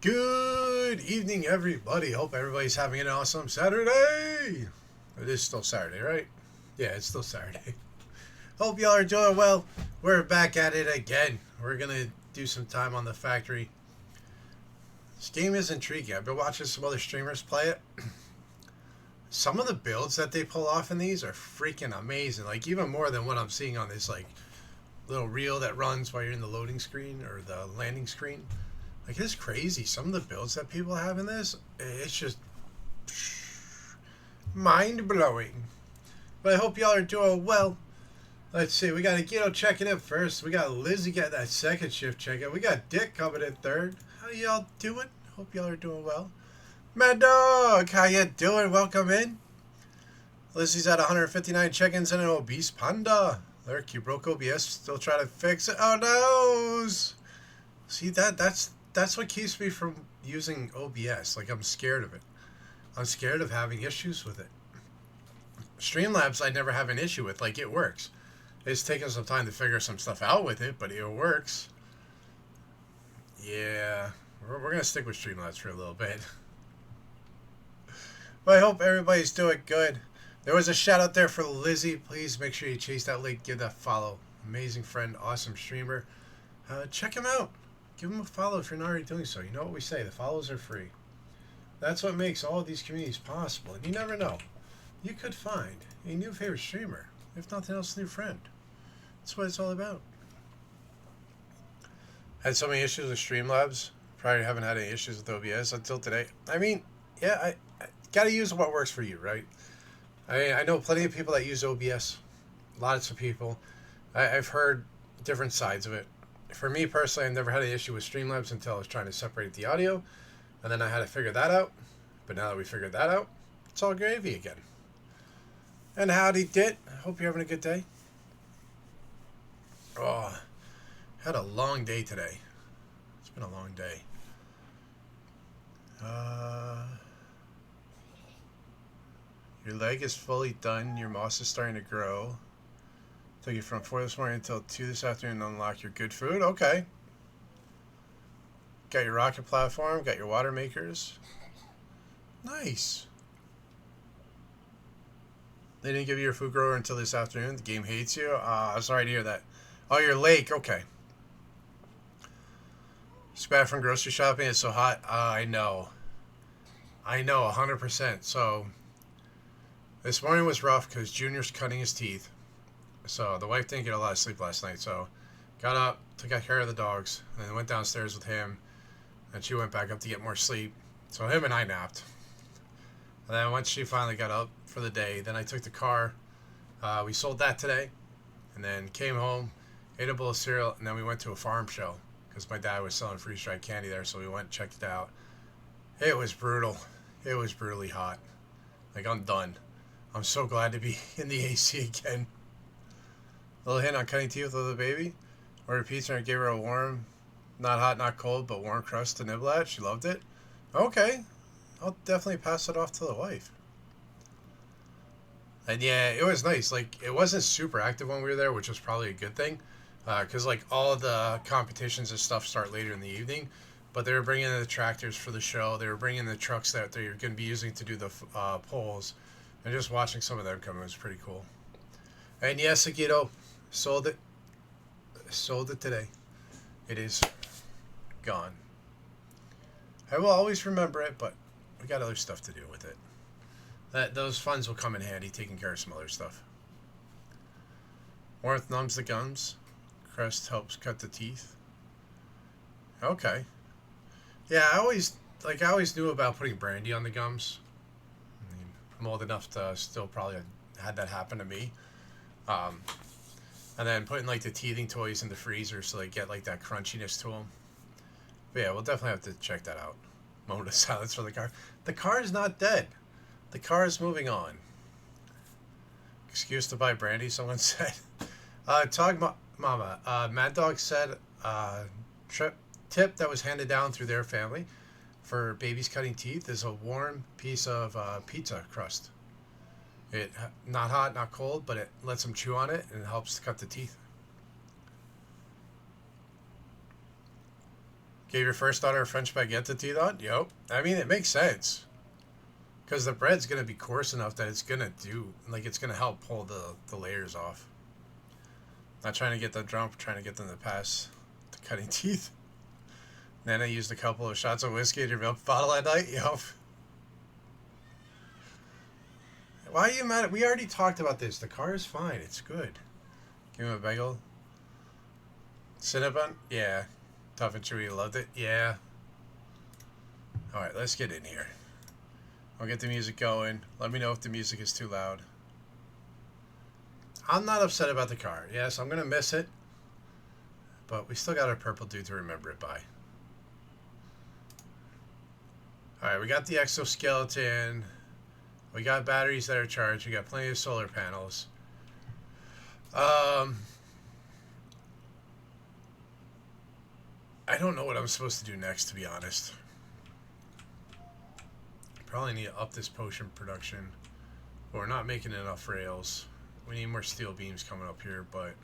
Good evening, everybody. Hope everybody's having an awesome Saturday. It is still Saturday, right? Yeah, it's still Saturday. Hope y'all are doing well. We're back at it again. We're going to do some time on the factory. This game is intriguing. I've been watching some other streamers play it. Some of the builds that they pull off in these are freaking amazing. Like, even more than what I'm seeing on this, like, little reel that runs while you're in the loading screen or the landing screen. Like, it's crazy. Some of the builds that people have in this, it's just mind-blowing. But I hope y'all are doing well. Let's see. We got Agito checking in first. We got Lizzie getting that second shift check-in. We got Dick coming in third. How y'all doing? Hope y'all are doing well. Mad Dog, how you doing? Welcome in. Lizzie's at 159 check-ins and an obese panda. Lurk, you broke OBS. Still trying to fix it. Oh, no. See, that's what keeps me from using OBS. Like, I'm scared of it. I'm scared of having issues with it. Streamlabs, I never have an issue with. Like, it works. It's taken some time to figure some stuff out with it, but it works. Yeah, we're going to stick with Streamlabs for a little bit. But I hope everybody's doing good. There was a shout out there for Lizzie. Please make sure you chase that link. Give that follow. Amazing friend. Awesome streamer. Check him out. Give him a follow if you're not already doing so. You know what we say. The follows are free. That's what makes all of these communities possible. And you never know. You could find a new favorite streamer. If nothing else, a new friend. That's what it's all about. Had so many issues with Streamlabs. Probably haven't had any issues with OBS until today. I mean, yeah, I got to use what works for you, right? I know plenty of people that use OBS. Lots of people. I've heard different sides of it. For me personally, I've never had an issue with Streamlabs until I was trying to separate the audio. And then I had to figure that out. But now that we figured that out, it's all gravy again. And howdy, Dit. I hope you're having a good day. Oh, had a long day today. It's been a long day. Your leg is fully done. Your moss is starting to grow. Took you from 4 this morning until 2 this afternoon to unlock your good food. Okay. Got your rocket platform. Got your water makers. Nice. They didn't give you your food grower until this afternoon. The game hates you. I'm sorry to hear that. Oh, your lake. Okay. It's bad from grocery shopping. It's so hot. I know. 100%. So, this morning was rough because Junior's cutting his teeth. So, the wife didn't get a lot of sleep last night. So, got up, took care of the dogs, and then went downstairs with him. And she went back up to get more sleep. So, him and I napped. And then once she finally got up for the day, then I took the car. We sold that today. And then came home, ate a bowl of cereal, and then we went to a farm show. Because my dad was selling freeze-dried candy there, so we went and checked it out. It was brutal. It was brutally hot. Like, I'm done. I'm so glad to be in the AC again. A little hint on cutting teeth with the baby. Ordered pizza and gave her a warm, not hot, not cold, but warm crust to nibble at. She loved it. Okay. I'll definitely pass it off to the wife. And yeah, it was nice. Like, it wasn't super active when we were there, which was probably a good thing. Because, like, all of the competitions and stuff start later in the evening. But they were bringing in the tractors for the show. They were bringing in the trucks that they're going to be using to do the polls. And just watching some of them come was pretty cool. And yes, Agito, sold it. Sold it today. It is gone. I will always remember it, but we got other stuff to do with it. Those funds will come in handy taking care of some other stuff. Warmth numbs the gums. Crust helps cut the teeth. Okay. Yeah, I always knew about putting brandy on the gums. I mean, I'm old enough to still probably had that happen to me. And then putting like the teething toys in the freezer so they get like that crunchiness to them. But yeah, we'll definitely have to check that out. Moment of silence for the car. The car is not dead. The car is moving on. Excuse to buy brandy, someone said. Mama, Mad Dog said tip that was handed down through their family for babies cutting teeth is a warm piece of pizza crust. It not hot, not cold, but it lets them chew on it and it helps cut the teeth. Gave your first daughter a French baguette to teeth on? Yep. I mean, it makes sense. Because the bread's going to be coarse enough that it's going to do, like, it's going to help pull the layers off. Not trying to get them drunk, trying to get them to pass the cutting teeth. Nana used a couple of shots of whiskey in your milk bottle at night? Yup. Why are you mad? We already talked about this. The car is fine. It's good. Give him a bagel. Cinnabon? Yeah. Tough and chewy. Loved it? Yeah. Alright, let's get in here. I'll get the music going. Let me know if the music is too loud. I'm not upset about the car. Yes, I'm going to miss it. But we still got our purple dude to remember it by. Alright, we got the exoskeleton. We got batteries that are charged. We got plenty of solar panels. I don't know what I'm supposed to do next, to be honest. Probably need to up this potion production. But we're not making enough rails. We need more steel beams coming up here, but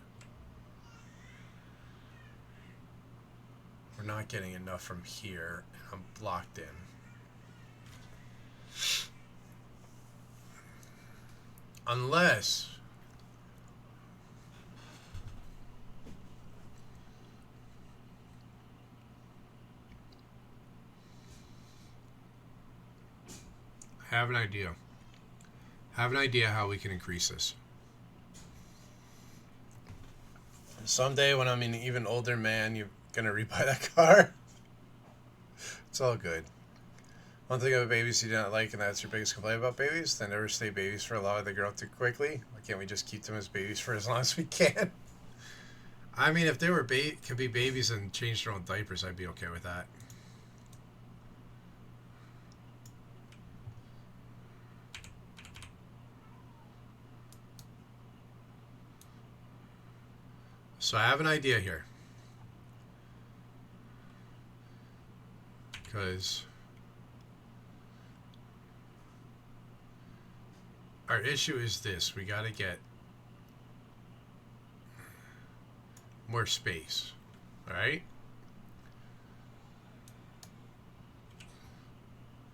we're not getting enough from here. I'm blocked in. Unless I have an idea. Have an idea how we can increase this. Someday when I'm an even older man, you're gonna rebuy that car. It's all good. One thing about babies you do not like, and that's your biggest complaint about babies, they never stay babies for a lot. They grow up too quickly. Why can't we just keep them as babies for as long as we can? I mean, if they were could be babies and change their own diapers, I'd be okay with that. So I have an idea here. Because our issue is this. We got to get more space. Alright?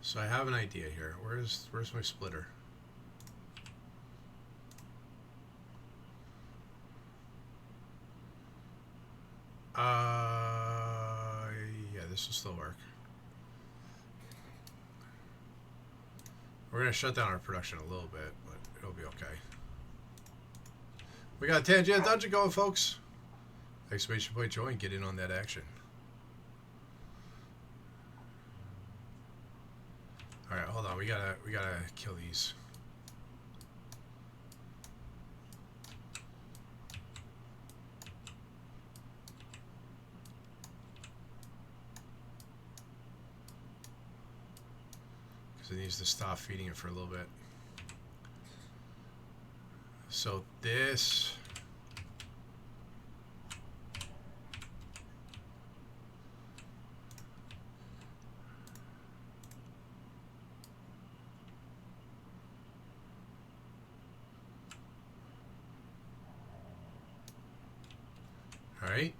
So I have an idea here. Where's my splitter? Yeah, this will still work. We're going to shut down our production a little bit, but it'll be okay. We got Tangent Dungeon going, folks. Exclamation point join, get in on that action. Alright, hold on, we gotta kill these. It needs to stop feeding it for a little bit. So this all right.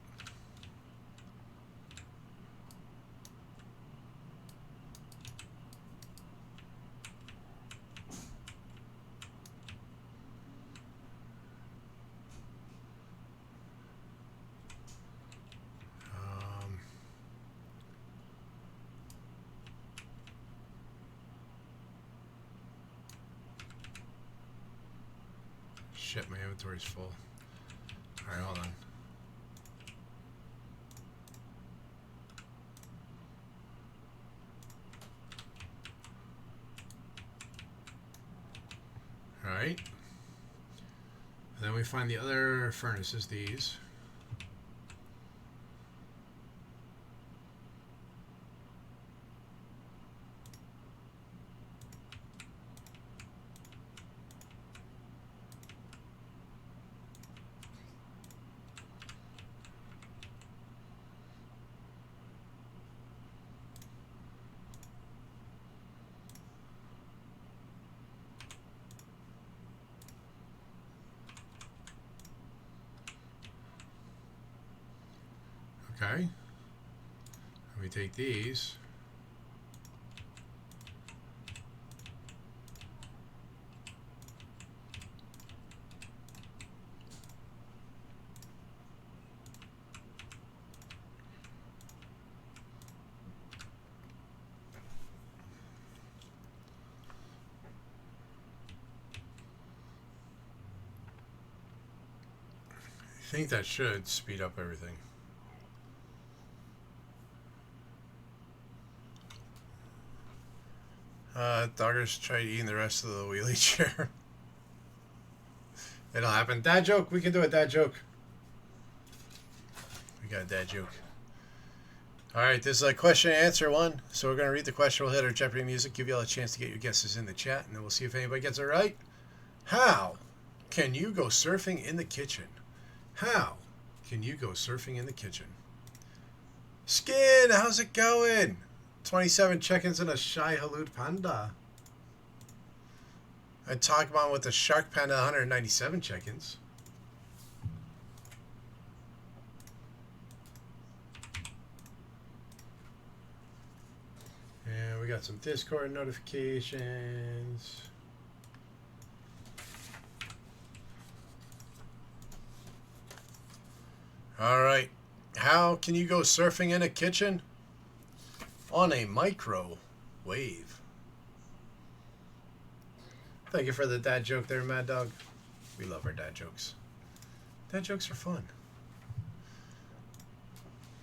Shit, my inventory's full. Alright, hold on. Alright. And then we find the other furnaces, these. Okay. We take these. I think that should speed up everything. Doggers tried eating the rest of the wheelie chair. It'll happen. Dad joke. We can do a dad joke. We got a dad joke. All right, this is a question and answer one. So we're going to read the question. We'll hit our Jeopardy music, give you all a chance to get your guesses in the chat, and then we'll see if anybody gets it right. How can you go surfing in the kitchen? How can you go surfing in the kitchen? Skin, how's it going? 27 check-ins and a shy Halud Panda. I talk about with the Shark Panda 197 check-ins. And we got some Discord notifications. All right. How can you go surfing in a kitchen? On a microwave. Thank you for the dad joke there, Mad Dog. We love our dad jokes. Dad jokes are fun.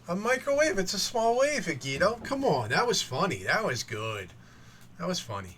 A microwave, it's a small wave, Higito. Come on, that was funny. That was good. That was funny.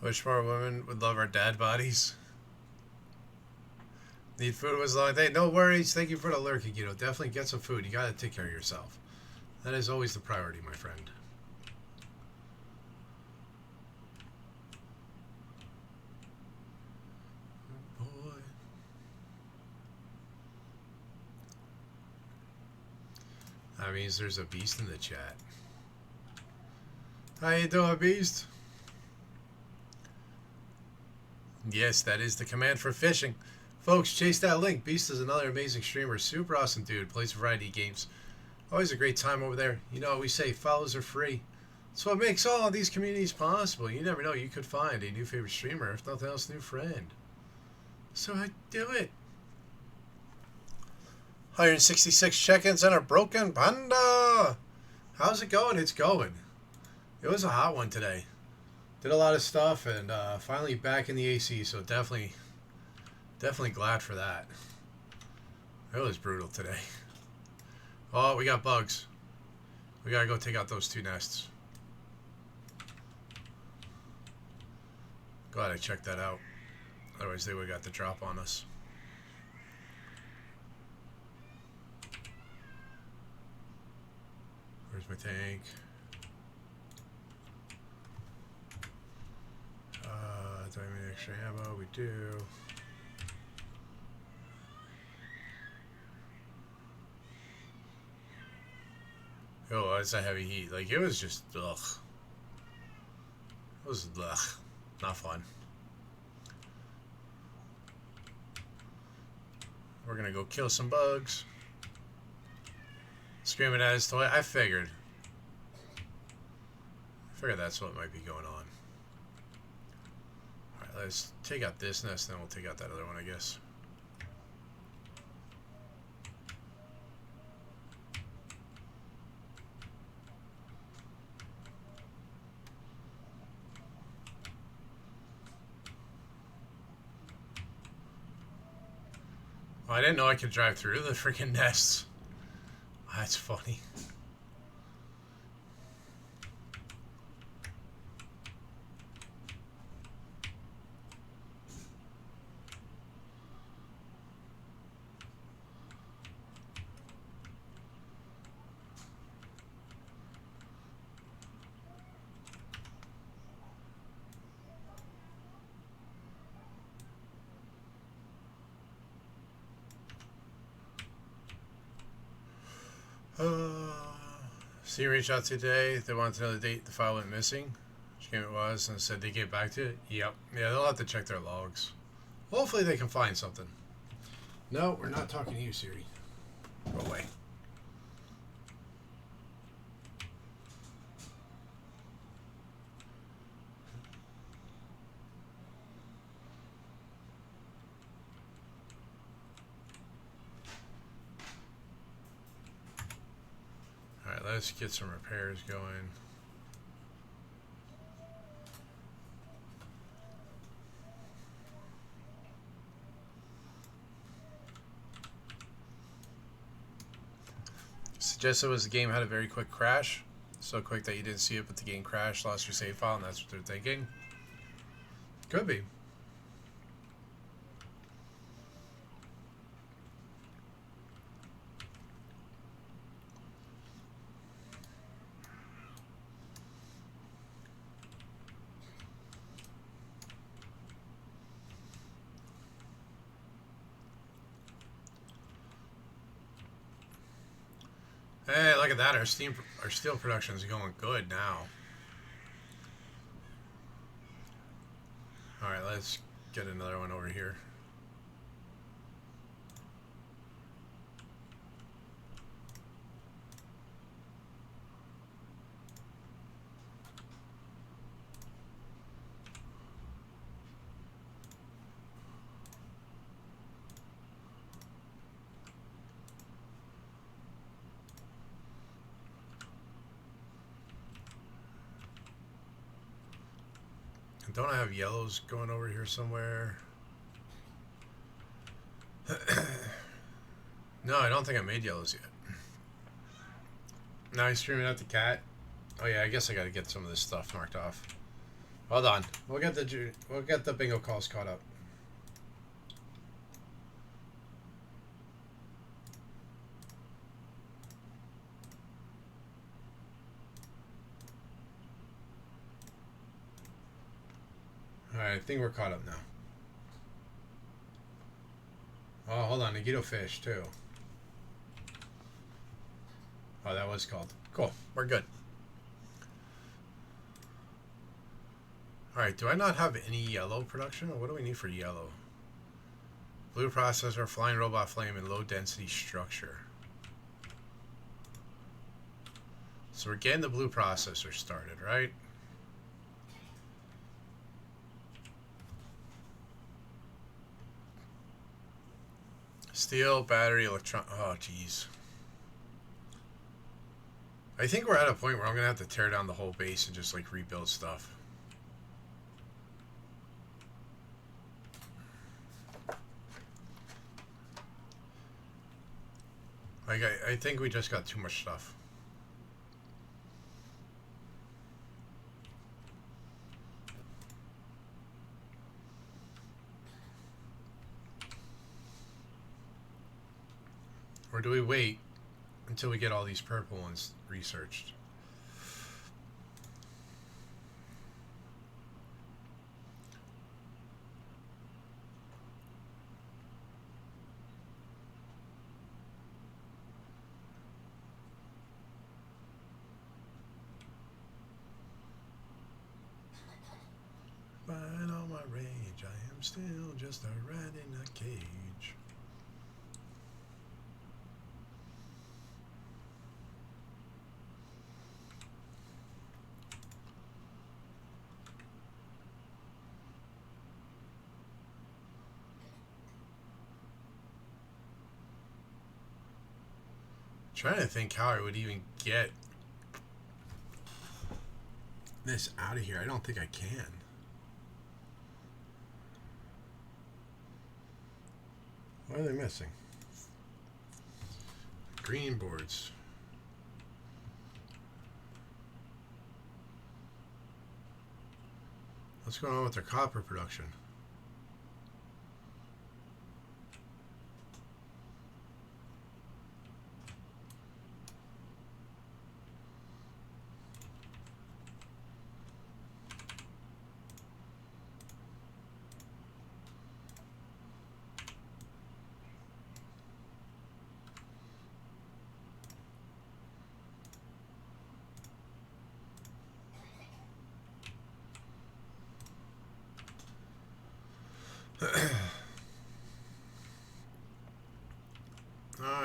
Which more women would love our dad bodies? Need food was a long day. No worries. Thank you for the lurking. You know, definitely get some food. You got to take care of yourself. That is always the priority, my friend. Oh boy. That means there's a beast in the chat. How you doing, beast? Yes, that is the command for fishing. Folks, chase that link. Beast is another amazing streamer. Super awesome dude. Plays a variety of games. Always a great time over there. You know what we say, follows are free. That's what makes all of these communities possible. You never know, you could find a new favorite streamer, if nothing else, new friend. So I do it. 166 check-ins and a broken panda. How's it going? It's going. It was a hot one today. Did a lot of stuff and finally back in the AC, so definitely glad for that. It was brutal today. Oh, we got bugs. We gotta go take out those two nests. Glad I checked that out. Otherwise they would have got the drop on us. Where's my tank? Do I have any extra ammo? We do. Oh, it's a heavy heat. Like, it was just, ugh. It was, ugh. Not fun. We're gonna go kill some bugs. Screaming at his toy. I figured that's what might be going on. Alright, let's take out this nest, then we'll take out that other one, I guess. I didn't know I could drive through the freaking nests. That's funny. Steve reached out today. They wanted to know the date the file went missing, which game it was, and said they get back to it. Yep. Yeah, they'll have to check their logs. Hopefully they can find something. No, we're not talking to you, Siri. Go away. Alright, let's get some repairs going. Suggested was the game had a very quick crash. So quick that you didn't see it, but the game crashed, lost your save file, and that's what they're thinking. Could be. Hey, look at that. Our steel production is going good now. Alright, let's get another one over here. Don't I have yellows going over here somewhere? No, I don't think I made yellows yet. Now he's screaming at the cat. Oh yeah, I guess I gotta get some of this stuff marked off. Hold on. We'll get the bingo calls caught up. Alright, I think we're caught up now. Oh, hold on. Nagito fish, too. Oh, that was called. Cool. We're good. Alright, do I not have any yellow production? Or what do we need for yellow? Blue processor, flying robot flame, and low density structure. So we're getting the blue processor started, right? Steel, battery, electron... Oh, jeez. I think we're at a point where I'm going to have to tear down the whole base and just, like, rebuild stuff. Like, I think we just got too much stuff. Or do we wait until we get all these purple ones researched? By all my rage, I am still just a rat in a cage. Trying to think how I would even get this out of here. I don't think I can. What are they missing? Green boards. What's going on with their copper production?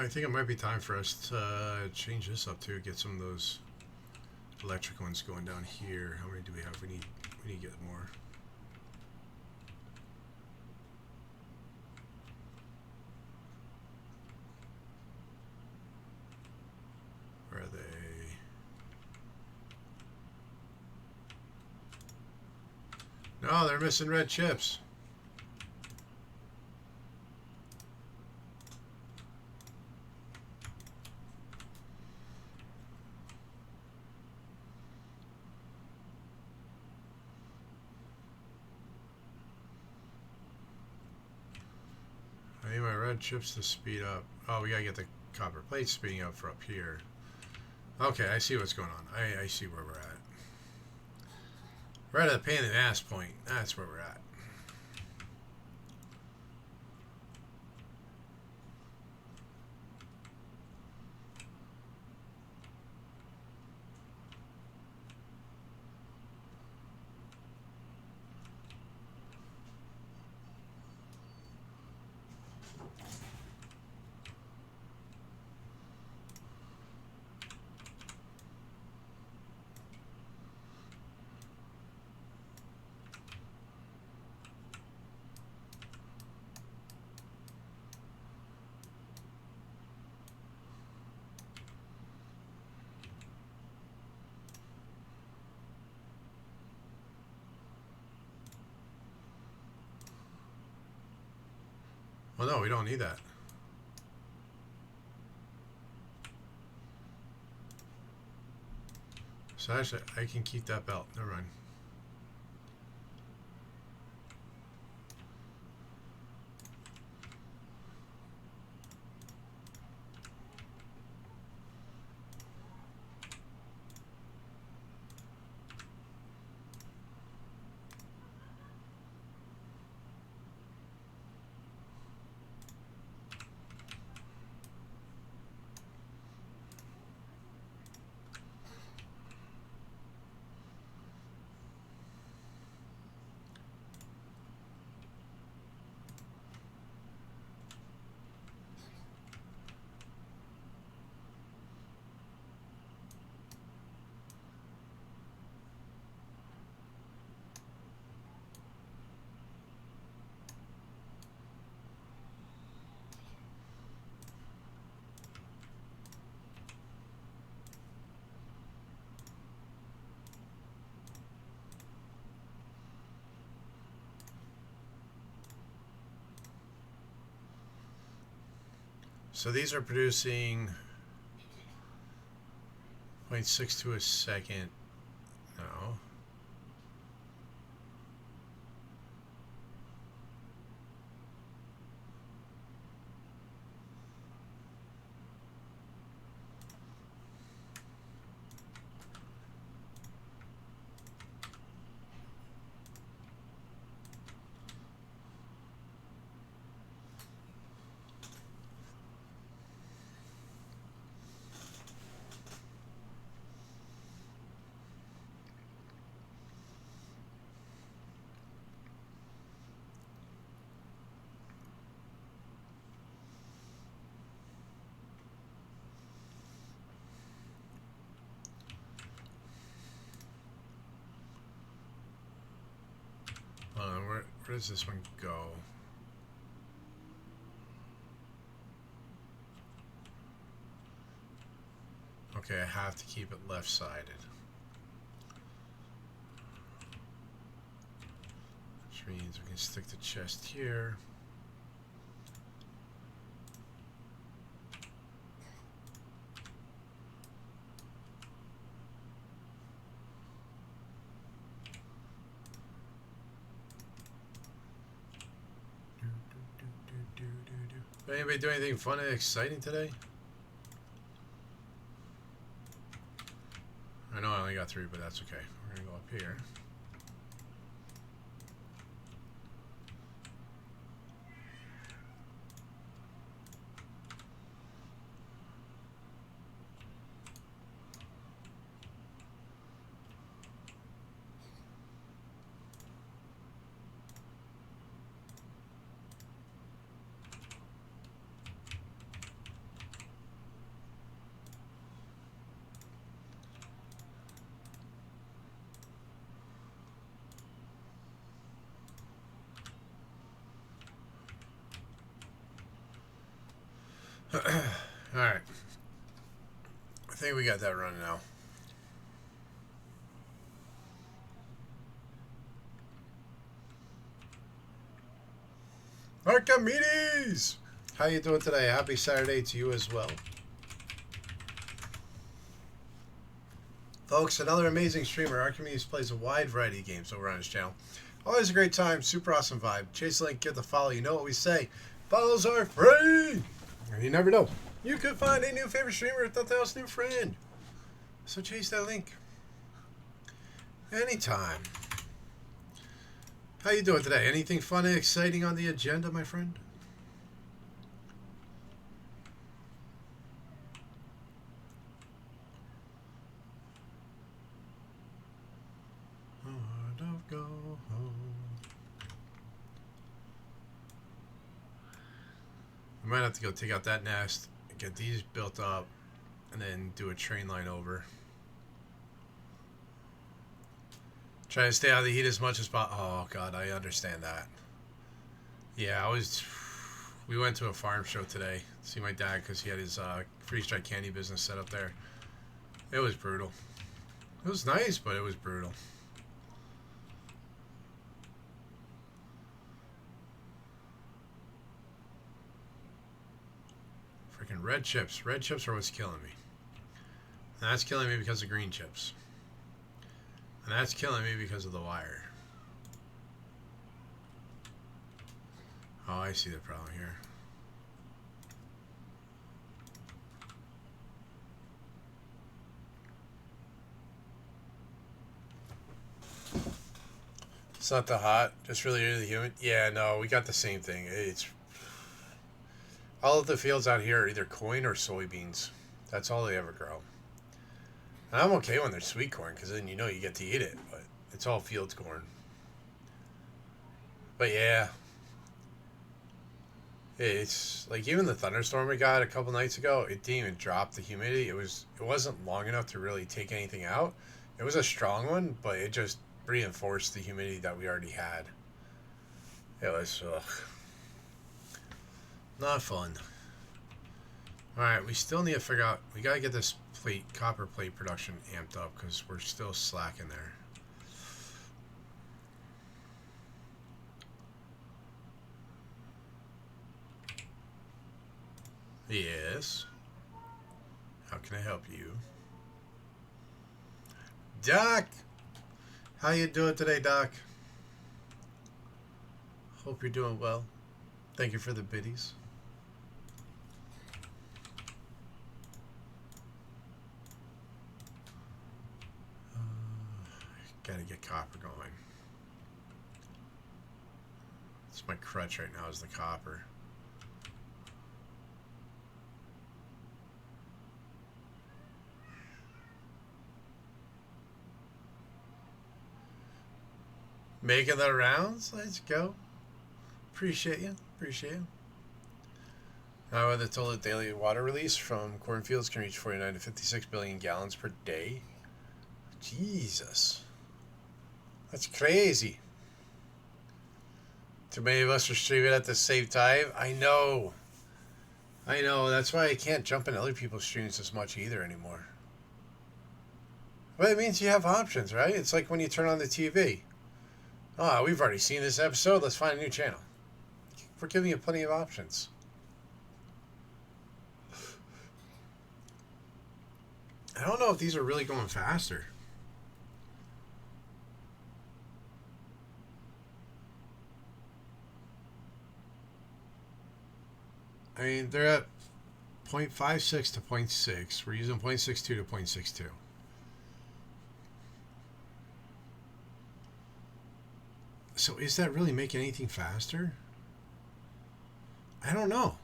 I think it might be time for us to change this up too. Get some of those electric ones going down here. How many do we have? We need to get more. Where are they? No, they're missing red chips. I need my red chips to speed up. Oh, we gotta get the copper plates speeding up for up here. Okay, I see what's going on. I see where we're at. We're at a pain in the ass point. That's where we're at. Well, no, we don't need that. So actually, I can keep that belt. Never mind. So these are producing 0.62 a second. No. Where does this one go? Okay, I have to keep it left-sided. Which means we can stick the chest here. Anybody do anything fun and exciting today? I know I only got 3, but that's okay. We're going to go up here. Alright. I think we got that running now. Archimedes! How you doing today? Happy Saturday to you as well. Folks, another amazing streamer. Archimedes plays a wide variety of games over on his channel. Always a great time, super awesome vibe. Chase the link, give the follow. You know what we say. Follows are free! And you never know. You could find a new favorite streamer at Thumbtail's new friend. So chase that link. Anytime. How you doing today? Anything fun and exciting on the agenda, my friend? Go home. I might have to go take out that nest, get these built up, and then do a train line over. Try to stay out of the heat as much as possible. Oh God, I understand that. Yeah, we went to a farm show today to see my dad because he had his freeze-dried candy business set up there. It was brutal. It was nice, but it was brutal. Freaking red chips. Red chips are what's killing me. And that's killing me because of green chips. And that's killing me because of the wire. Oh, I see the problem here. It's not that hot, just really, really humid. Yeah, no, we got the same thing. It's all of the fields out here are either corn or soybeans. That's all they ever grow. And I'm okay when they're sweet corn, because then you know you get to eat it. But it's all fields corn. But yeah, it's like even the thunderstorm we got a couple nights ago, it didn't even drop the humidity. It wasn't long enough to really take anything out. It was a strong one, but it just reinforced the humidity that we already had. It was not fun. Alright, we still need to figure out, we gotta get this copper plate production amped up because we're still slacking there. Yes. How can I help you? Doc! How you doing today, Doc? Hope you're doing well. Thank you for the biddies. Gotta get copper going. It's my crutch right now is the copper. Making the rounds? Let's go. Appreciate you. Appreciate you. Now, the total daily water release from cornfields can reach 49 to 56 billion gallons per day. Jesus. That's crazy. Too many of us are streaming at the same time. I know. I know. That's why I can't jump in other people's streams as much either anymore. But it means you have options, right? It's like when you turn on the TV. Oh, we've already seen this episode. Let's find a new channel. We're giving you plenty of options. I don't know if these are really going faster. I mean, they're at 0.56 to point 0.6. We're using 0.62 to 0.62. So is that really making anything faster? I don't know.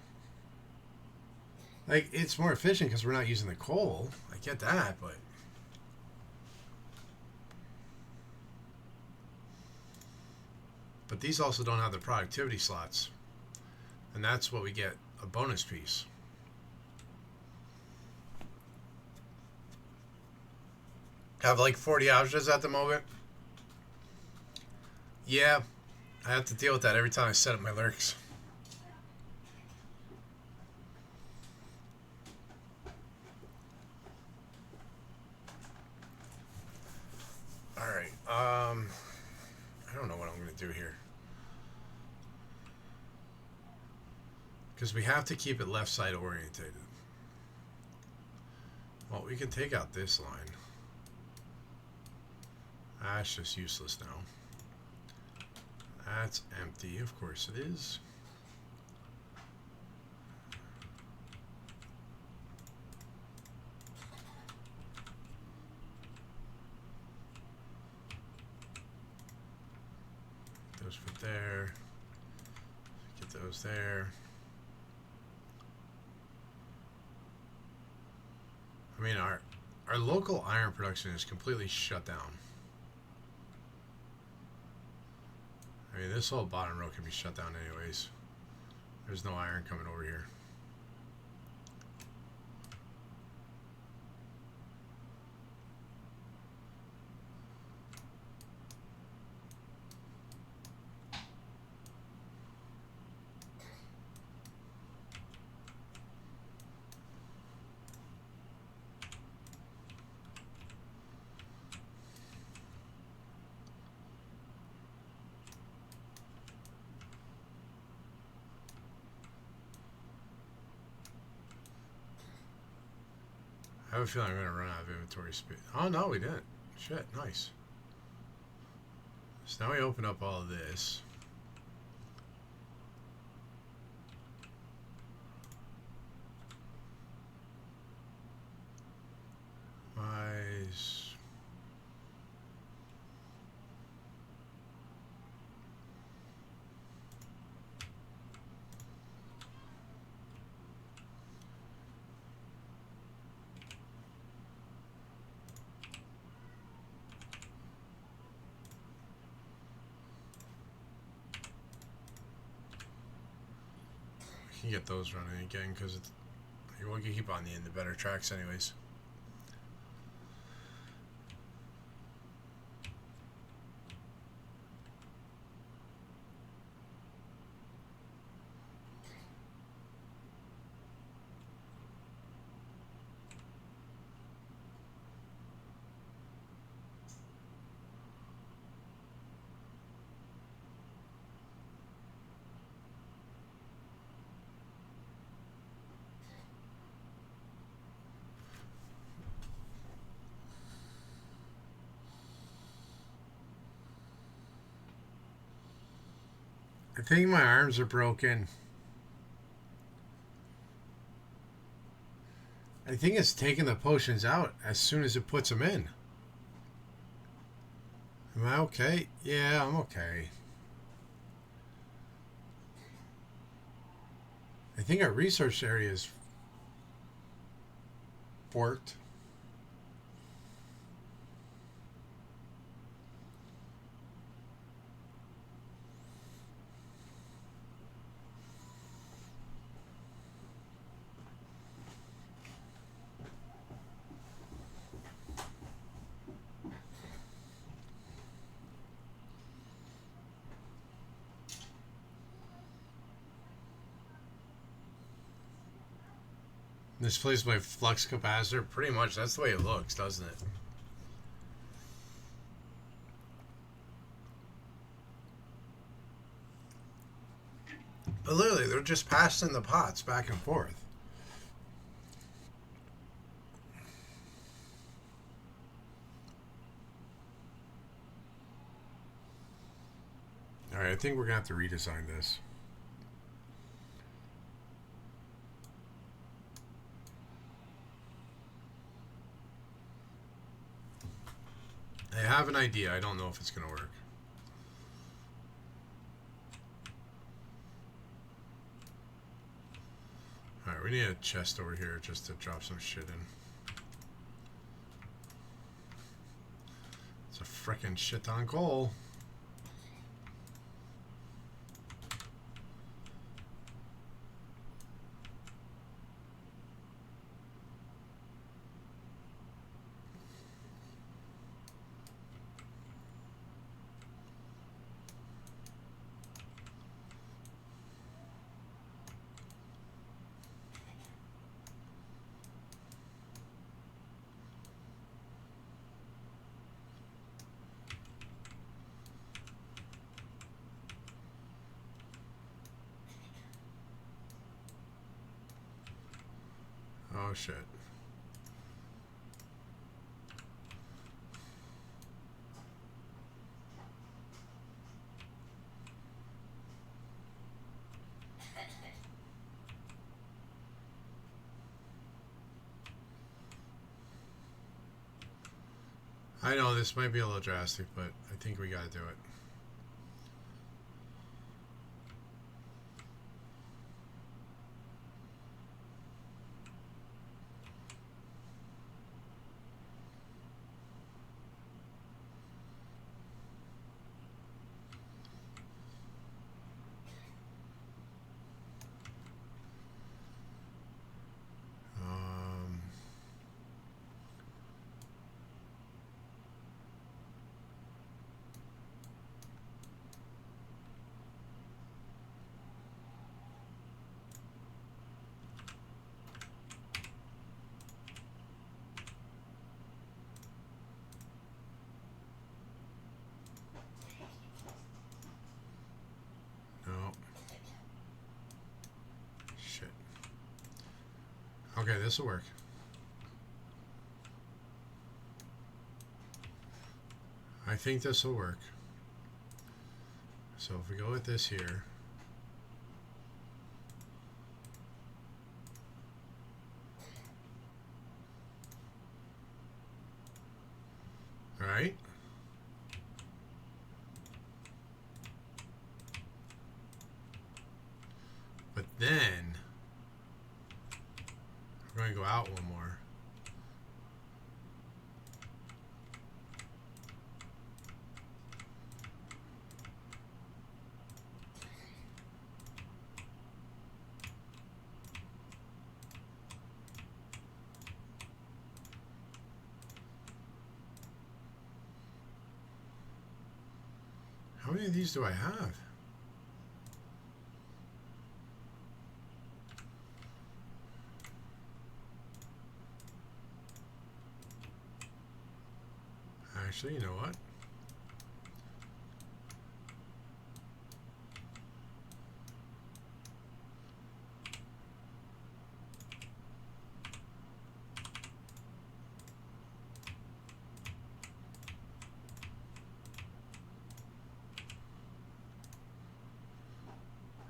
Like, it's more efficient because we're not using the coal. I get that, but these also don't have the productivity slots. And that's what we get, a bonus piece. Have like 40 outages at the moment. Yeah, I have to deal with that every time I set up my lurks. Alright, I don't know what I'm going to do here. Because we have to keep it left side orientated. Well, we can take out this line. That's just useless now. That's empty, of course it is. Those fit there. Get those there. I mean, our local iron production is completely shut down. I mean, this whole bottom row can be shut down anyways. There's no iron coming over here. I have a feeling I'm going to run out of inventory space. Oh, no, we didn't. Shit, nice. So now we open up all of this. Nice. We can get those running again because we can keep on the better tracks anyways. I think my arms are broken. I think it's taking the potions out as soon as it puts them in. Am I okay? Yeah, I'm okay. I think our research area is forked. This plays my flux capacitor. Pretty much, that's the way it looks, doesn't it? But literally, they're just passing the pots back and forth. Alright, I think we're going to have to redesign this. have an idea. I don't know if it's going to work. Alright, we need a chest over here just to drop some shit in. It's a frickin' shit ton of coal. Oh shit. I know this might be a little drastic, but I think we gotta do it. No. Shit. Okay, this will work. I think this will work. So if we go with this here. All right. But then we're going to go out one more. How many of these do I have? Actually, you know what?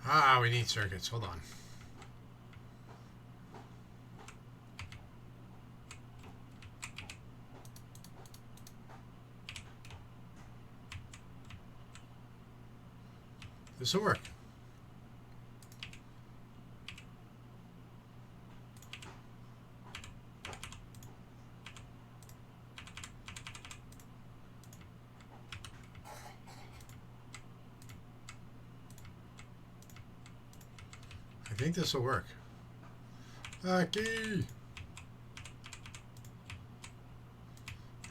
Ah, we need circuits. Hold on. This will work. I think this will work. Aki!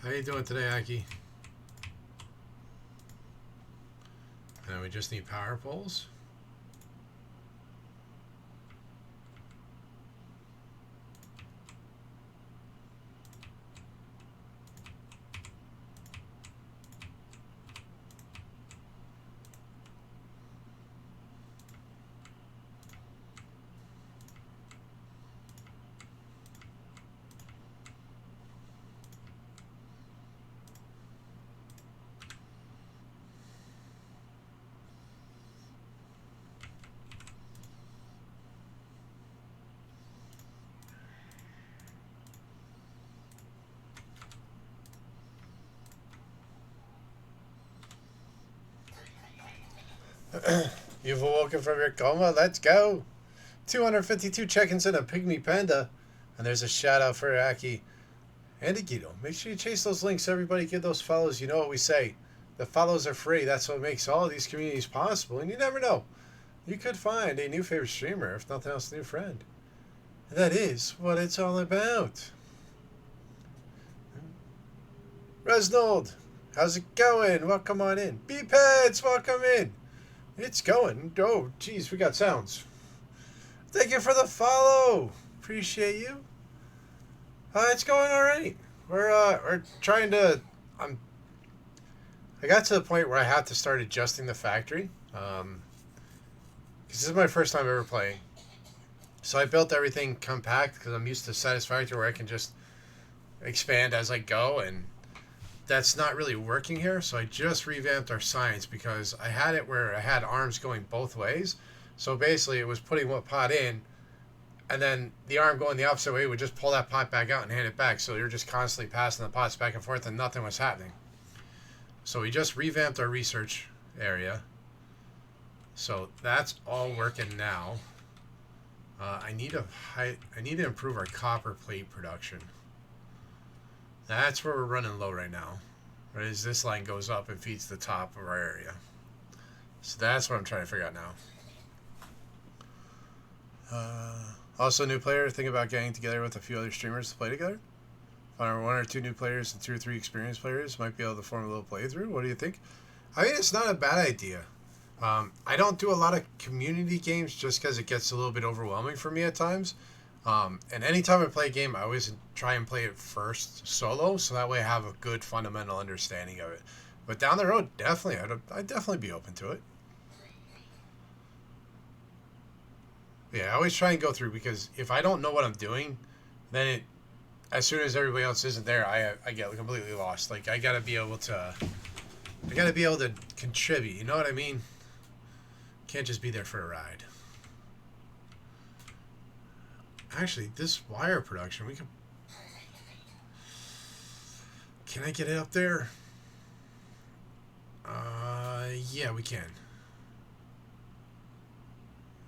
How you doing today, Aki? And we just need power poles. You've awoken from your coma. Let's go. 252 check-ins and a pygmy panda. And there's a shout out for Aki and Guido. Make sure you chase those links. Everybody give those follows. You know what we say. The follows are free. That's what makes all of these communities possible. And you never know. You could find a new favorite streamer, if nothing else, a new friend. And that is what it's all about. Resnold, how's it going? Welcome on in. B-Pads, welcome in. It's going. Oh, geez, we got sounds. Thank you for the follow. Appreciate you. It's going all right. We're trying to. I got to the point where I have to start adjusting the factory. This is my first time ever playing. So I built everything compact because I'm used to Satisfactory where I can just expand as I go, and that's not really working here. So I just revamped our science because I had it where I had arms going both ways. So basically it was putting one pot in, and then the arm going the opposite way would just pull that pot back out and hand it back. So you're just constantly passing the pots back and forth and nothing was happening. So we just revamped our research area. So that's all working now. I need to improve our copper plate production. That's where we're running low right now. Right as this line goes up and feeds the top of our area. So that's what I'm trying to figure out now. Also, new player, think about getting together with a few other streamers to play together. Find one or two new players and 2 or 3 experienced players might be able to form a little playthrough. What do you think? I mean, it's not a bad idea. I don't do a lot of community games just because it gets a little bit overwhelming for me at times. And anytime I play a game, I always try and play it first solo, so that way I have a good fundamental understanding of it. But down the road, definitely, I'd definitely be open to it. Yeah, I always try and go through because if I don't know what I'm doing, then as soon as everybody else isn't there, I get completely lost. Like I gotta be able to contribute. You know what I mean? Can't just be there for a ride. Actually, this wire production, we could. Can I get it up there? Yeah, we can.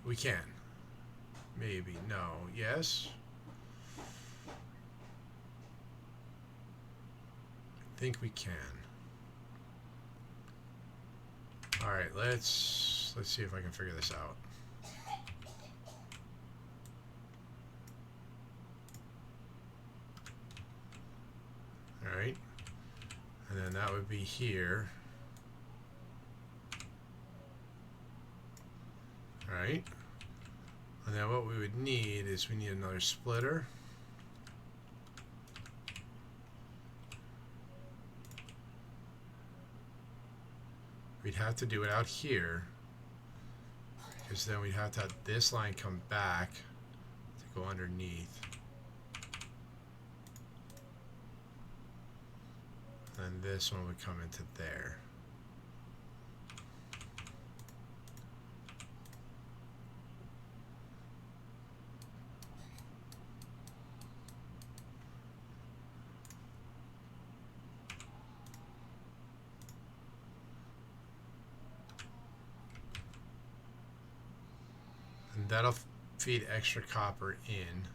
We can. Maybe. No. Yes. I think we can. All right. Let's see if I can figure this out. All right. And then that would be here. All right. And then what we would need is we need another splitter. We'd have to do it out here because then we'd have to have this line come back to go underneath. And this one would come into there. And that'll feed extra copper in.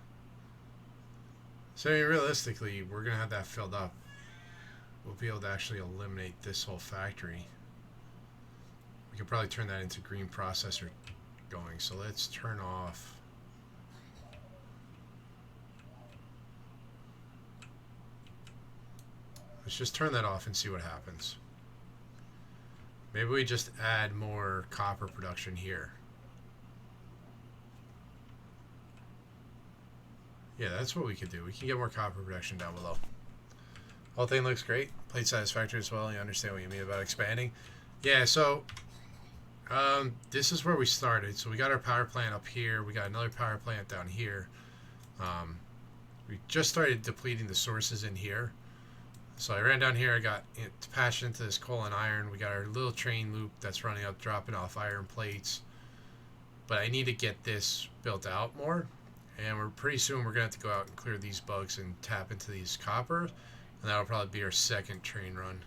So I mean, realistically, we're going to have that filled up. We'll be able to actually eliminate this whole factory. We could probably turn that into green processor going. So let's turn off. Let's just turn that off and see what happens. Maybe we just add more copper production here. Yeah, that's what we could do. We can get more copper production down below. Whole thing looks great. Plate satisfactory as well. You understand what you mean about expanding. Yeah, so this is where we started. So we got our power plant up here. We got another power plant down here. We just started depleting the sources in here. So I ran down here. I got patched into this coal and iron. We got our little train loop that's running up, dropping off iron plates. But I need to get this built out more. And we're pretty soon we're going to have to go out and clear these bugs and tap into these copper. And that'll probably be our second train run.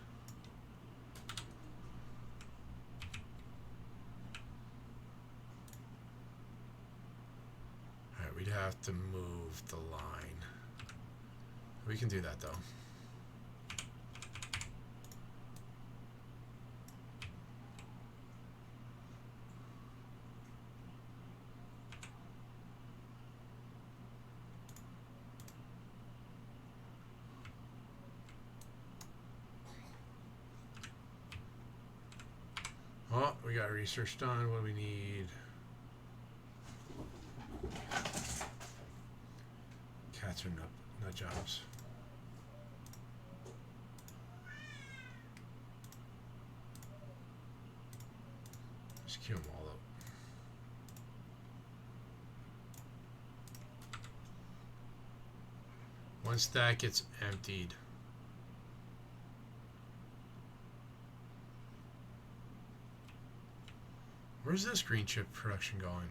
have to move the line. We can do that though. Oh, we got research done. What do we need? Cats are nut jobs. Just queue them all up. Once that gets emptied, where's this green chip production going?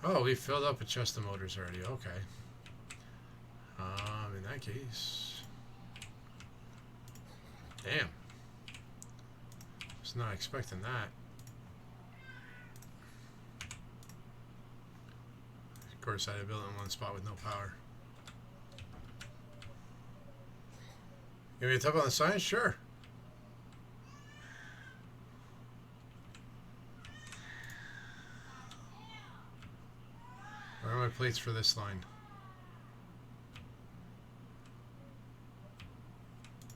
Oh, we filled up with chest of motors already. Okay. In that case, damn. Was not expecting that. Of course, I had to build it in one spot with no power. Give me a tip on the science? Sure. Where are my plates for this line?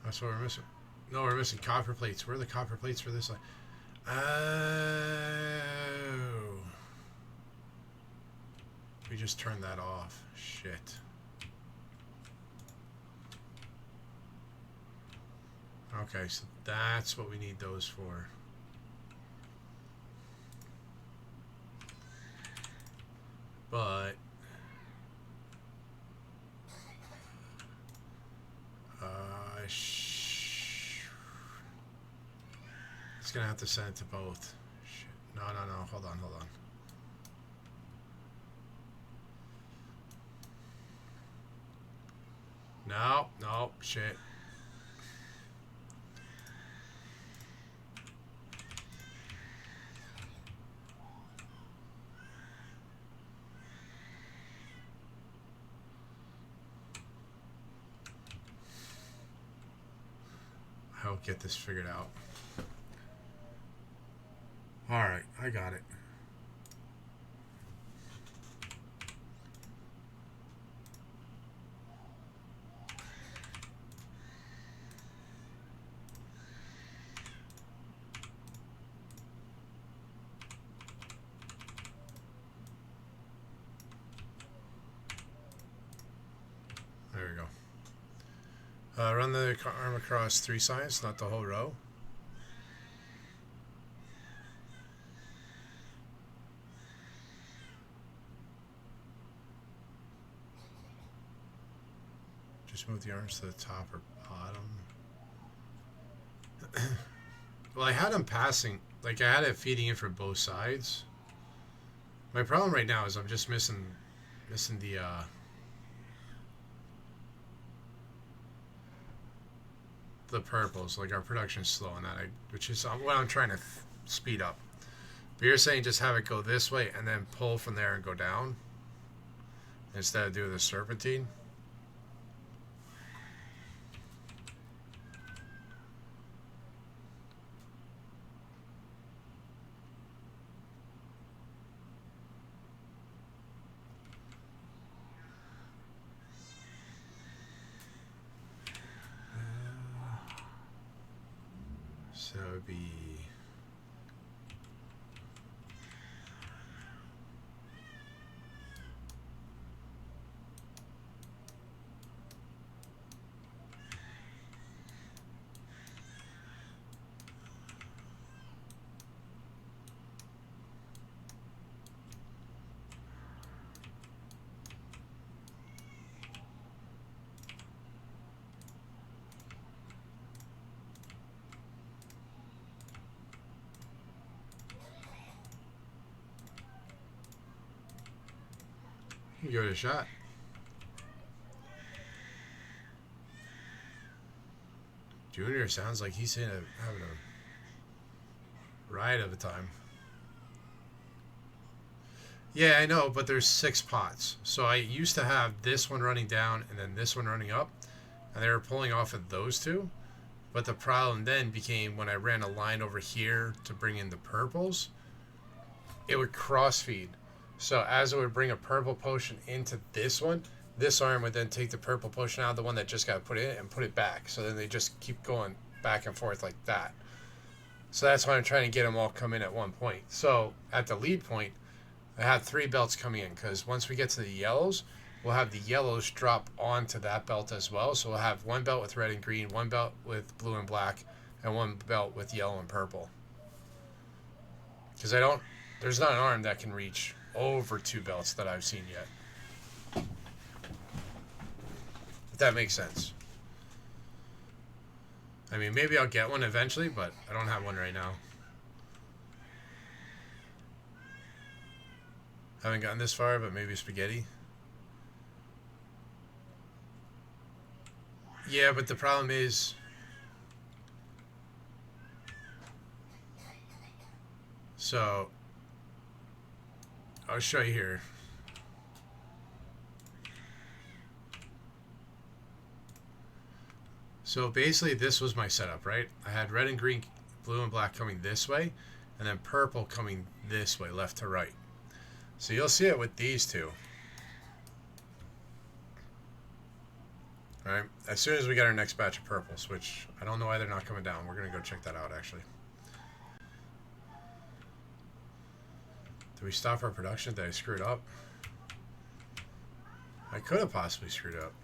That's what we're missing. No, we're missing copper plates. Where are the copper plates for this line? Oh. We just turned that off. Shit. Okay, so that's what we need those for. But it's gonna have to send it to both. Shit. No, hold on. No, shit. I'll get this figured out. Alright, I got it. There we go. Run the arm across 3 science, not the whole row. Just move the arms to the top or bottom. Well, I had them passing, like I had it feeding in for both sides. My problem right now is I'm just missing the purples. Like our production's slow on that, which is what I'm trying to speed up. But you're saying just have it go this way and then pull from there and go down instead of doing the serpentine. So it would be you give it a shot. Junior sounds like he's having a riot of a time. Yeah, I know, but there's 6 pots. So I used to have this one running down and then this one running up, and they were pulling off of those two. But the problem then became when I ran a line over here to bring in the purples, it would cross feed. So as it would bring a purple potion into this one, this arm would then take the purple potion out of the one that just got put in and put it back. So then they just keep going back and forth like that. So that's why I'm trying to get them all come in at one point. So at the lead point, I have 3 belts coming in because once we get to the yellows, we'll have the yellows drop onto that belt as well. So we'll have 1 belt with red and green, 1 belt with blue and black, and 1 belt with yellow and purple. Because there's not an arm that can reach over 2 belts that I've seen yet. If that makes sense. I mean, maybe I'll get one eventually, but I don't have one right now. Haven't gotten this far, but maybe spaghetti. Yeah, but the problem is... So, I'll show you here. So basically this was my setup, right? I had red and green, blue and black coming this way, and then purple coming this way, left to right. So you'll see it with these two. Alright, as soon as we get our next batch of purples, which I don't know why they're not coming down. We're going to go check that out, actually. Did we stop our production? Did I screw it up? I could have possibly screwed it up.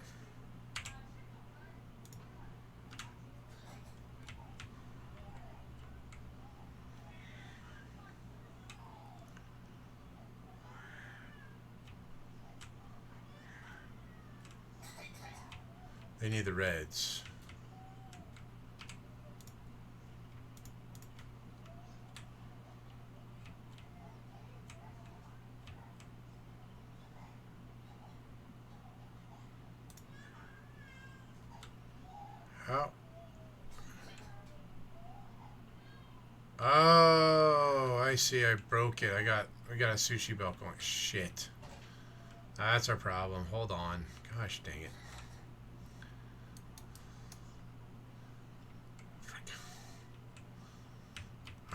They need the reds. How? Oh, I see. I broke it. We got a sushi belt going. Shit. That's our problem. Hold on. Gosh dang it.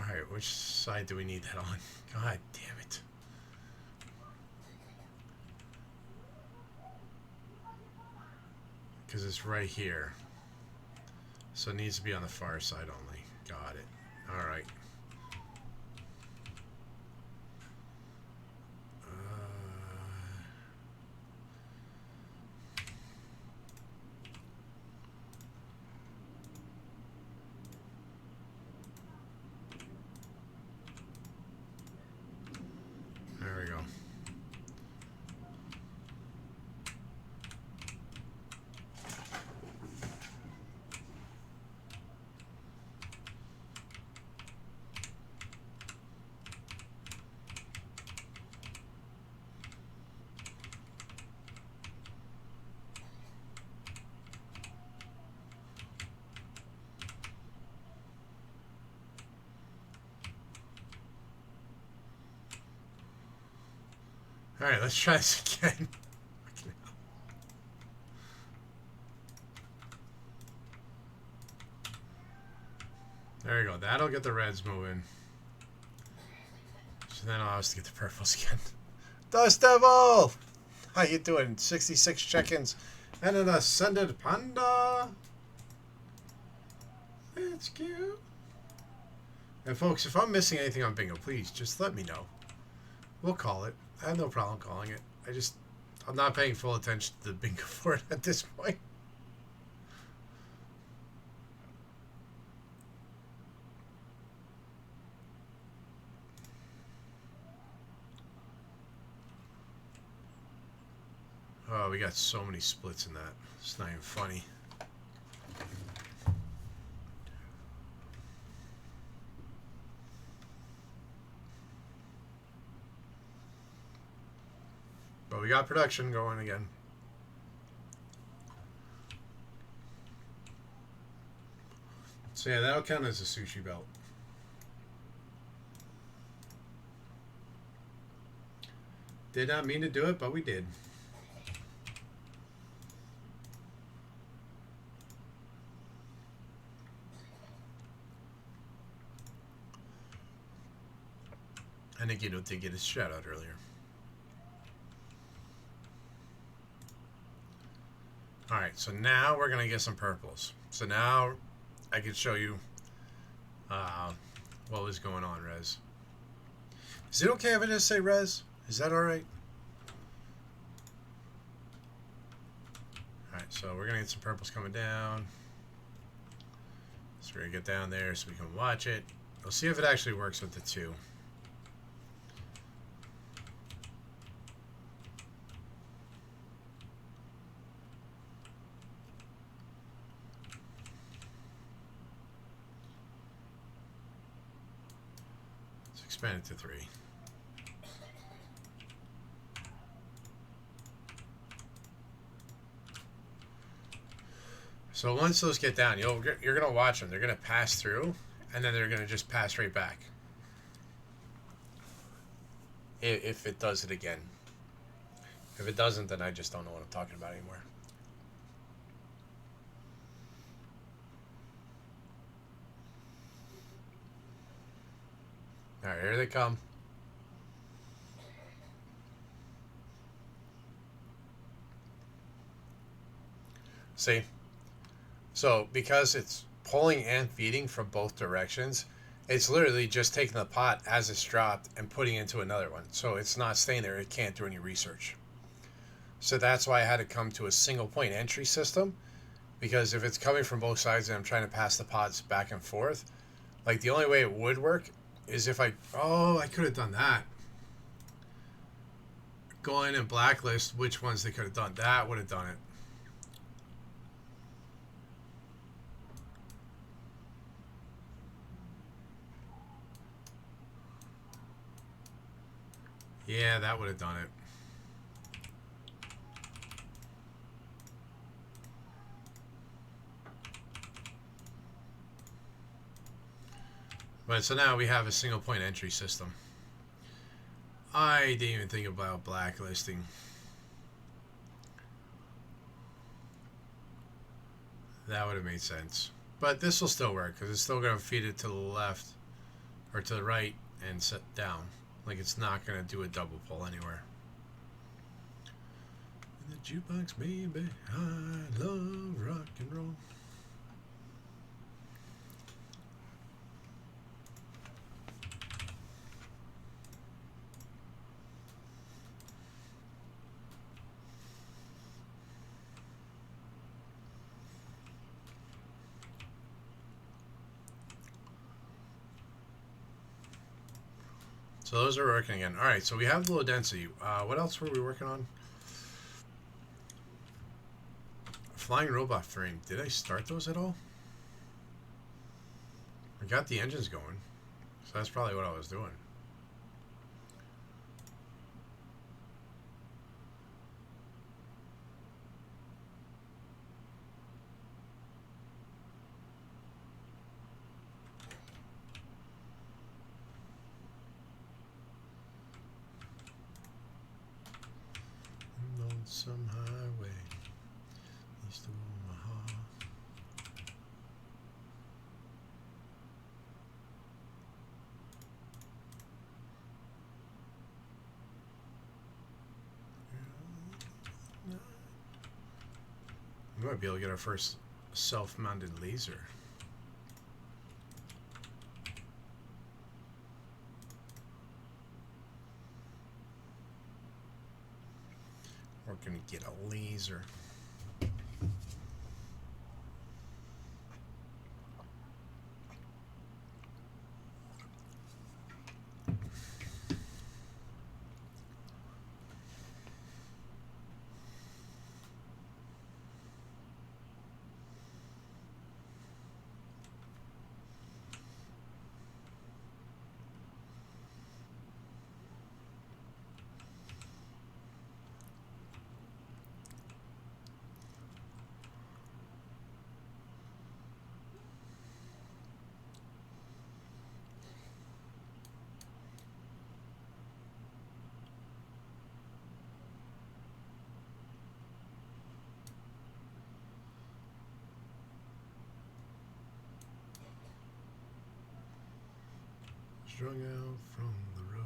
Alright, which side do we need that on? God damn it. Because it's right here. So it needs to be on the far side only. Got it. Alright. There we go. Alright, let's try this again. There we go. That'll get the reds moving. So then I'll have to get the purples again. Dust Devil! How you doing? 66 check-ins and an ascended panda. That's cute. And folks, if I'm missing anything on bingo, please just let me know. We'll call it. I have no problem calling it. I'm not paying full attention to the bingo for it at this point. Oh, we got so many splits in that. It's not even funny. But we got production going again. So yeah, that'll count as a sushi belt. Did not mean to do it, but we did. I think Guido did get his shout out earlier. Alright, so now we're going to get some purples. So now I can show you what was going on, Rez. Is it okay if I just say Rez? Is that alright? Alright, so we're going to get some purples coming down. So we're going to get down there so we can watch it. We'll see if it actually works with the two. Let's expand it to 3. So once those get down, you're going to watch them. They're going to pass through, and then they're going to just pass right back. If it does it again. If it doesn't, then I just don't know what I'm talking about anymore. Alright, here they come. See? So, because it's pulling and feeding from both directions, it's literally just taking the pot as it's dropped and putting it into another one. So it's not staying there. It can't do any research. So that's why I had to come to a single point entry system, because if it's coming from both sides and I'm trying to pass the pots back and forth, like the only way it would work is if I could have done that. Go in and blacklist which ones they could have done. That would have done it. Yeah, that would have done it. But so now we have a single point entry system. I didn't even think about blacklisting. That would have made sense. But this will still work because it's still going to feed it to the left or to the right and set down. Like it's not going to do a double pull anywhere. In the jukebox, baby, I love rock and roll. So those are working again. All right, so we have the low density. What else were we working on? Flying robot frame. Did I start those at all? I got the engines going. So that's probably what I was doing. Some highway east of Omaha. We might be able to get our first self-mounted laser. We're going to get a laser. strung out from the road.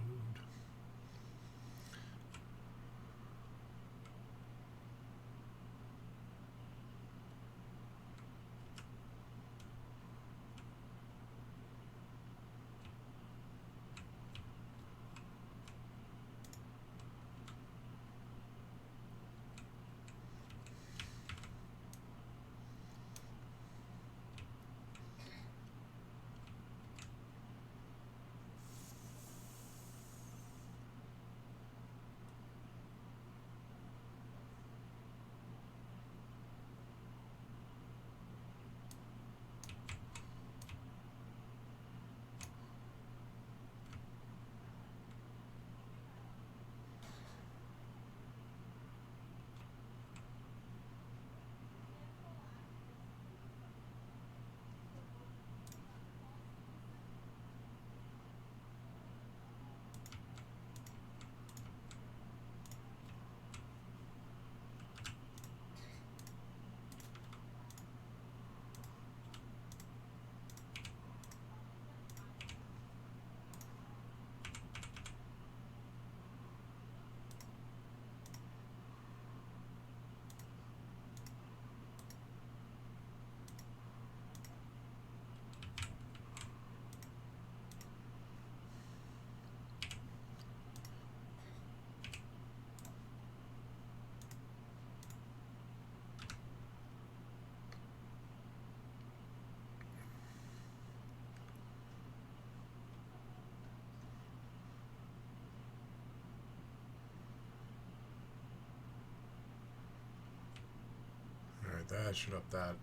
Alright, that should up that.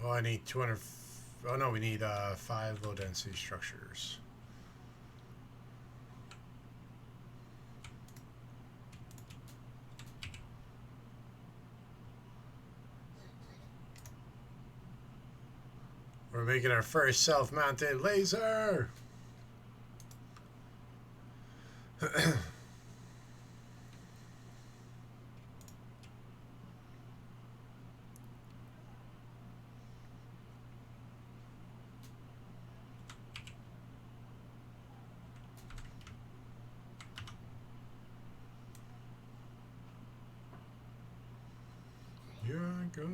Oh, I need 200. Oh no, we need 5 low density structures. We're making our first self-mounted laser. Here I go.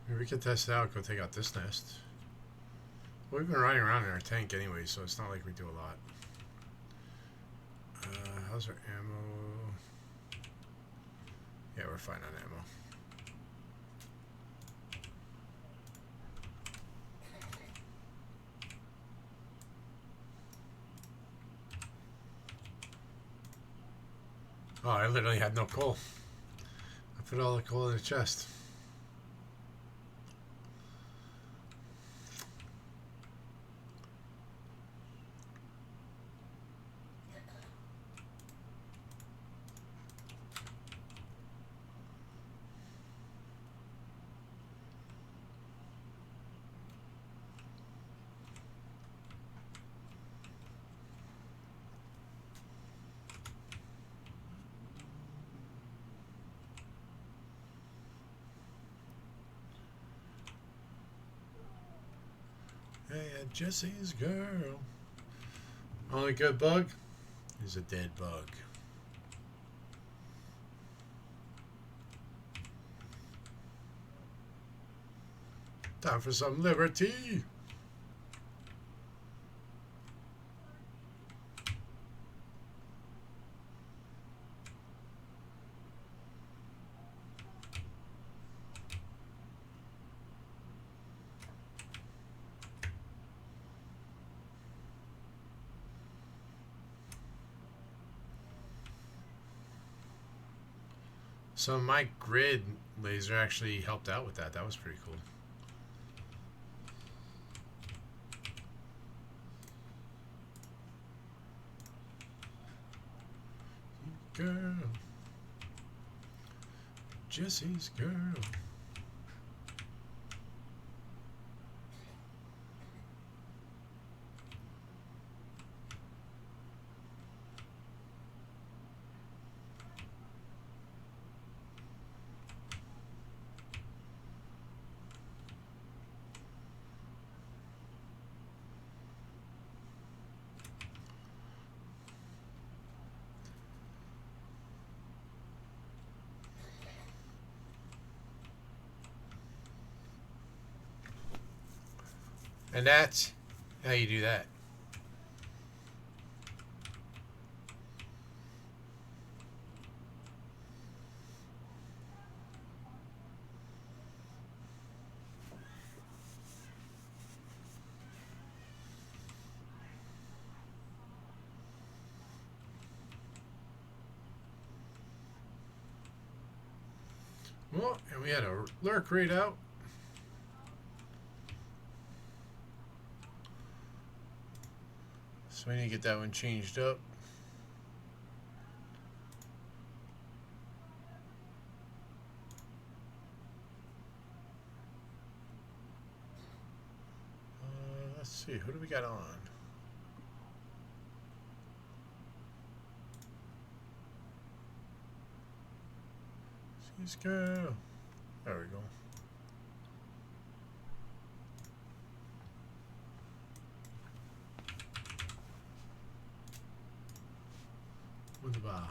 Maybe we could test it out, go take out this nest. Well, we've been riding around in our tank anyway, so it's not like we do a lot. How's our ammo? Yeah, we're fine on ammo. Oh, I literally had no coal. I put all the coal in the chest. Hey, Jesse's girl. Only good bug is a dead bug. Time for some liberty. So my grid laser actually helped out with that. That was pretty cool. Girl. Jesse's girl. And that's how you do that. Well, and we had a lurk rate out. So we need to get that one changed up. Let's see, who do we got on? Cisco. There we go. Wunderbar.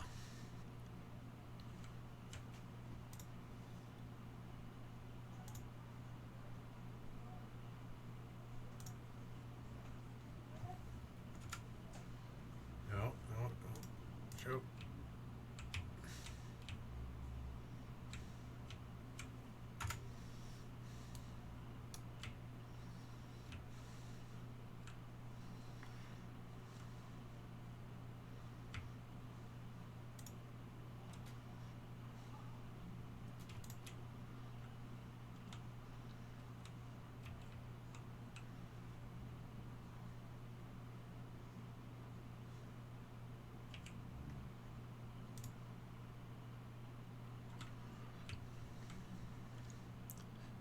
No, no, no. Show.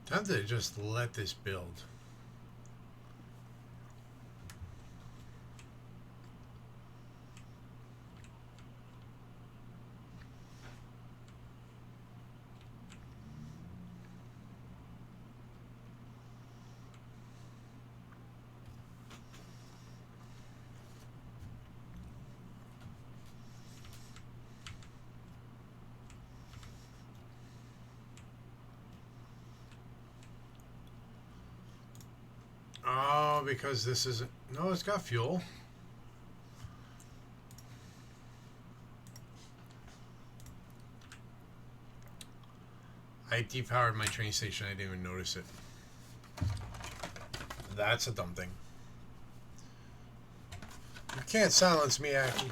Time to just let this build. Oh, because this isn't... No, it's got fuel. I depowered my train station. I didn't even notice it. That's a dumb thing. You can't silence me, Aki.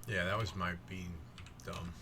Yeah, that was my being dumb.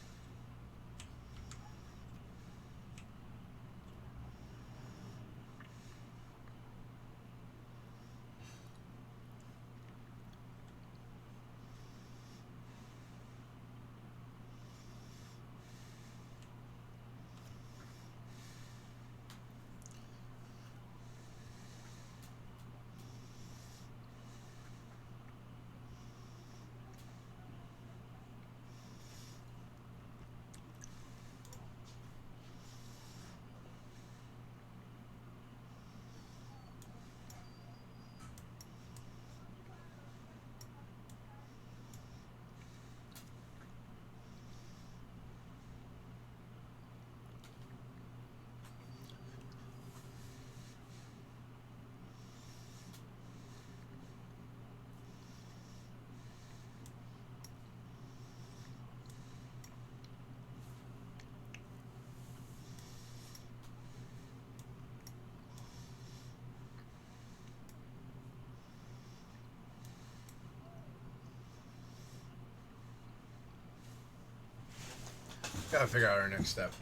Gotta figure out our next step.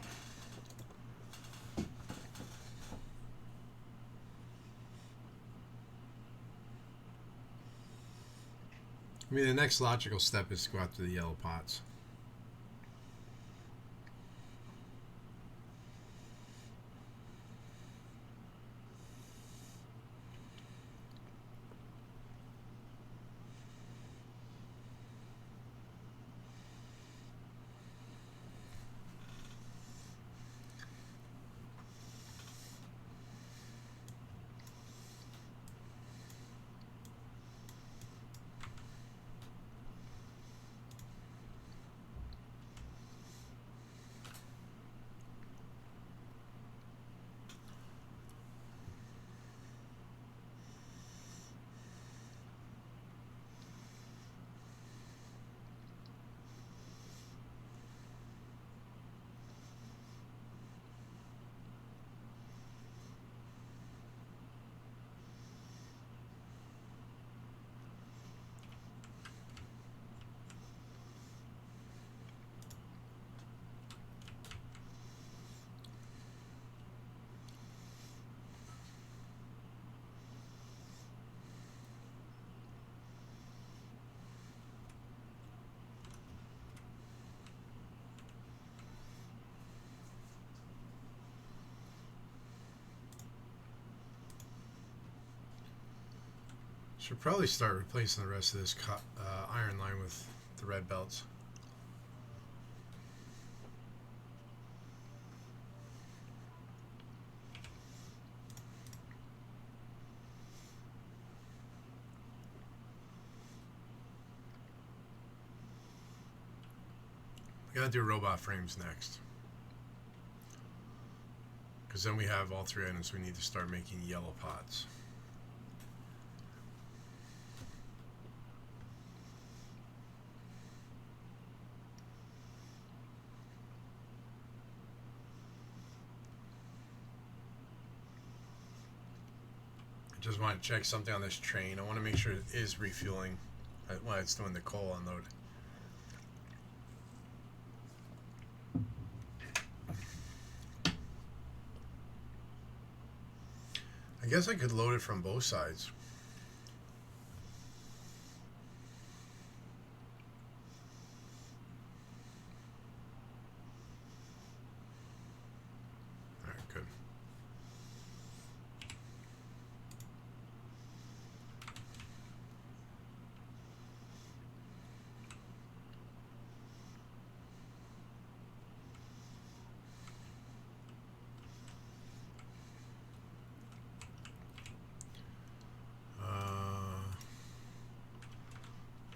I mean, the next logical step is to go out to the yellow pots. Should probably start replacing the rest of this iron line with the red belts. We gotta do robot frames next. Because then we have all three items. We need to start making yellow pots. I just want to check something on this train. I want to make sure it is refueling while it's doing the coal unload. I guess I could load it from both sides. All right, good.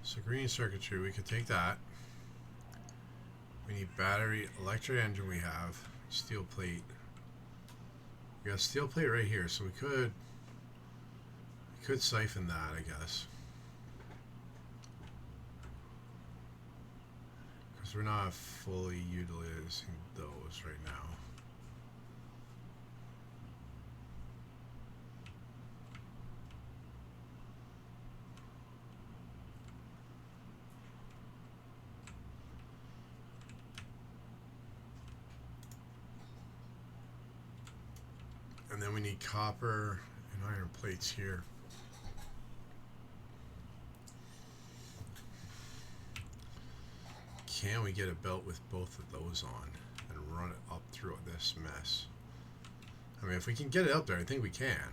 So green circuitry, we could take that. We need battery, electric engine we have, steel plate. We got a steel plate right here, so we could siphon that, I guess. Because we're not fully utilizing those right now. And then we need copper and iron plates here. Can we get a belt with both of those on and run it up through this mess? I mean, if we can get it up there, I think we can.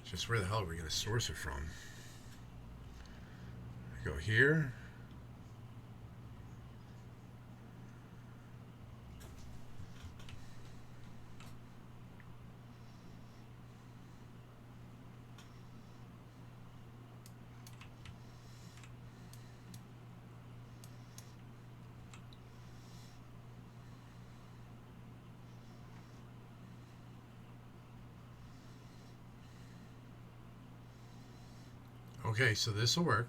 Just where the hell are we going to source it from? Go here. Okay, so this will work.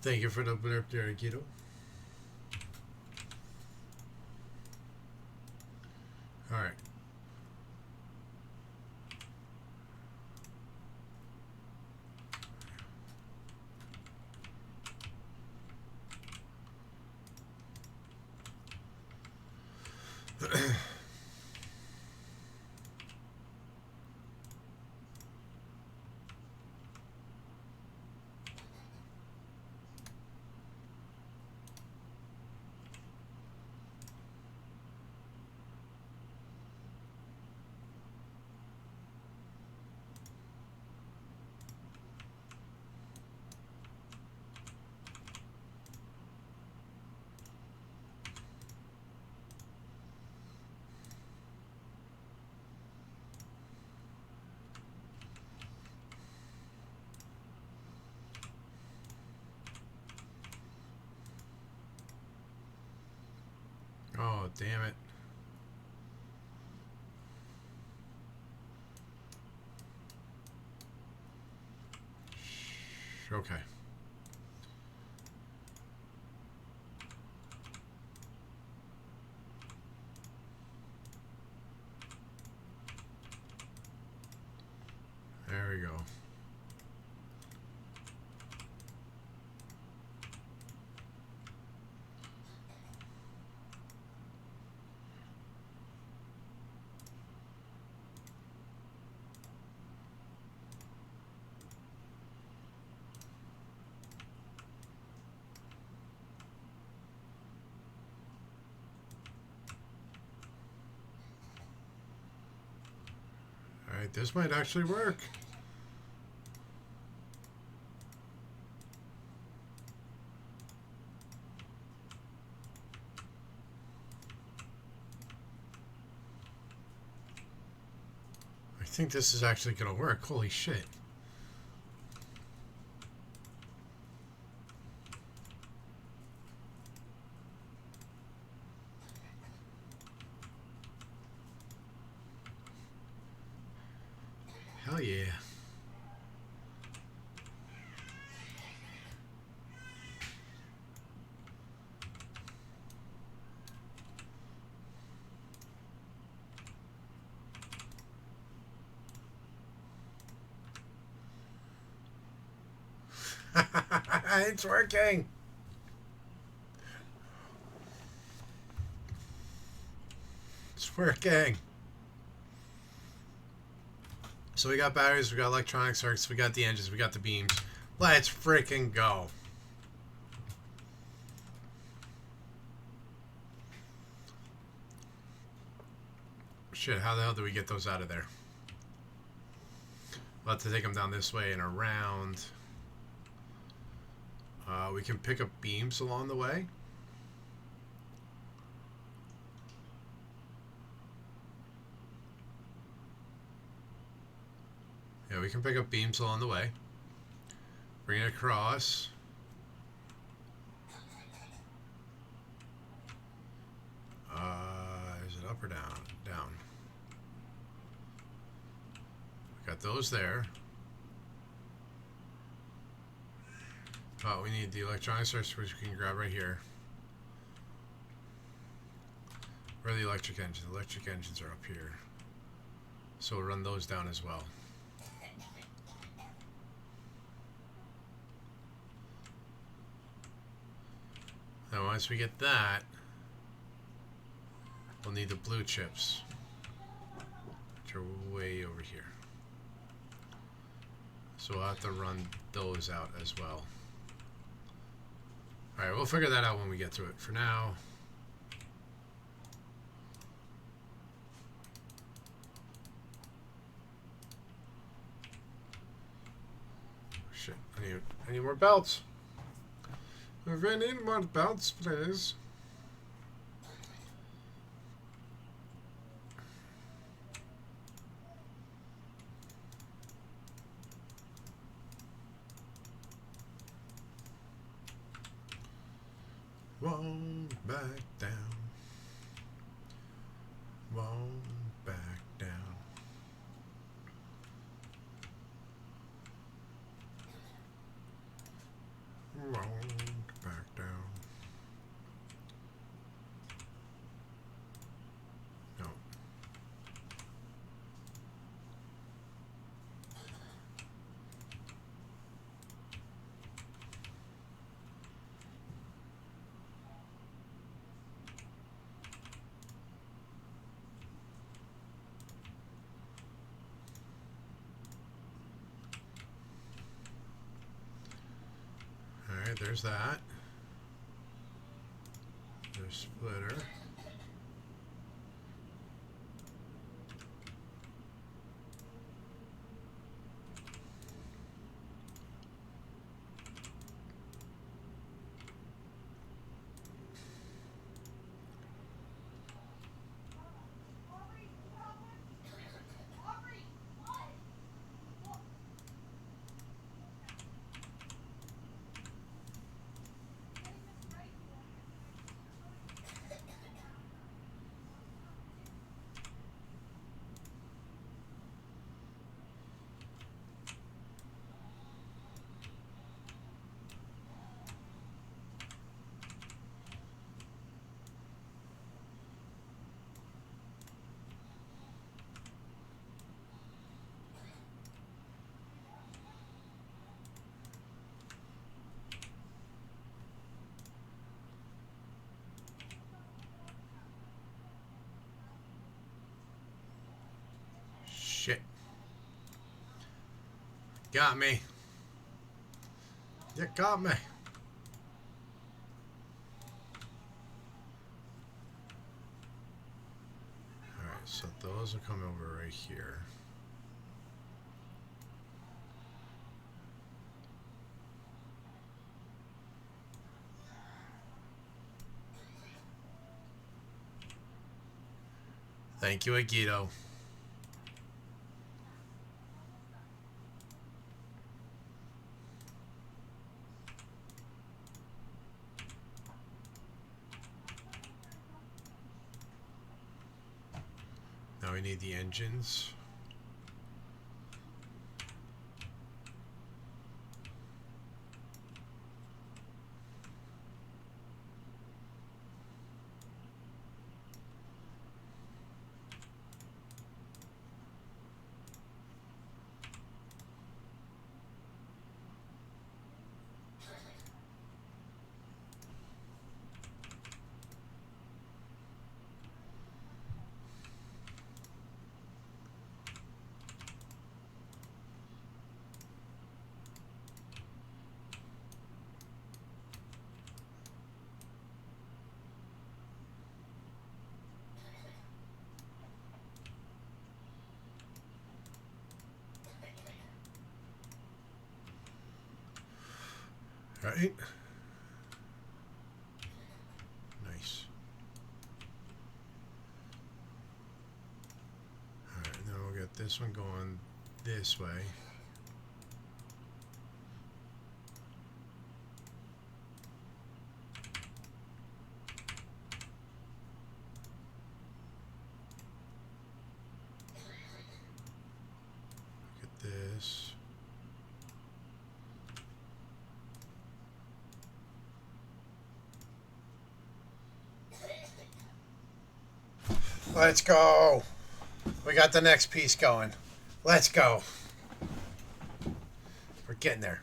Thank you for the blurb there, Guido. All right. Oh, damn it. Okay. There we go. Alright, this might actually work. I think this is actually going to work. Holy shit. Hell yeah. It's working. It's working. So we got batteries, we got electronic circuits, we got the engines, we got the beams. Let's freaking go. Shit, how the hell do we get those out of there? We'll have to take them down this way and around. We can pick up beams along the way. Yeah, we can pick up beams along the way. Bring it across. Is it up or down? Down. We got those there. Oh, we need the electronic source, which we can grab right here. Where are the electric engines? The electric engines are up here. So we'll run those down as well. Now once we get that, we'll need the blue chips, which are way over here. So we'll have to run those out as well. Alright, we'll figure that out when we get to it. For now, shit, I need more belts. If I need more belts, please. Won't back down. Won't back down. Won't back down. No. Alright, there's that. There's splitter. Shit. Got me. You got me. Alright, so those will come over right here. Thank you, Agito. Now we need the engines. Right? Nice. Alright, now we'll get this one going this way. Get this. Let's go. We got the next piece going. Let's go. We're getting there.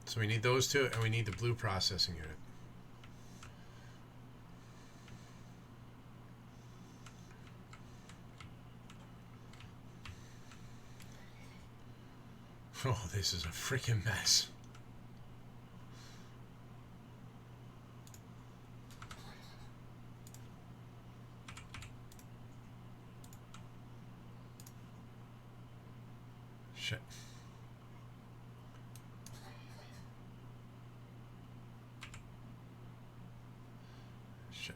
So we need those two, and we need the blue processing unit. Oh, this is a freaking mess. Shit. Shit.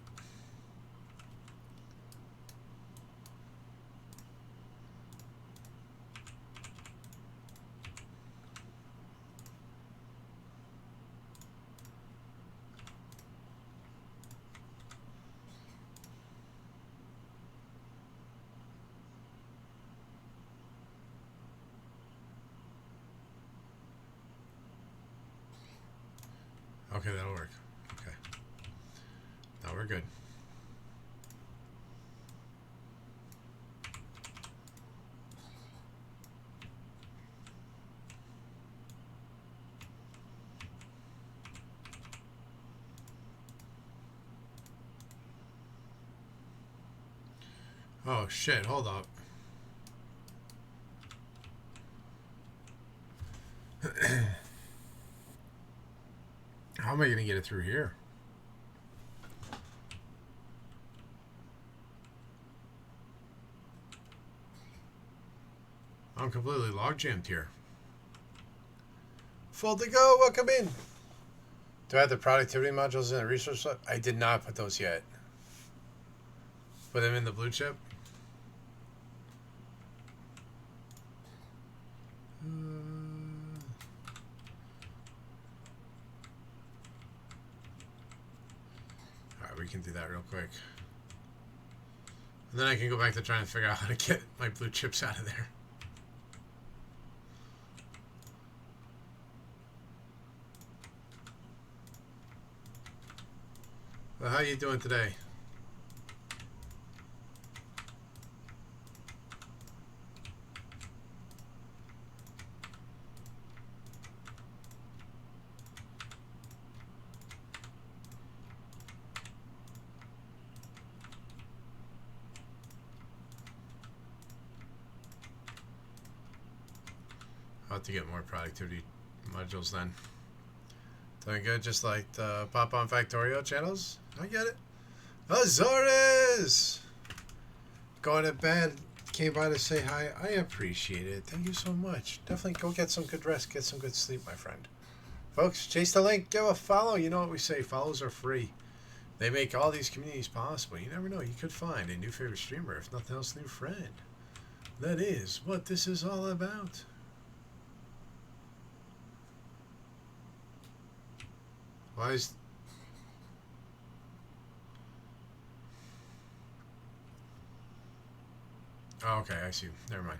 Okay, that'll work. Okay. Now we're good. Oh shit, hold up. How am I going to get it through here? I'm completely log jammed here. Full to go, welcome in. Do I have the productivity modules in the resource list? I did not put those yet. Put them in the blue chip. Alright, we can do that real quick. And then I can go back to trying to figure out how to get my blue chips out of there. Well, how are you doing today? I'll have to get more productivity modules then. Doing good, just like the Pop on Factorio channels. I get it. Azores! Going to bed, came by to say hi. I appreciate it. Thank you so much. Definitely go get some good rest. Get some good sleep, my friend. Folks, chase the link. Give a follow. You know what we say. Follows are free. They make all these communities possible. You never know. You could find a new favorite streamer. If nothing else, new friend. That is what this is all about. Why is... Oh, okay, I see. Never mind.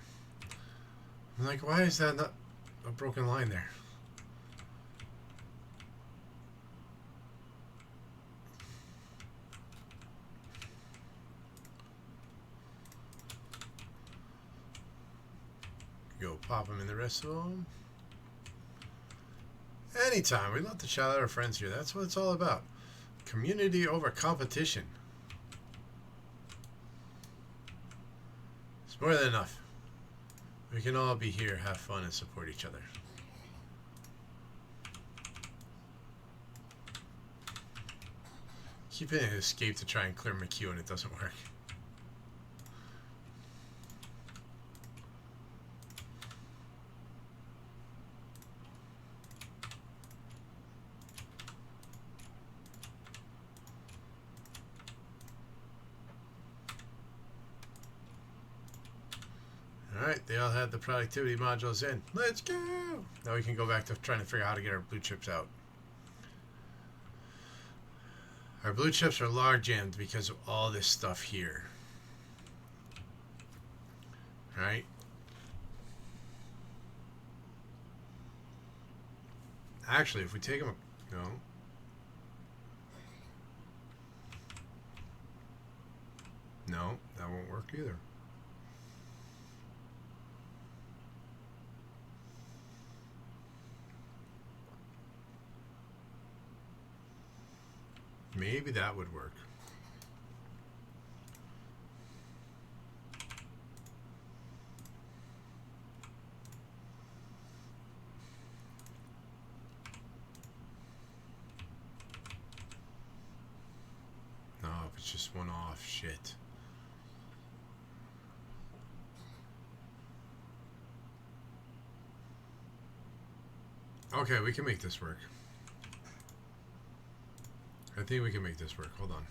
I'm like, why is that not a broken line there? Go pop them in the rest of them. Anytime. We love to shout out our friends here. That's what it's all about. Community over competition. It's more than enough. We can all be here, have fun, and support each other. Keep hitting escape to try and clear McHugh and it doesn't work. Alright, they all had the productivity modules in. Let's go! Now we can go back to trying to figure out how to get our blue chips out. Our blue chips are log jammed because of all this stuff here. Alright? Actually, if we take them... No. No, that won't work either. Maybe that would work. No, if it's just one off, shit. Okay, we can make this work. I think we can make this work. Hold on.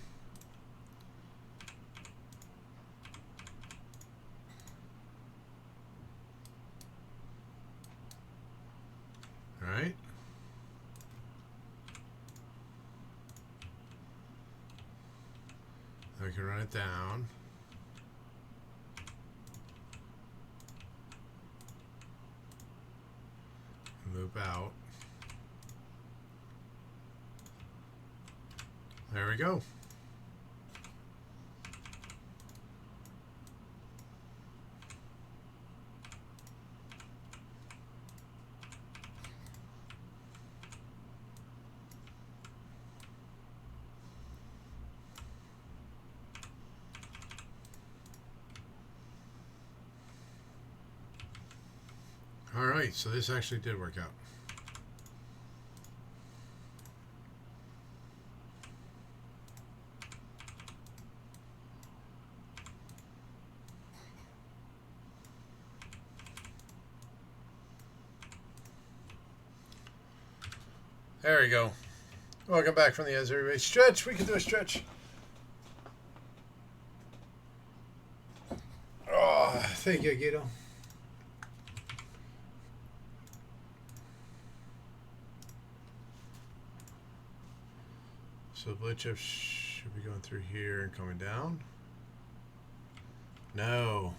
All right. Then we can run it down. Loop out. There we go. All right, so this actually did work out. There we go. Welcome back from the Azure stretch. We can do a stretch. Oh, thank you, Guido. So blue chips should be going through here and coming down. No.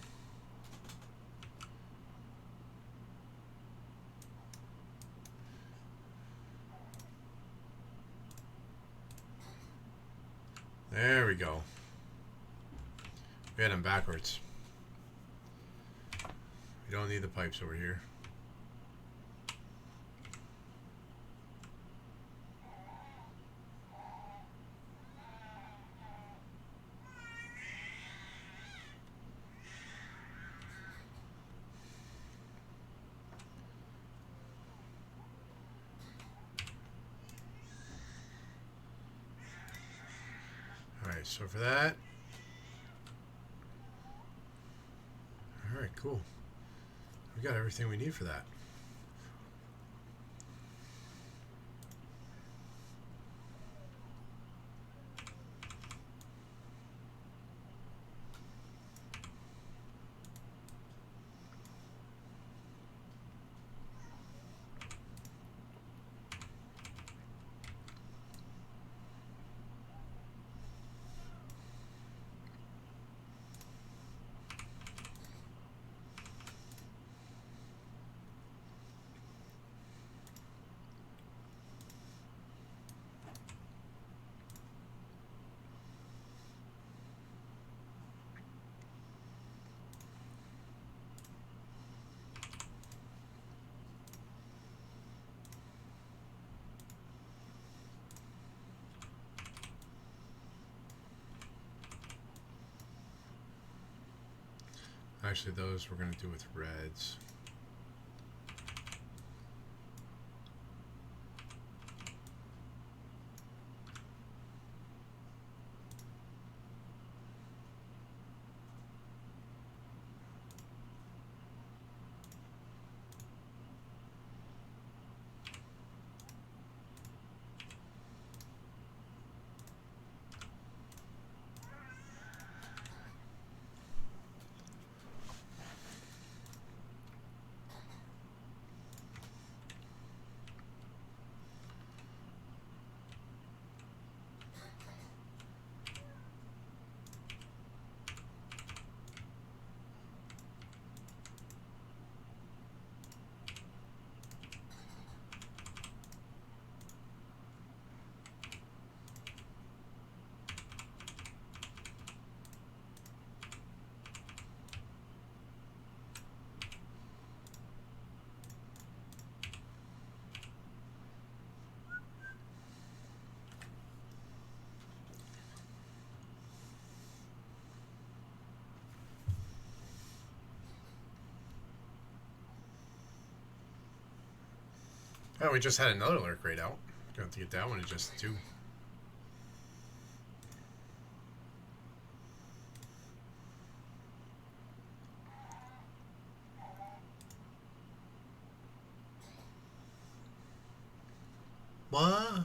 There we go. We had them backwards. We don't need the pipes over here. Alright, so for that, Alright, cool. We got everything we need for that. Actually, those we're going to do with reds. Oh, we just had another lurk raid out. Gonna have to get that one in just 2. What?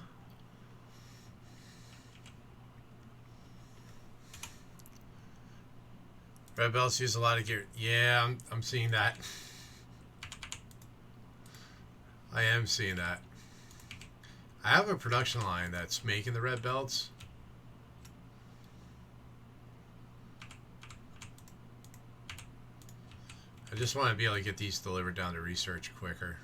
Red belts use a lot of gear. Yeah, I'm seeing that. I am seeing that. I have a production line that's making the red belts. I just want to be able to get these delivered down to research quicker.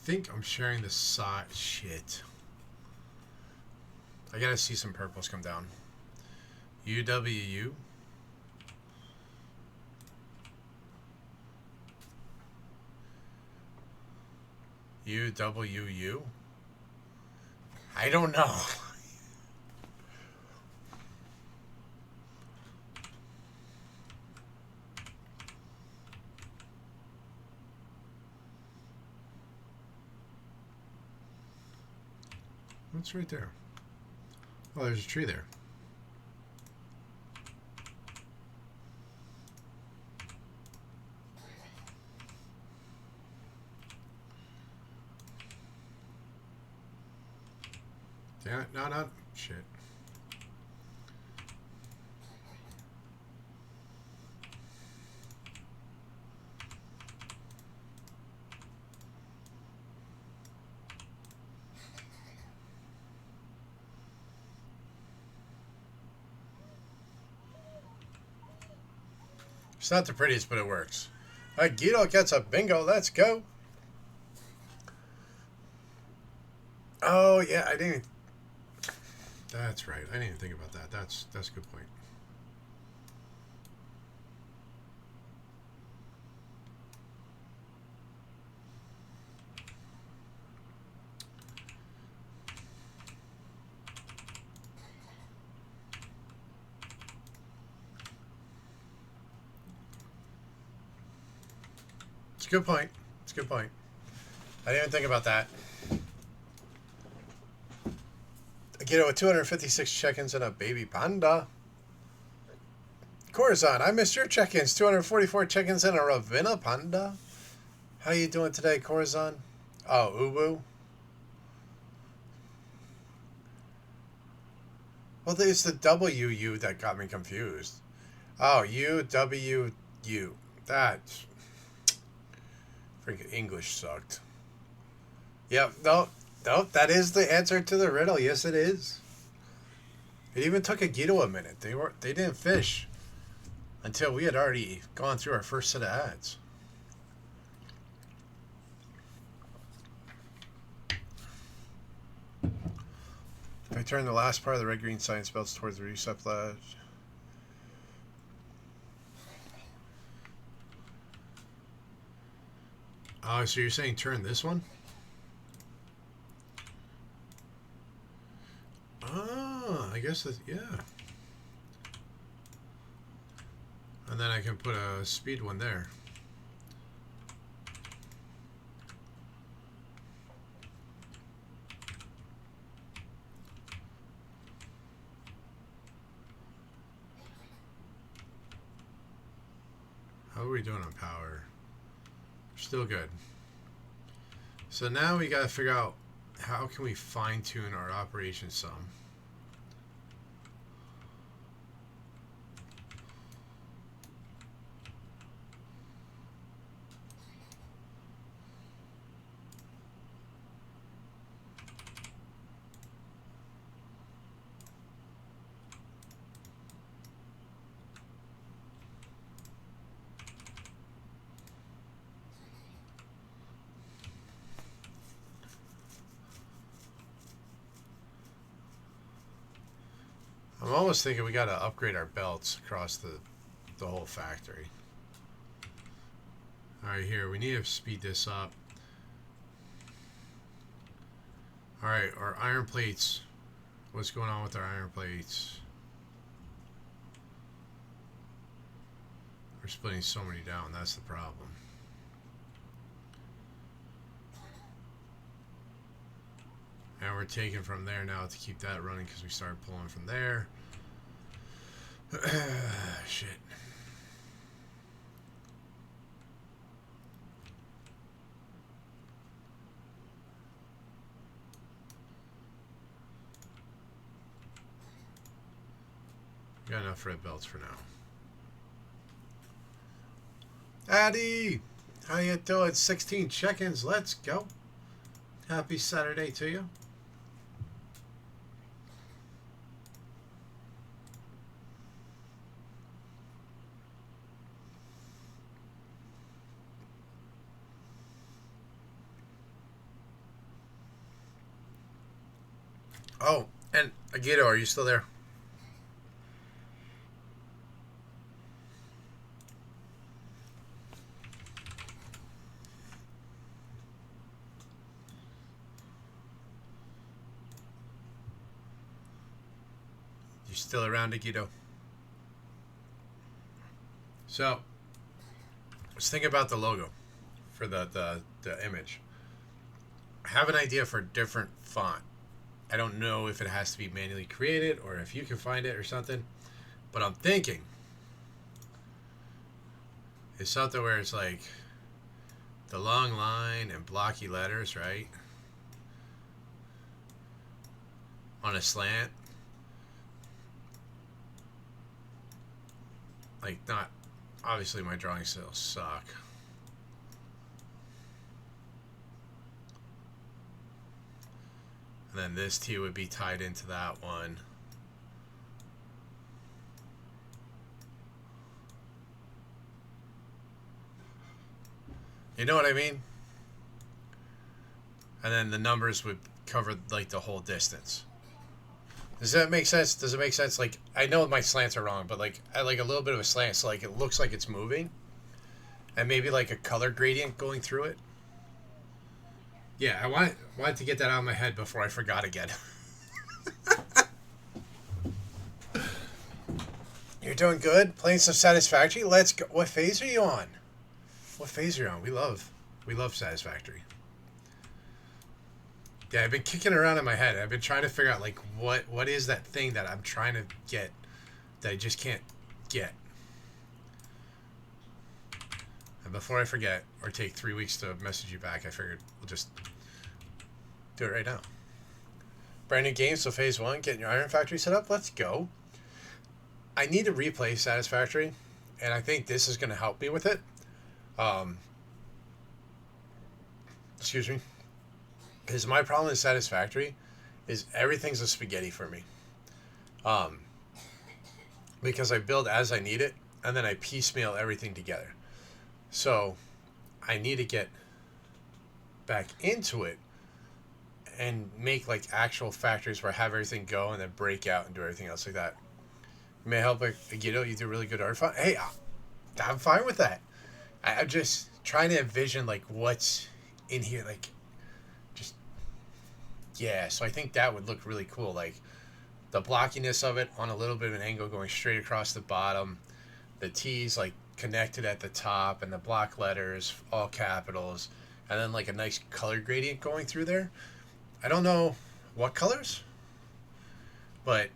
I think I'm sharing the side. Shit. I gotta see some purples come down. UWU. UWU. I don't know. What's right there? Oh, there's a tree there. Damn it. No, not. Shit. It's not the prettiest, but it works. All right, Guido gets a bingo. Let's go. Oh, yeah, I didn't. That's right. I didn't even think about that. That's a good point. It's a good point. It's a good point. I didn't even think about that. Guido with 256 check-ins and a baby panda. Corazon, I missed your check-ins. 244 check-ins and a Ravina panda. How you doing today, Corazon? Oh, Ubu. Well, it's the WU that got me confused. Oh, UWU. That's freaking English sucked. Yep, no, that is the answer to the riddle. Yes, it is. It even took a Guido a minute. They didn't finish until we had already gone through our first set of ads. If I turn the last part of the red green science belts towards the reset ledge. Oh, so you're saying turn this one? Ah, I guess that, yeah. And then I can put a speed one there. How are we doing on power? Still good. So now we got to figure out how can we fine-tune our operation some. I'm almost thinking we got to upgrade our belts across the whole factory. All right, here, we need to speed this up. All right, our iron plates. What's going on with our iron plates? We're splitting so many down. That's the problem. And we're taking from there now to keep that running because we started pulling from there. Shit. Got enough red belts for now. Addy! How you doing? 16 check-ins. Let's go. Happy Saturday to you. Oh, and Agito, are you still there? You still around, Agito? So, let's think about the logo for the image. I have an idea for a different font. I don't know if it has to be manually created or if you can find it or something. But I'm thinking it's something where it's like the long line and blocky letters, right? On a slant. Like, not... Obviously, my drawing skills suck. And then this T would be tied into that one. You know what I mean? And then the numbers would cover like the whole distance. Does that make sense? Does it make sense? Like, I know my slants are wrong, but like I like a little bit of a slant, so like it looks like it's moving, and maybe like a color gradient going through it. Yeah, I wanted to get that out of my head before I forgot again. You're doing good. Playing some Satisfactory. Let's go. What phase are you on? What phase are you on? We love Satisfactory. Yeah, I've been kicking around in my head. I've been trying to figure out like what is that thing that I'm trying to get that I just can't get. And before I forget or take 3 weeks to message you back, I figured we'll just do it right now. Brand new game, so phase one, getting your Iron Factory set up. Let's go. I need to replay Satisfactory, and I think this is going to help me with it. Excuse me. Because my problem with Satisfactory is everything's a spaghetti for me. Because I build as I need it, and then I piecemeal everything together. So I need to get back into it and make like actual factories where I have everything go and then break out and do everything else like that. May I help, like, you know, you do really good art. Hey, I'm fine with that. I'm just trying to envision like what's in here, like just yeah. So I think that would look really cool, like the blockiness of it on a little bit of an angle going straight across the bottom, the T's like connected at the top, and the block letters all capitals, and then like a nice color gradient going through there. I don't know what colors, but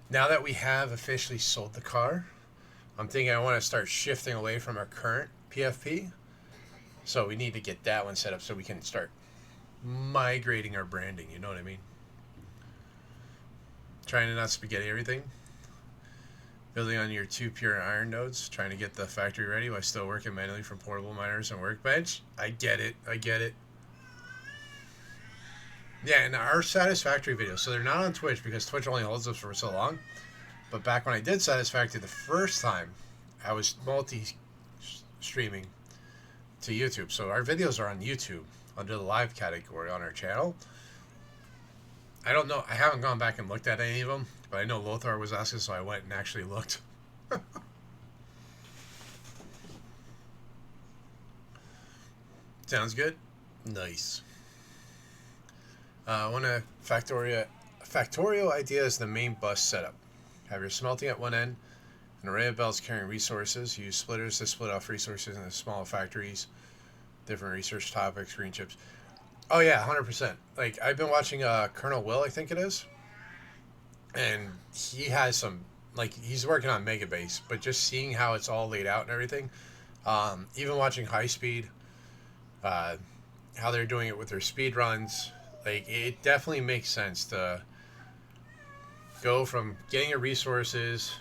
now that we have officially sold the car, I'm thinking I want to start shifting away from our current PFP. So we need to get that one set up so we can start migrating our branding. You know what I mean? Trying to not spaghetti everything. Building on your 2 pure iron nodes. Trying to get the factory ready while still working manually from portable miners and workbench. I get it. Yeah, and our Satisfactory videos, so they're not on Twitch because Twitch only holds us for so long. But back when I did Satisfactory the first time, I was multi-streaming to YouTube. So our videos are on YouTube under the live category on our channel. I don't know. I haven't gone back and looked at any of them, but I know Lothar was asking, so I went and actually looked. Sounds good. Nice. One of Factorio idea is the main bus setup. Have your smelting at one end, an array of belts carrying resources. Use splitters to split off resources into small factories, different research topics, green chips. Oh yeah, 100%. Like I've been watching Colonel Will, I think it is, and he has some like he's working on Megabase, but just seeing how it's all laid out and everything. Even watching High Speed, how they're doing it with their speed runs. Like, it definitely makes sense to go from getting your resources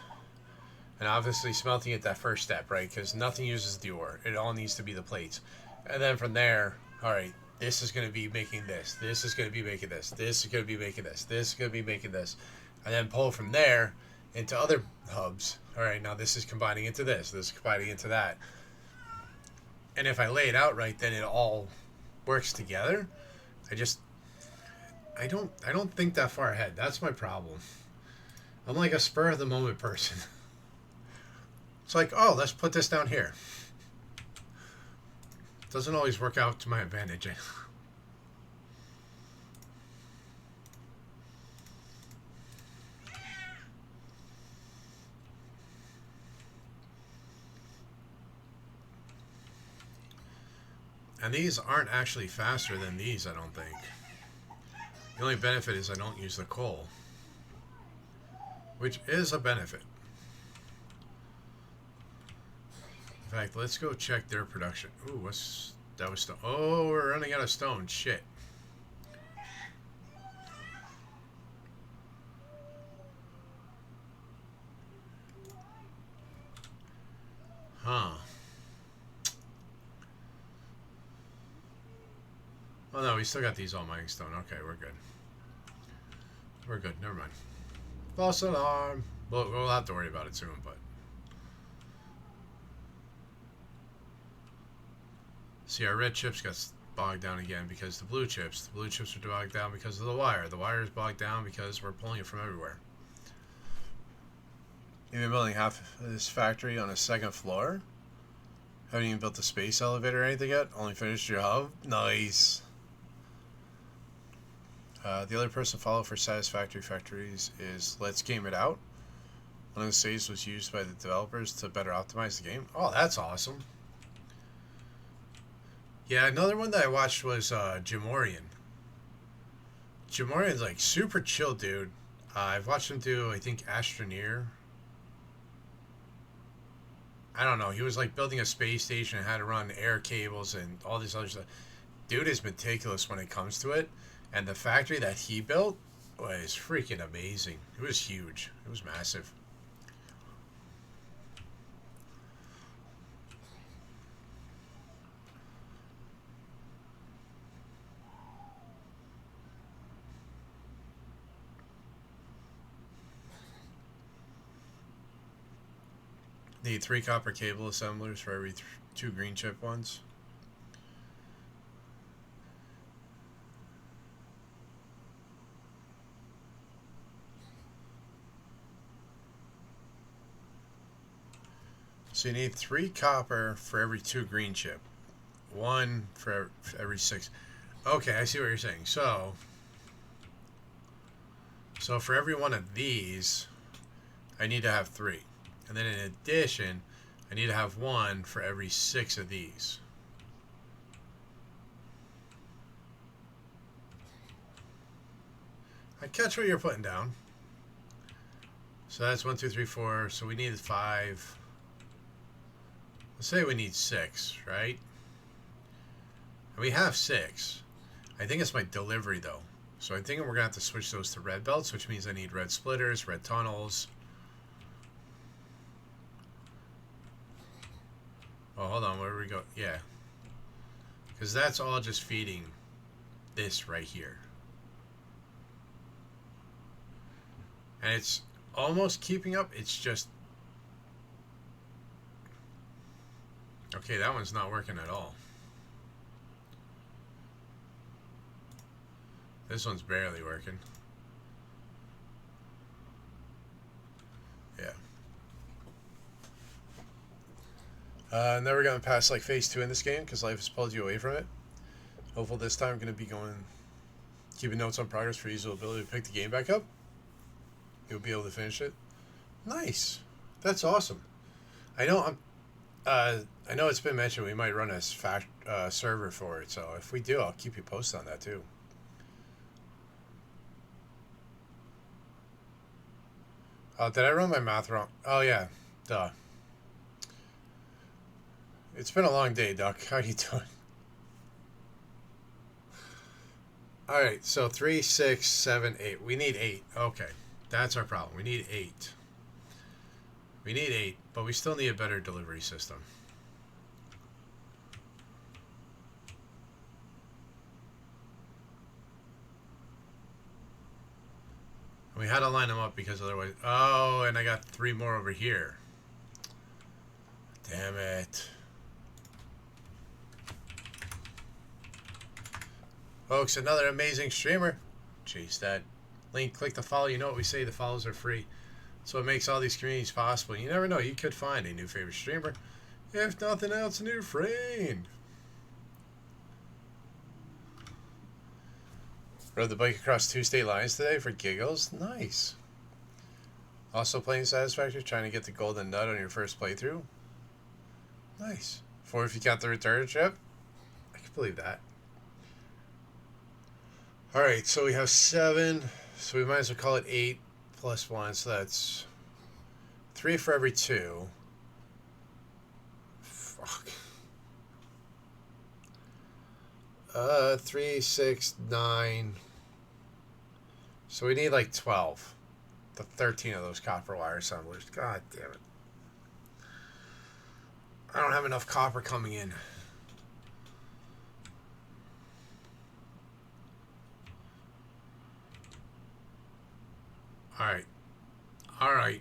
and obviously smelting it that first step, right? Because nothing uses the ore. It all needs to be the plates. And then from there, all right, this is going to be making this. This is going to be making this. This is going to be making this. This is going to be making this. And then pull from there into other hubs. All right, now this is combining into this. This is combining into that. And if I lay it out right, then it all works together. I don't think that far ahead. That's my problem. I'm like a spur of the moment person. It's like, oh, let's put this down here. Doesn't always work out to my advantage. And these aren't actually faster than these, I don't think. The only benefit is I don't use the coal, which is a benefit. In fact, let's go check their production. Ooh, that was stone. Oh, we're running out of stone. Shit. Huh. Oh no, we still got these all mining stone. Okay, we're good. We're good. Never mind. False alarm. We'll have to worry about it soon, but See, our red chips got bogged down again because the blue chips. The blue chips are bogged down because of the wire. The wire is bogged down because we're pulling it from everywhere. You've been building half of this factory on a second floor? Haven't even built the space elevator or anything yet? Only finished your hub? Nice. The other person to follow for Satisfactory Factories is Let's Game It Out. One of the saves was used by the developers to better optimize the game. Oh, that's awesome. Yeah, another one that I watched was Jamorian. Jamorian's like super chill dude. I've watched him do, I think, Astroneer. I don't know. He was like building a space station and had to run air cables and all this other stuff. Dude is meticulous when it comes to it. And the factory that he built was freaking amazing. It was huge. It was massive. Need 3 copper cable assemblers for every 2 green chip ones. So you need 3 copper for every 2 green chip. 1 for every 6. Okay, I see what you're saying. So for every one of these, I need to have 3. And then in addition, I need to have 1 for every 6 of these. I catch what you're putting down. So that's 1, 2, 3, 4. So we need 5. Let's say we need 6, right? And we have 6. I think it's my delivery though. So I think we're gonna have to switch those to red belts, which means I need red splitters, red tunnels. Oh, hold on, where do we go? Yeah. Because that's all just feeding this right here. And it's almost keeping up. It's just... Okay, that one's not working at all. This one's barely working. Yeah. Never gonna pass like phase 2 in this game because life has pulled you away from it. Hopefully this time I'm gonna be keeping notes on progress for user ability to pick the game back up. You'll be able to finish it. Nice. That's awesome. I know I know it's been mentioned we might run a server for it, so if we do, I'll keep you posted on that too. Did I run my math wrong? Oh yeah, duh. It's been a long day, Duck. How you doing? Alright, so 3, 6, 7, 8. We need 8. Okay. That's our problem. We need 8. We need 8, but we still need a better delivery system. We had to line them up because otherwise... Oh, and I got 3 more over here. Damn it. Folks, another amazing streamer. Chase that link. Click the follow. You know what we say. The follows are free. So it makes all these communities possible. You never know. You could find a new favorite streamer. If nothing else, a new friend. Rode the bike across 2 state lines today for giggles. Nice. Also playing Satisfactory, trying to get the golden nut on your first playthrough. Nice. 4 if you count the return trip. I can believe that. Alright, so we have 7. So we might as well call it 8 plus 1. So that's 3 for every 2. Fuck. 3, 6, 9. So we need like 12. The 13 of those copper wire assemblers. God damn it. I don't have enough copper coming in. Alright. Alright.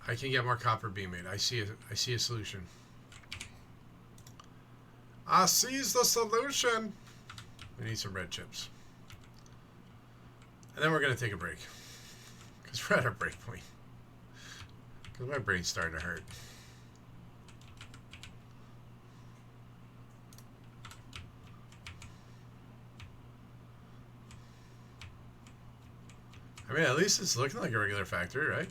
I can get more copper being made. I see a solution. I seize the solution. We need some red chips. And then we're going to take a break. Because we're at our break point. Because my brain's starting to hurt. I mean, at least it's looking like a regular factory, right?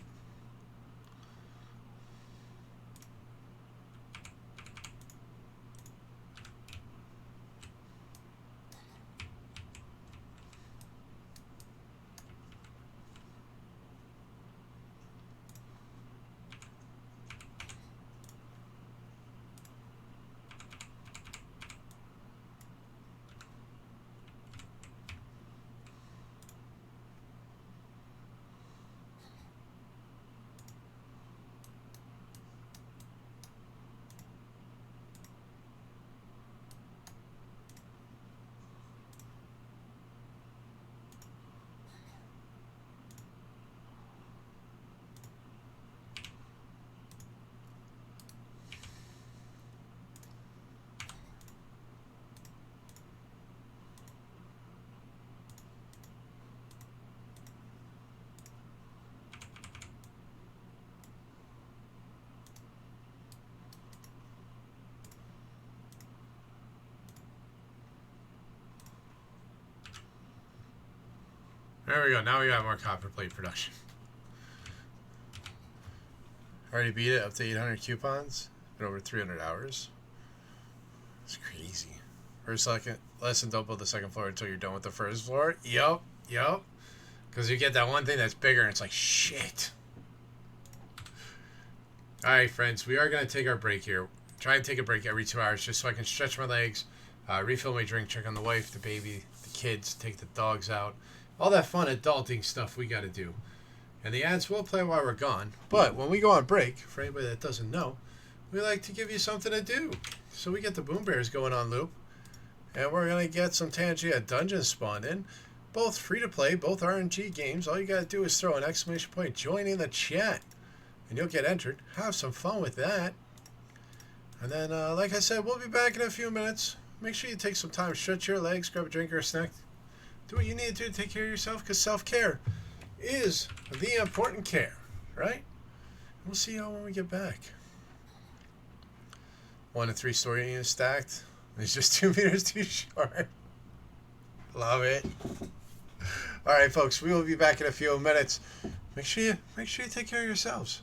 There we go. Now we got more copper plate production. Already beat it up to 800 coupons. Been over 300 hours. It's crazy. First, second, less than double the second floor until you're done with the first floor. Yup. Because you get that one thing that's bigger and it's like, shit. Alright, friends. We are going to take our break here. Try and take a break every 2 hours just so I can stretch my legs, refill my drink, check on the wife, the baby, the kids, take the dogs out. All that fun adulting stuff we got to do. And the ads will play while we're gone. But when we go on break, for anybody that doesn't know, we like to give you something to do. So we get the Boom Bears going on loop. And we're going to get some Tangia Dungeons spawned in. Both free to play, both RNG games. All you got to do is throw an exclamation point, join in the chat. And you'll get entered. Have some fun with that. And then, like I said, we'll be back in a few minutes. Make sure you take some time, stretch your legs, grab a drink or a snack. Do what you need to do to take care of yourself, because self-care is the important care, right? We'll see y'all when we get back. 1 to 3 story units stacked. It's just 2 meters too short. Love it. All right, folks, we will be back in a few minutes. Make sure you take care of yourselves.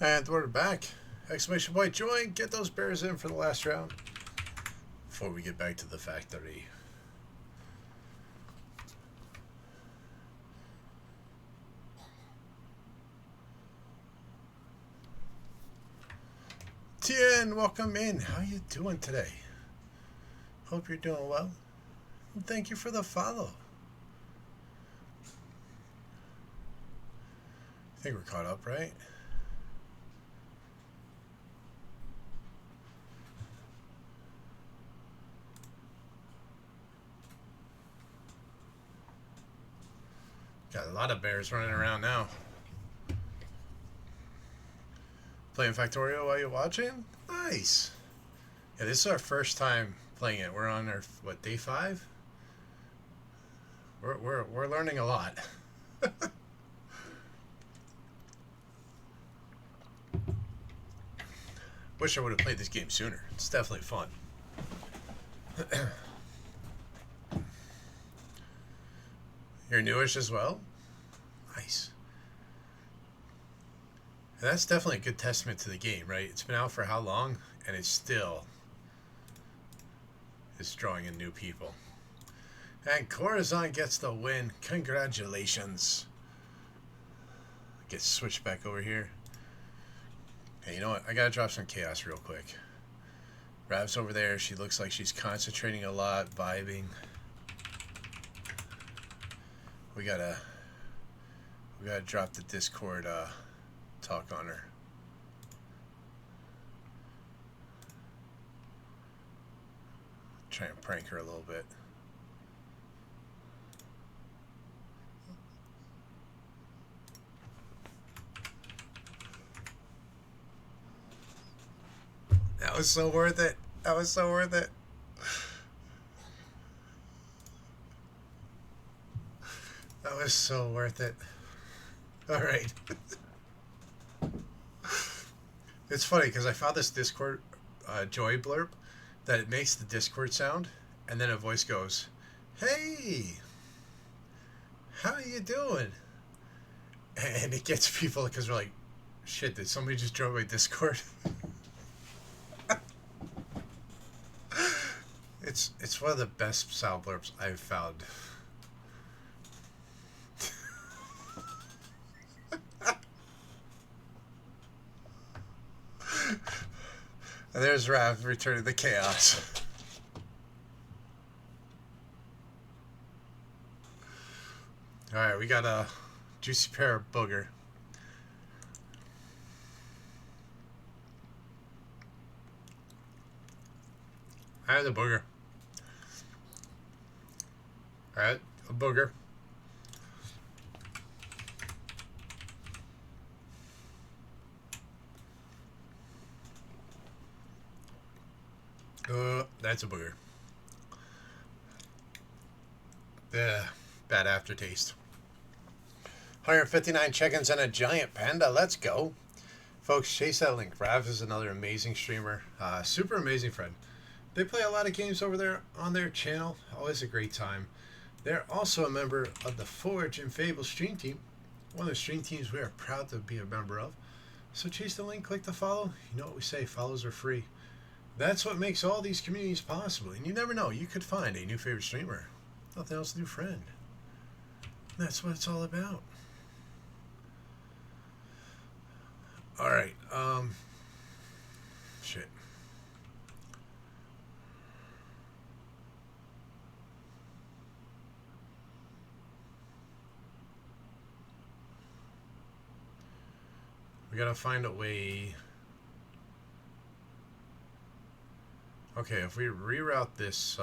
And we're back. Exclamation point, join. Get those bears in for the last round. Before we get back to the factory. Tien, welcome in. How you doing today? Hope you're doing well. And thank you for the follow. I think we're caught up, right? Got a lot of bears running around now. Playing Factorio while you're watching? Nice. Yeah, this is our first time playing it. We're on our, what, day 5? We're learning a lot. Wish I would have played this game sooner. It's definitely fun. You're newish as well? Nice. And that's definitely a good testament to the game, right? It's been out for how long? And it still is drawing in new people. And Corazon gets the win. Congratulations. Get switched back over here. Hey, you know what? I gotta drop some chaos real quick. Rav's over there. She looks like she's concentrating a lot, vibing. We gotta drop the Discord talk on her. Try and prank her a little bit. That was so worth it. That was so worth it. That was so worth it. All right. It's funny because I found this Discord Joy blurb that it makes the Discord sound, and then a voice goes, "Hey, how you doing?" And it gets people because they're like, "Shit, did somebody just join my Discord?" It's one of the best sound blurbs I've found. And there's Rav returning the chaos. Alright, we got a juicy pear of booger. I have the booger. Alright, a booger. That's a booger. Yeah, bad aftertaste. 159 chickens and a giant panda. Let's go. Folks, chase that link. Rav is another amazing streamer. Super amazing friend. They play a lot of games over there on their channel. Always a great time. They're also a member of the Forge and Fable stream team. One of the stream teams we are proud to be a member of. So chase the link, click the follow. You know what we say, follows are free. That's what makes all these communities possible. And you never know, you could find a new favorite streamer. Nothing else, a new friend. That's what it's all about. Alright, shit. We gotta find a way. Okay, if we reroute this,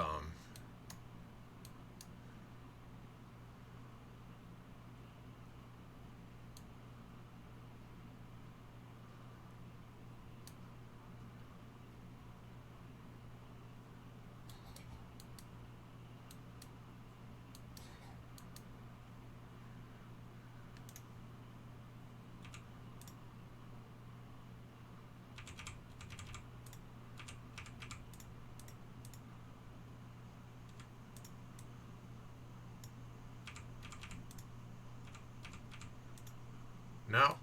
now.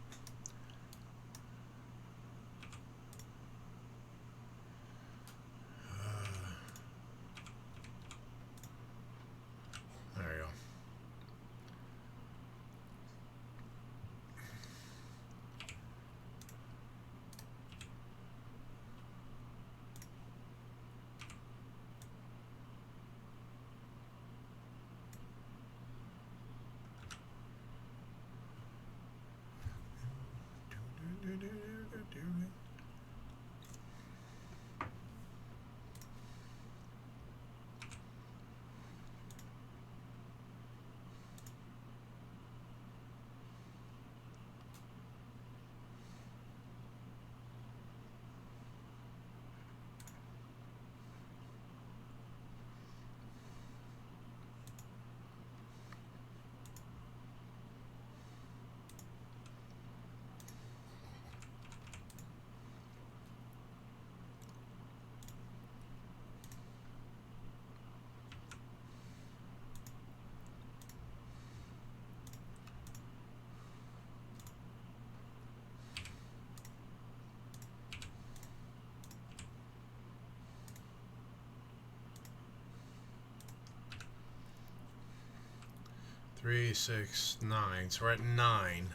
3, 6, 9. So we're at 9.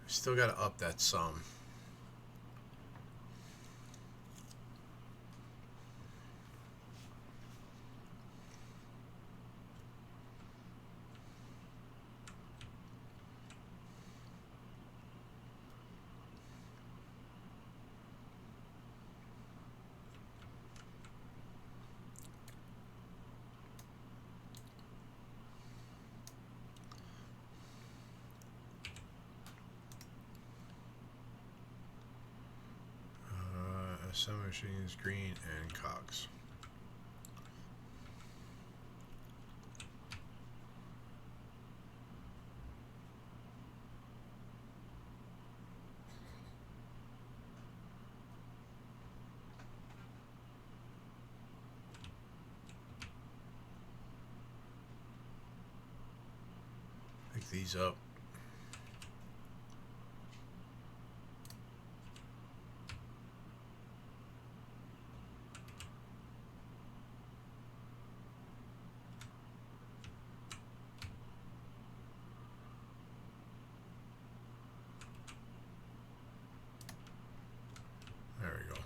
Still got to up that sum. Some machines, green and cogs. Pick these up. There we go.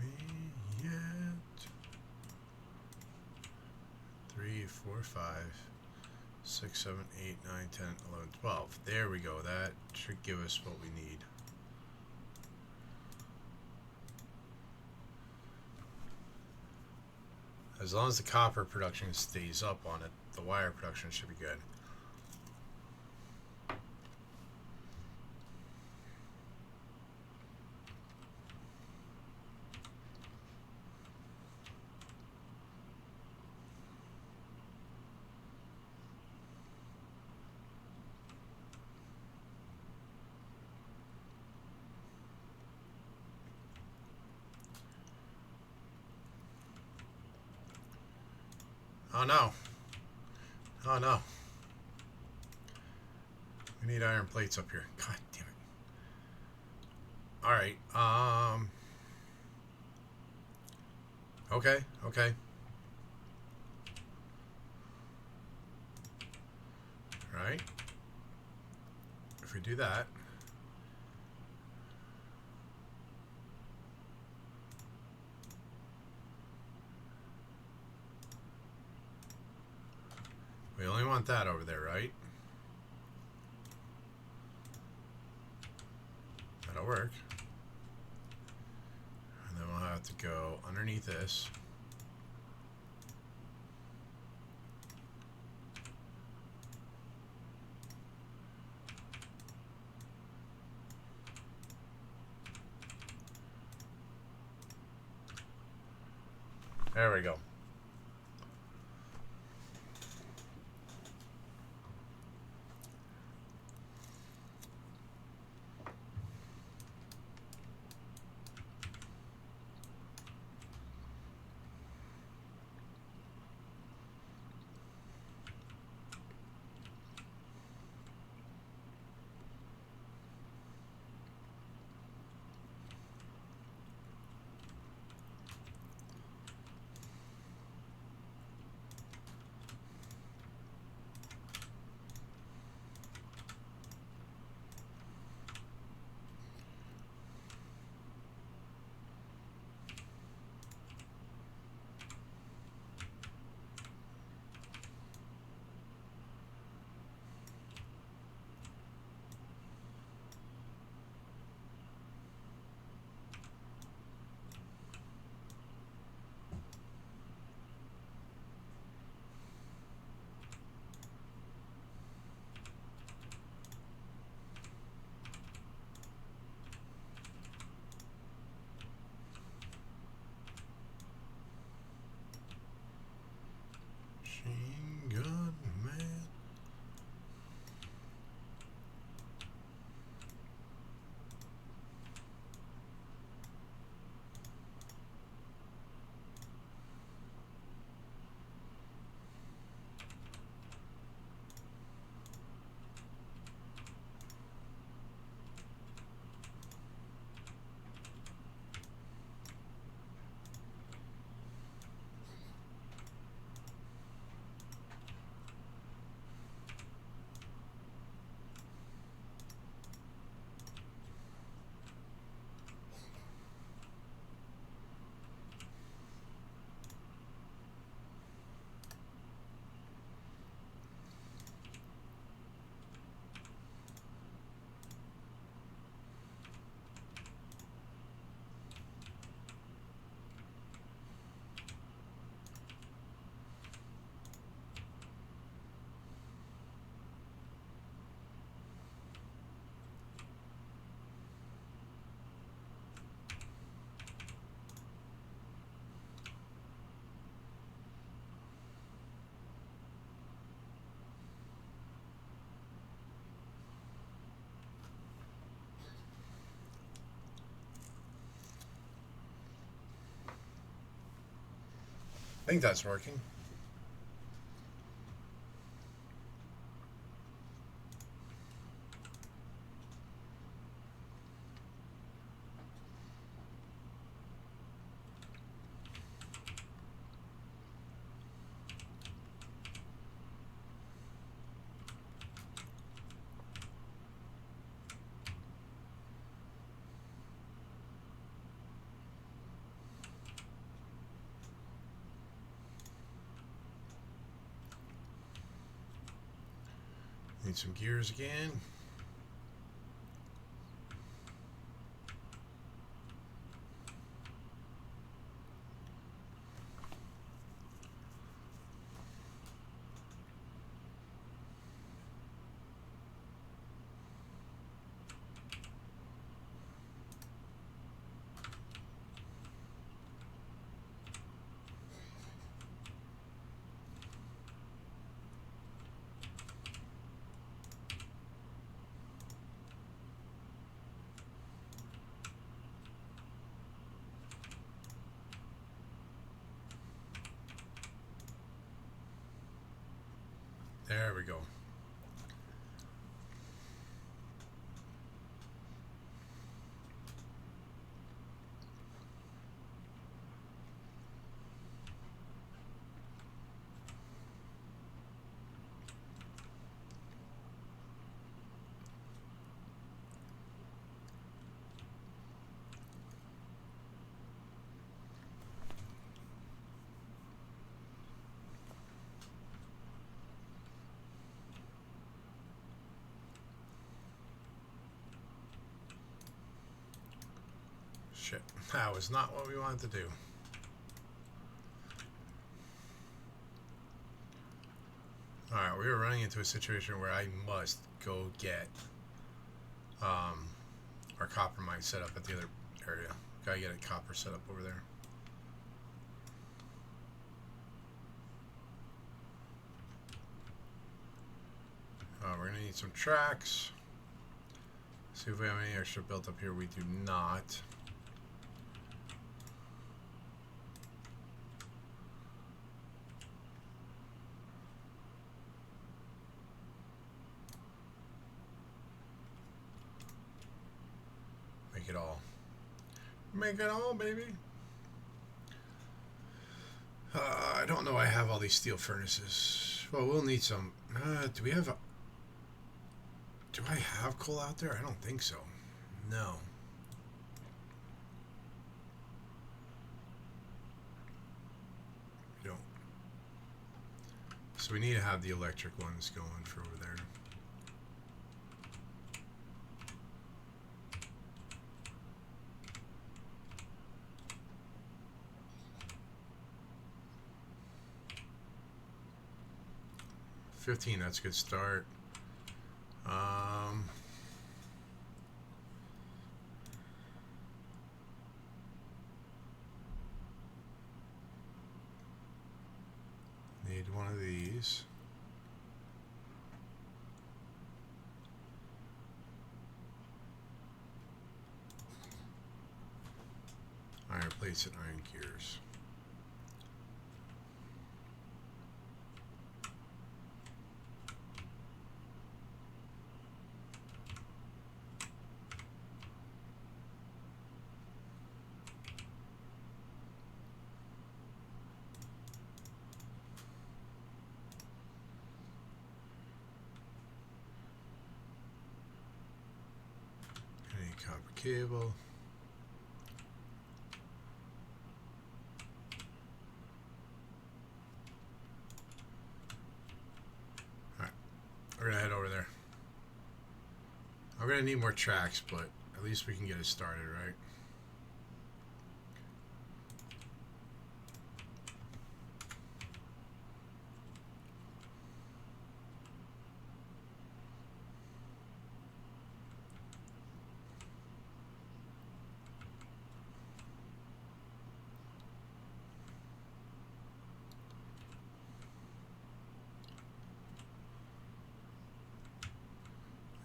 Me yet. 3, 4, 5, 6, 7, 8, 9, 10, 11, 12. There we go. That should give us what we need. As long as the copper production stays up on it, the wire production should be good. Oh no. Oh no. We need iron plates up here. God damn it. Alright, okay. Alright. If we do that. We only want that over there, right? That'll work. And then we'll have to go underneath this. There we go. I think that's working. Need some gears again. There we go. Shit, that was not what we wanted to do. Alright, we were running into a situation where I must go get our copper mine set up at the other area. Gotta get a copper set up over there. We're gonna need some tracks. See if we have any extra built up here. We do not. Make it all. Make it all, baby. I don't know I have all these steel furnaces. Well, we'll need some. Do we have... Do I have coal out there? I don't think so. No. We don't. So we need to have the electric ones going for over there. $15, that's a good start. Need one of these. Iron plates and iron gears. Copper cable. Alright, we're gonna head over there. I'm gonna need more tracks, but at least we can get it started, right?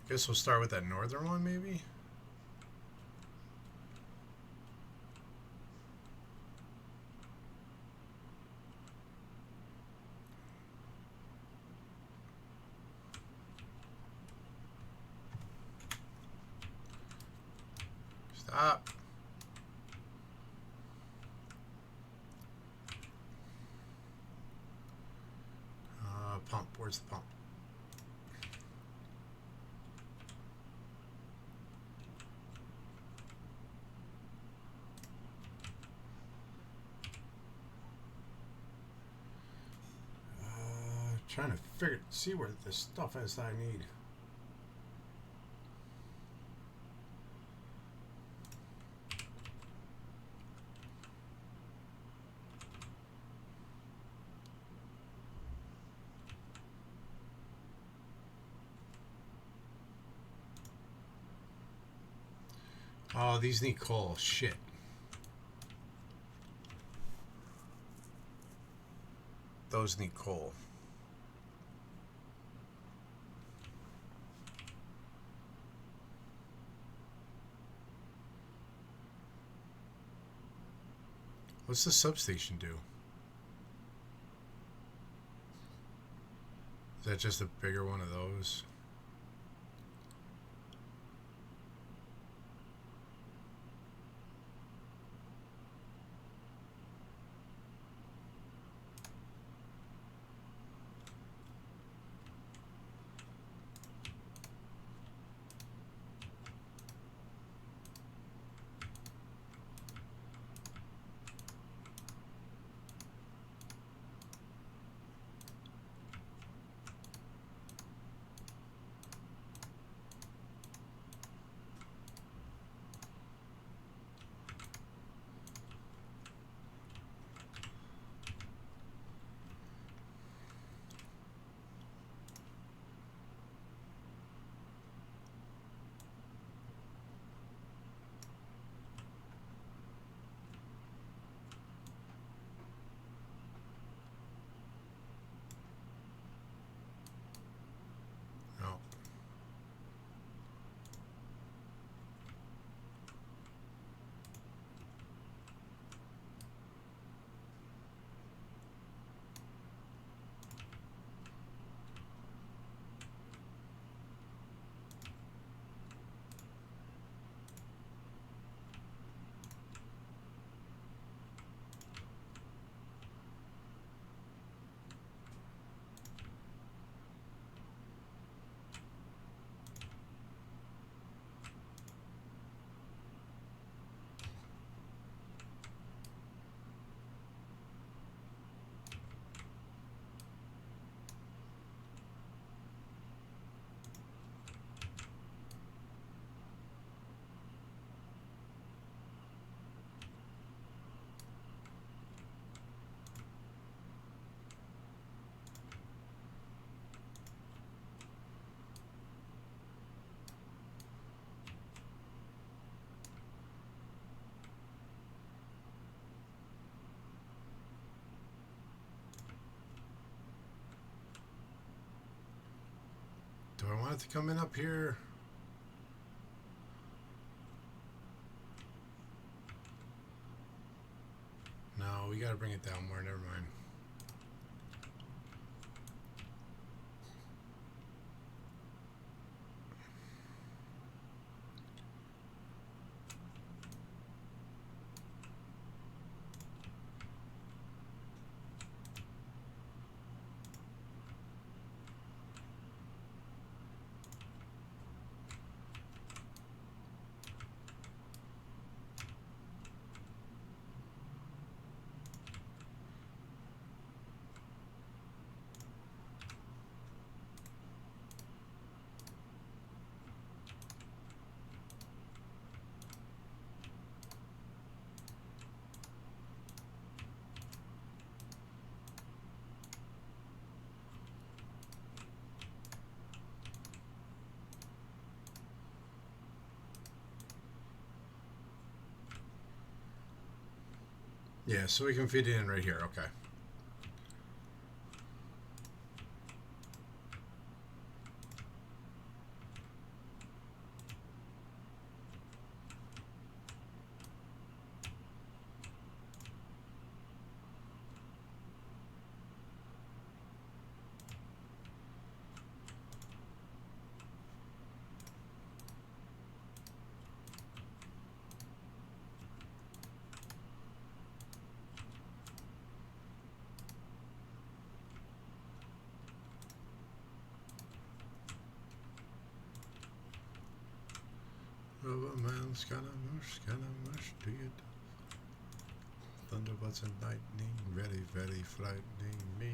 Guess we'll start with that northern one, maybe? Ah. Pump. Where's the pump? Trying to see where the stuff is that I need. Oh, these need coal. Shit. Those need coal. What's the substation do? Is that just a bigger one of those? No. Do I want it to come in up here? No, we gotta bring it down more. Never mind. Yeah, so we can fit it in right here. Okay. Scaramouche, do you? Thunderbolts and lightning, very, very frightening me.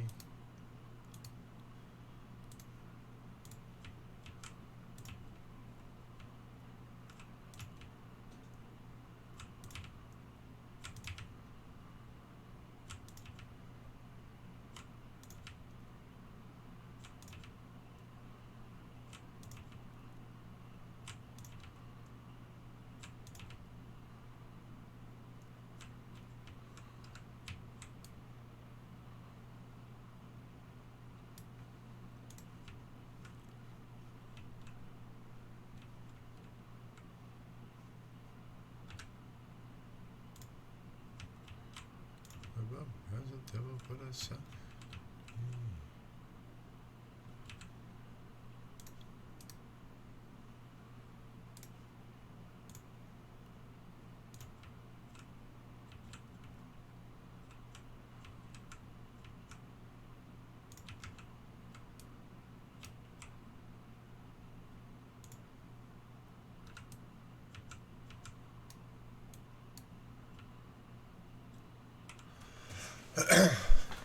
Above has a devil put us up.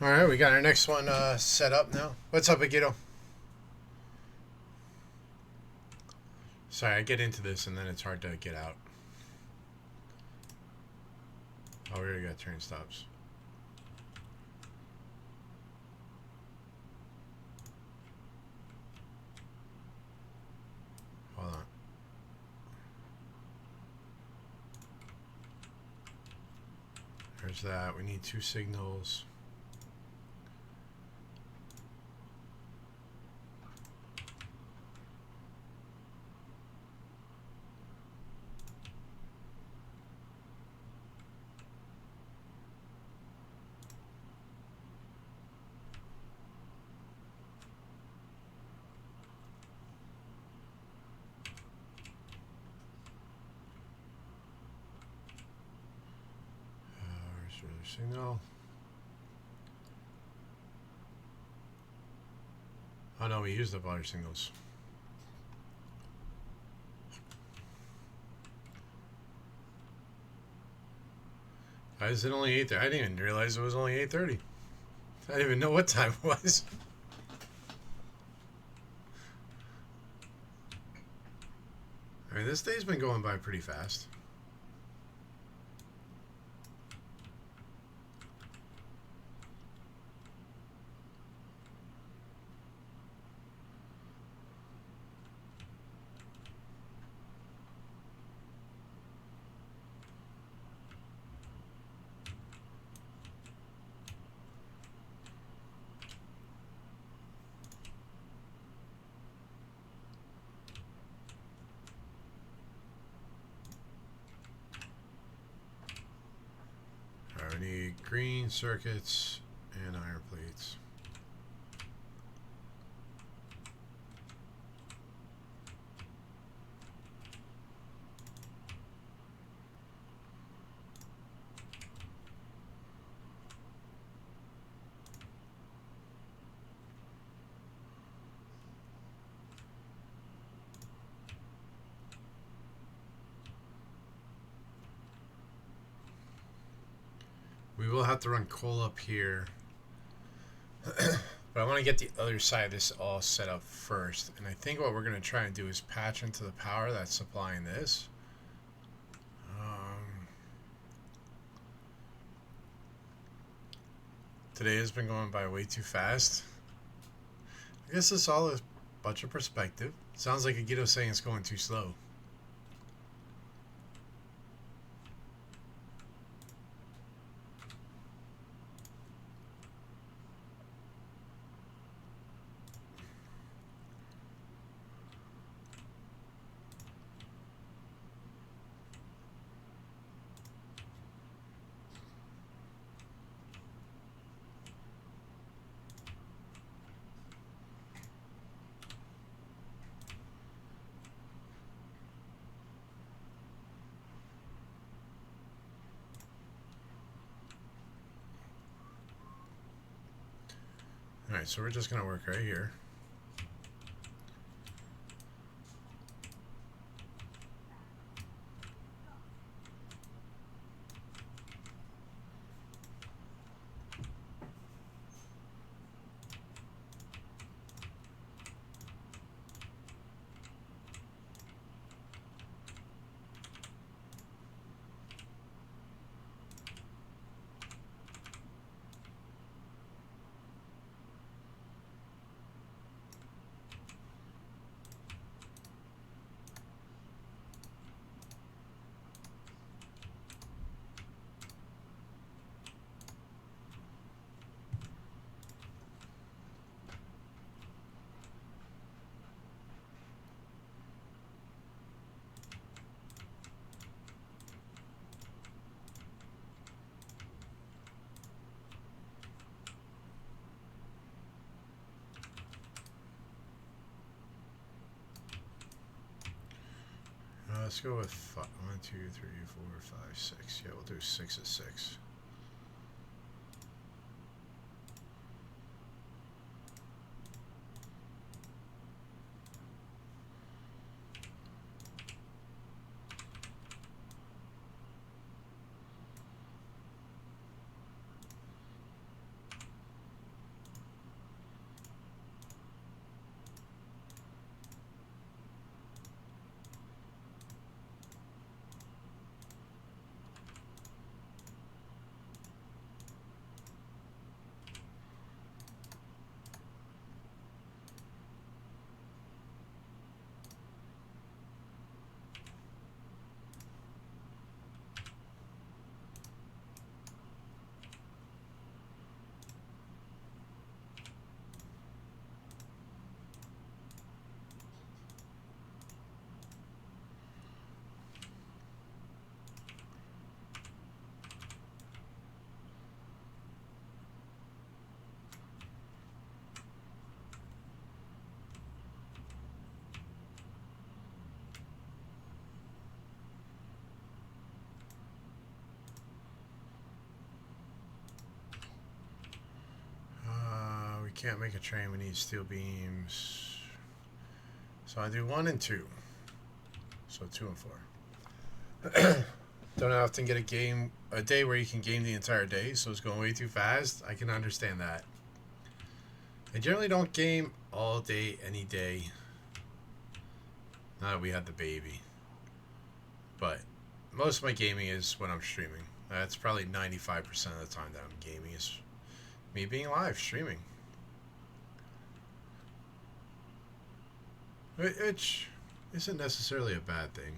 All right, we got our next one set up now. What's up, Agito? Sorry, I get into this and then it's hard to get out. Oh, we already got turn stops. Hold on. There's that. We need 2 signals. Signal. Oh no, we used up all our signals. Why is it only 8:30? I didn't even realize it was only 8:30. I didn't even know what time it was. I mean, this day's been going by pretty fast. We need green circuits and iron plates. We will have to run coal up here. But I want to get the other side of this all set up first. And I think what we're going to try and do is patch into the power that's supplying this. Today has been going by way too fast. I guess it's all a bunch of perspective. Sounds like Agito saying it's going too slow. Alright, so we're just going to work right here. Let's go with 1, 2, 3, 4, 5, 6. Yeah, we'll do 6 of 6. We can't make a train. We need steel beams. So I do 1 and 2. So 2 and 4. Don't often get a day where you can game the entire day, so it's going way too fast. I can understand that. I generally don't game all day, any day. Now that we had the baby. But most of my gaming is when I'm streaming. That's probably 95% of the time that I'm gaming is me being live, streaming. Which isn't necessarily a bad thing.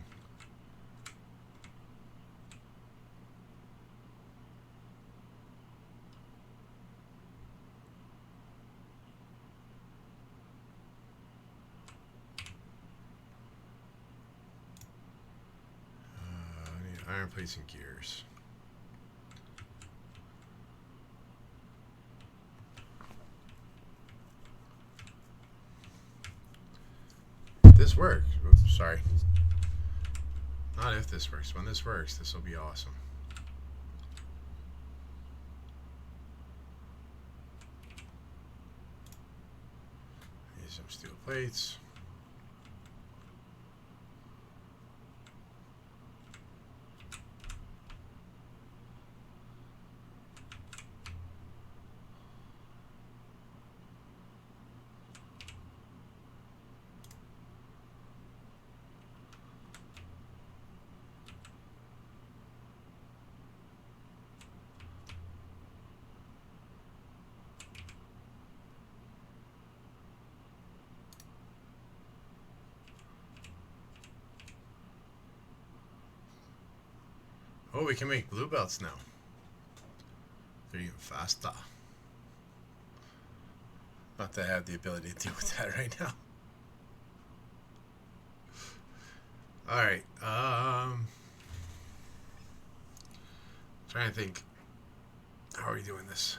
I need iron plates and gears. This works. Oops, sorry. Not if this works. When this works, this will be awesome. Need some steel plates. Oh, we can make blue belts now. They're even faster. Not that I have the ability to deal with that right now. Alright, trying to think. How are we doing this?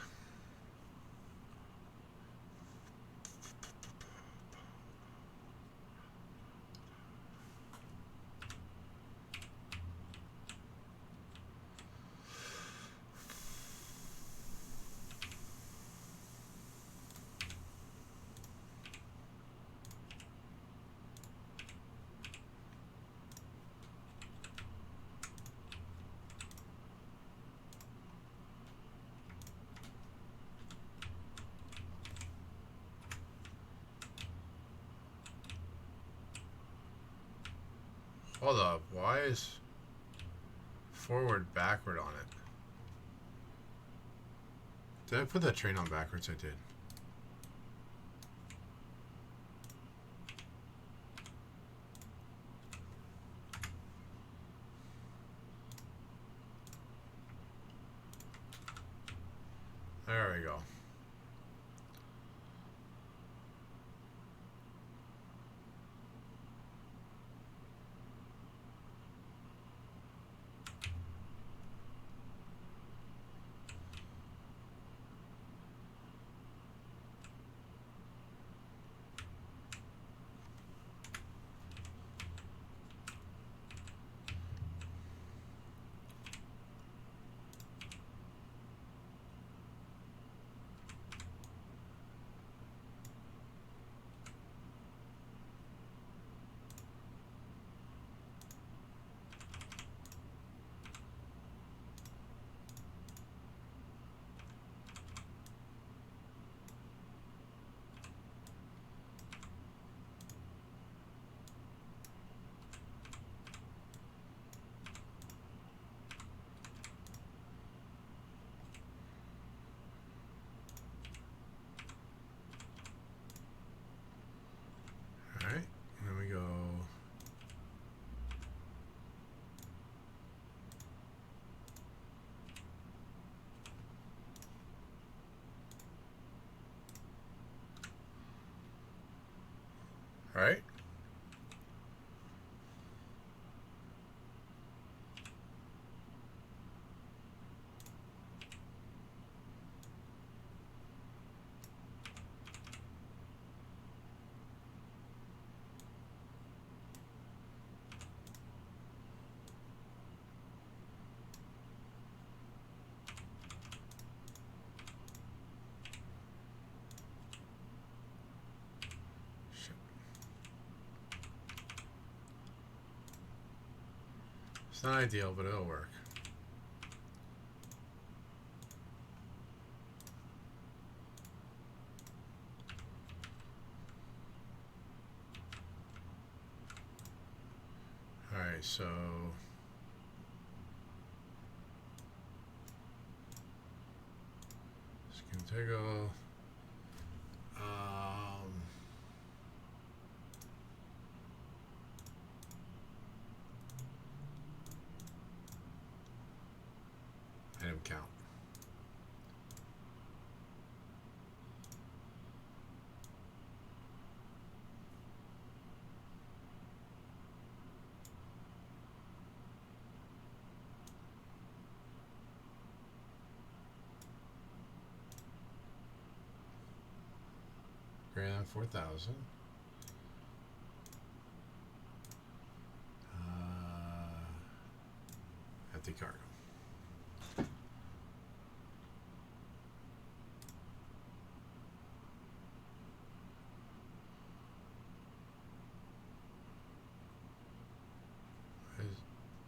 Hold up, why is forward backward on it? Did I put that train on backwards? I did. There we go. right? It's not ideal, but it'll work. Alright, so Skintigo. Item count. Greater than 4,000. Empty cargo.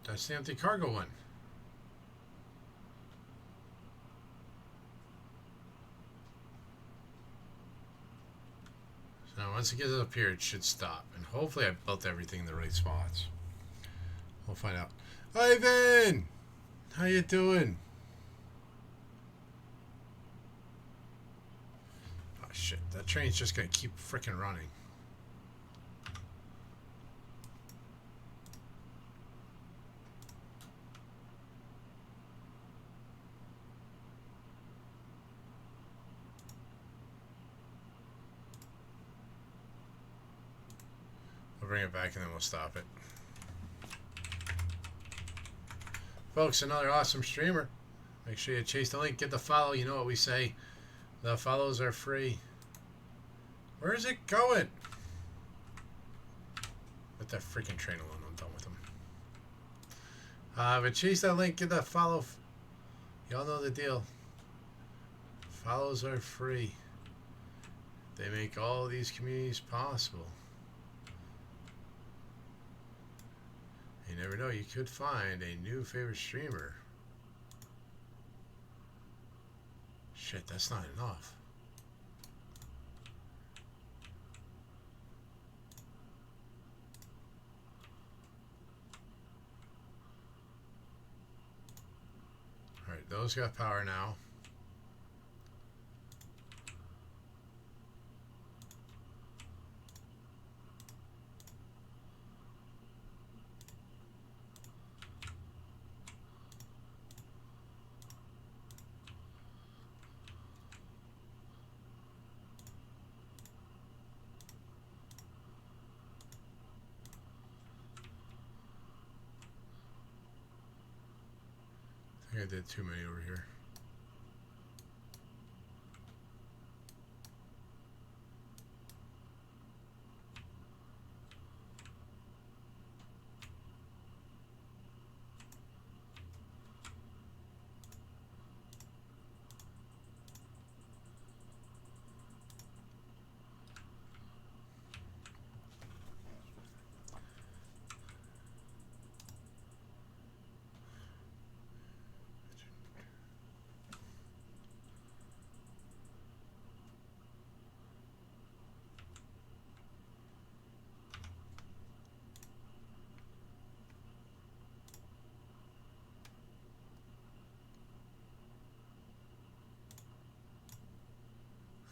That's the empty cargo one. So now once it gets up here, it should stop. And hopefully I built everything in the right spots. We'll find out. Ivan! How you doing? Oh shit, that train's just gonna keep freaking running. We'll bring it back and then we'll stop it. Folks, another awesome streamer. Make sure you chase the link, get the follow. You know what we say. The follows are free. Where is it going? Let that freaking train alone. I'm done with them. But chase that link, get that follow. Y'all know the deal. Follows are free. They make all these communities possible. You never know, you could find a new favorite streamer. Shit, that's not enough. Alright, those got power now. I think I did too many over here.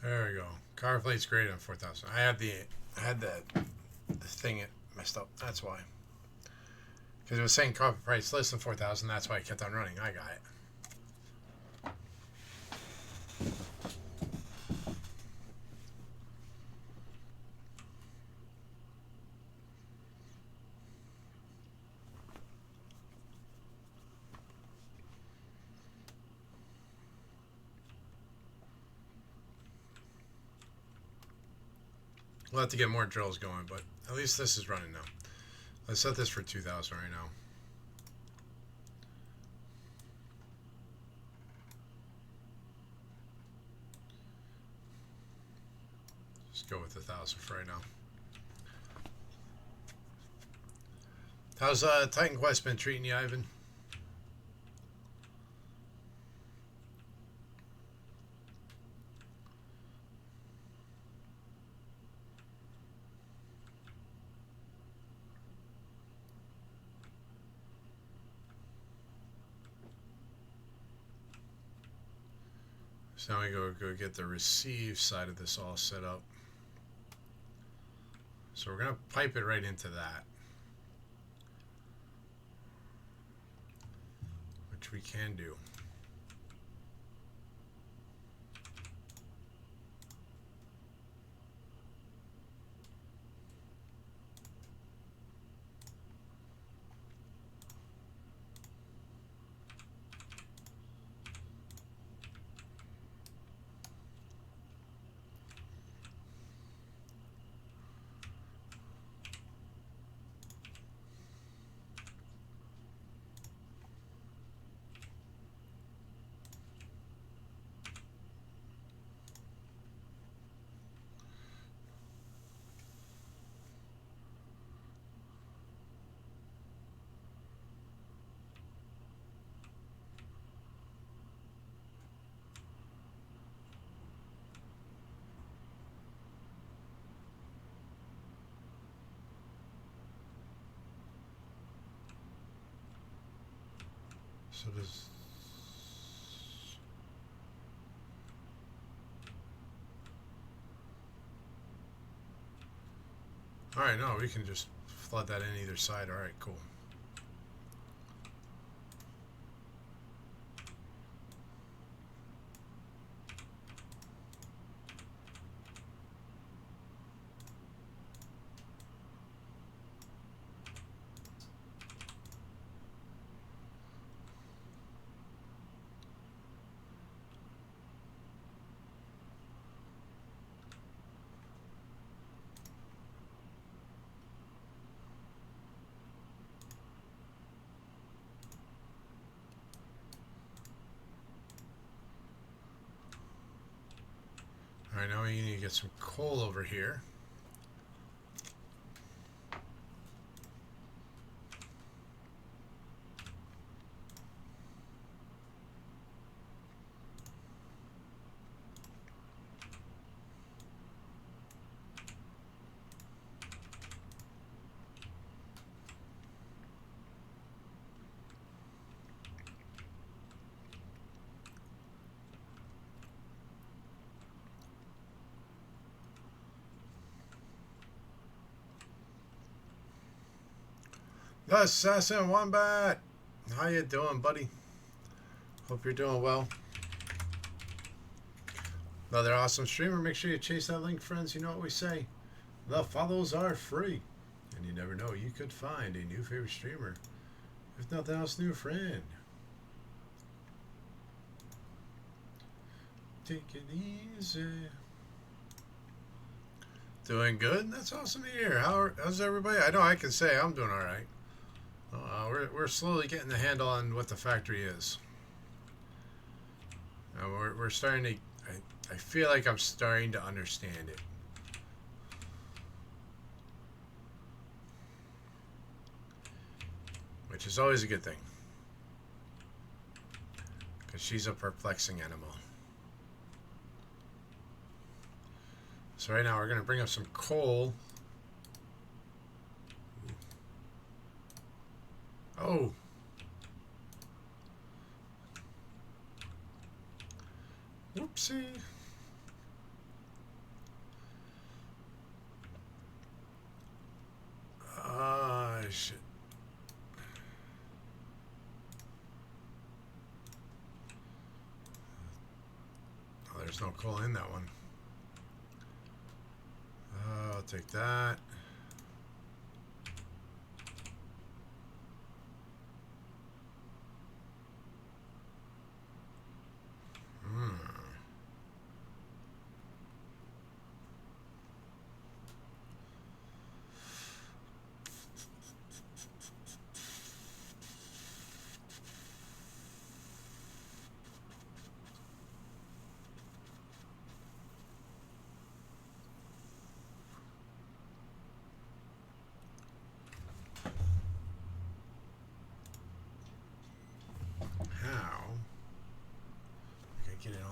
There we go. Car plate's great on 4,000. I had the thing it messed up. That's why. Because it was saying car price less than 4,000. That's why I kept on running. I got it. We'll have to get more drills going, but at least this is running now. Let's set this for 2,000 right now. Just go with 1,000 for right now. How's Titan Quest been treating you, Ivan? So now we go get the receive side of this all set up. So we're going to pipe it right into that, which we can do. So does... Alright, no, we can just flood that in either side. Alright, cool. Alright, now we need to get some coal over here. The Assassin Wombat! How you doing, buddy? Hope you're doing well. Another awesome streamer. Make sure you chase that link, friends. You know what we say. The follows are free. And you never know, you could find a new favorite streamer. If nothing else, new friend. Take it easy. Doing good? That's awesome to hear. How's everybody? I know I can say I'm doing alright. We're slowly getting the handle on what the factory is. We're starting to... I feel like I'm starting to understand it. Which is always a good thing. Because she's a perplexing animal. So right now we're going to bring up some coal. Oh. Whoopsie. Shit. Oh, there's no coal in that one. I'll take that.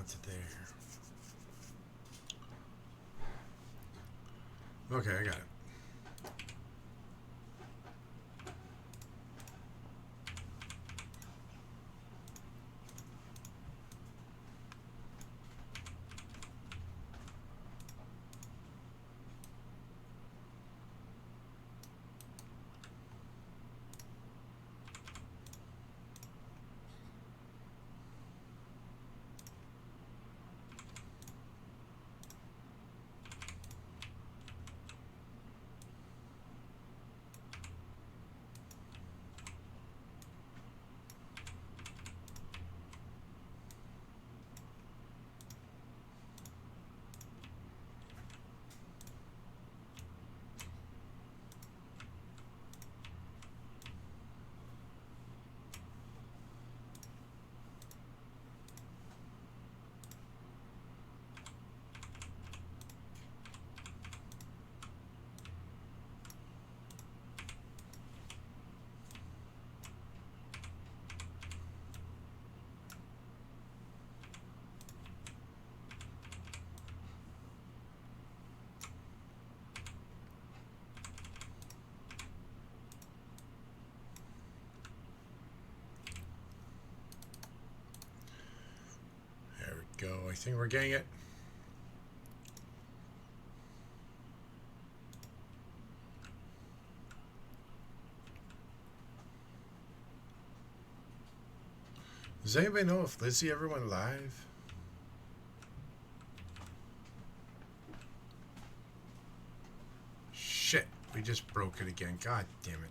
to there. Okay, I got it. Go. I think we're getting it. Does anybody know if Lizzie ever went live? Shit, we just broke it again. God damn it.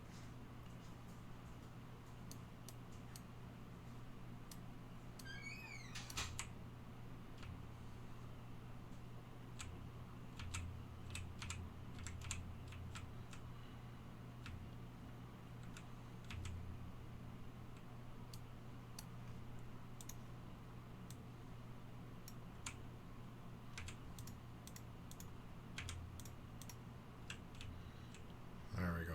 There we go.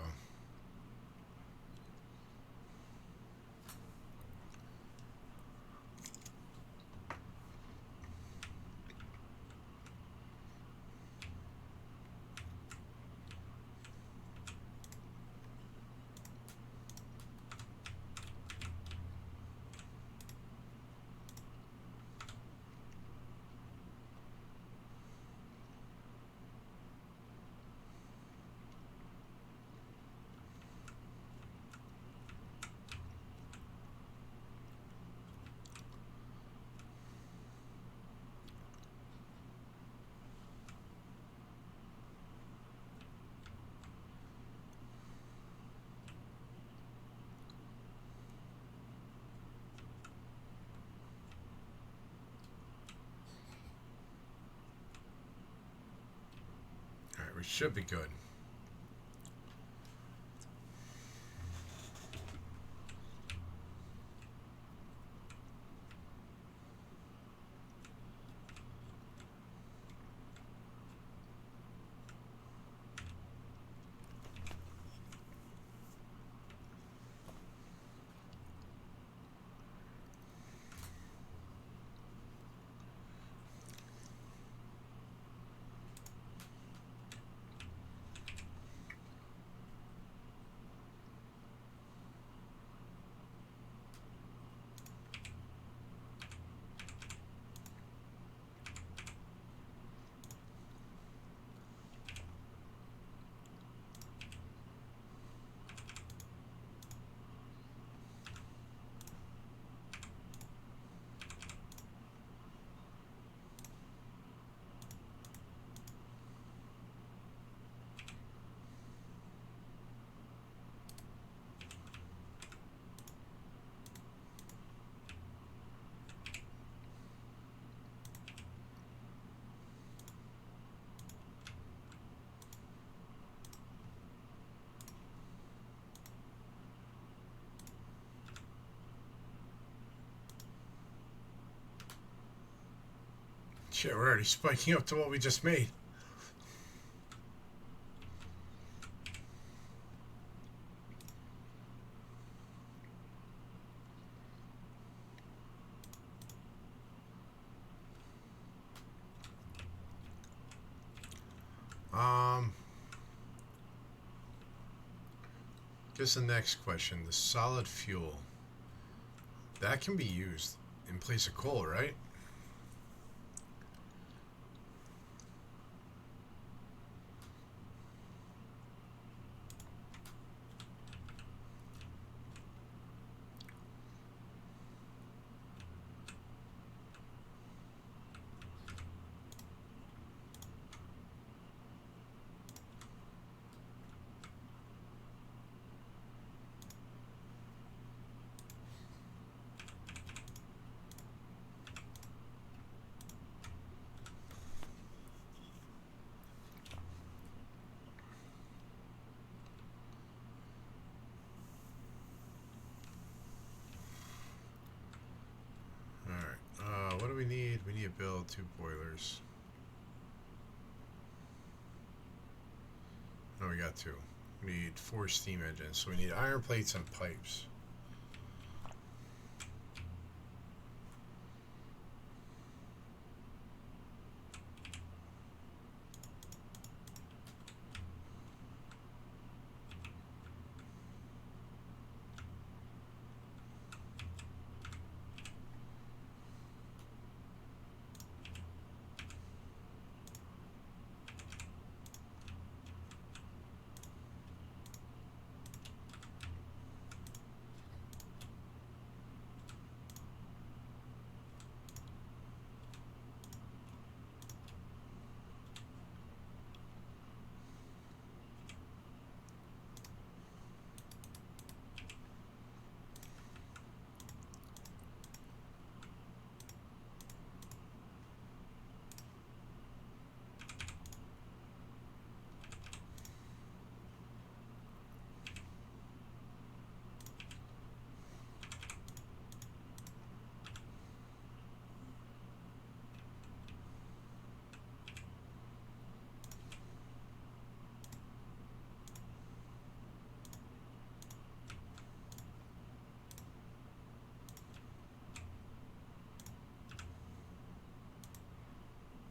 We should be good. Shit, we're already spiking up to what we just made. Um, guess the next question: the solid fuel that can be used in place of coal, right? All right. What do we need? We need to build 2 boilers. No, we got 2. We need 4 steam engines. So we need iron plates and pipes.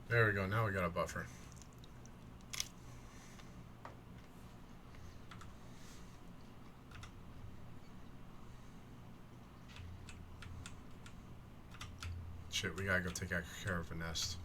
There we go. Now we got a buffer. Shit, we gotta go take care of a nest.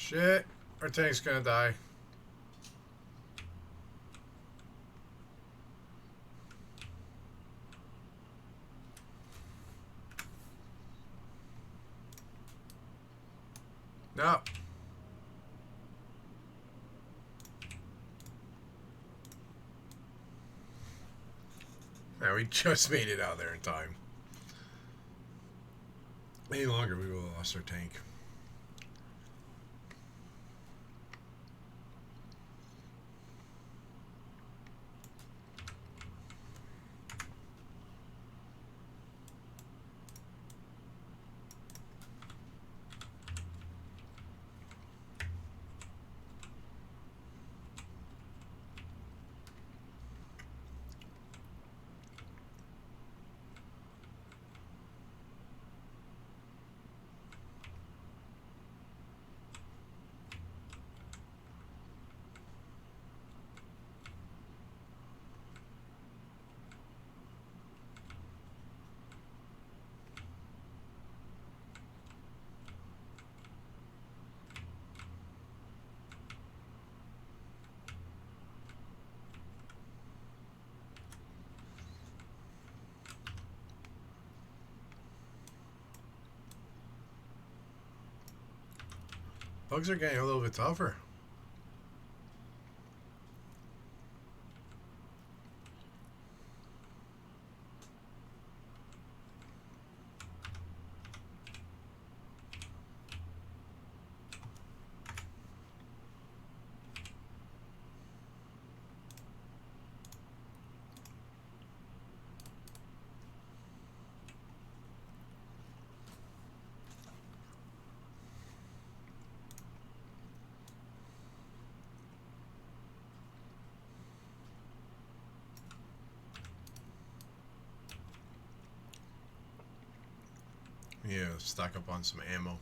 Shit, our tank's gonna die. No. No, we just made it out there in time. Any longer, we will have lost our tank. Bugs are getting a little bit tougher. Yeah, stock up on some ammo.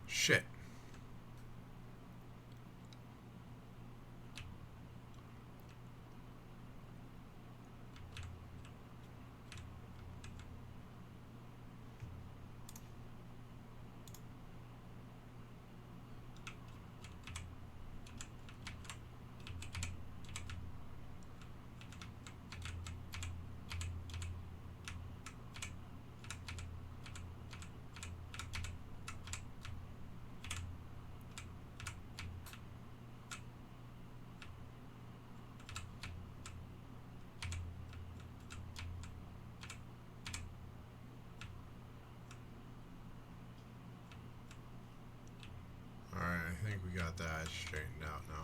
Shit. Alright, I think we got that straightened out now.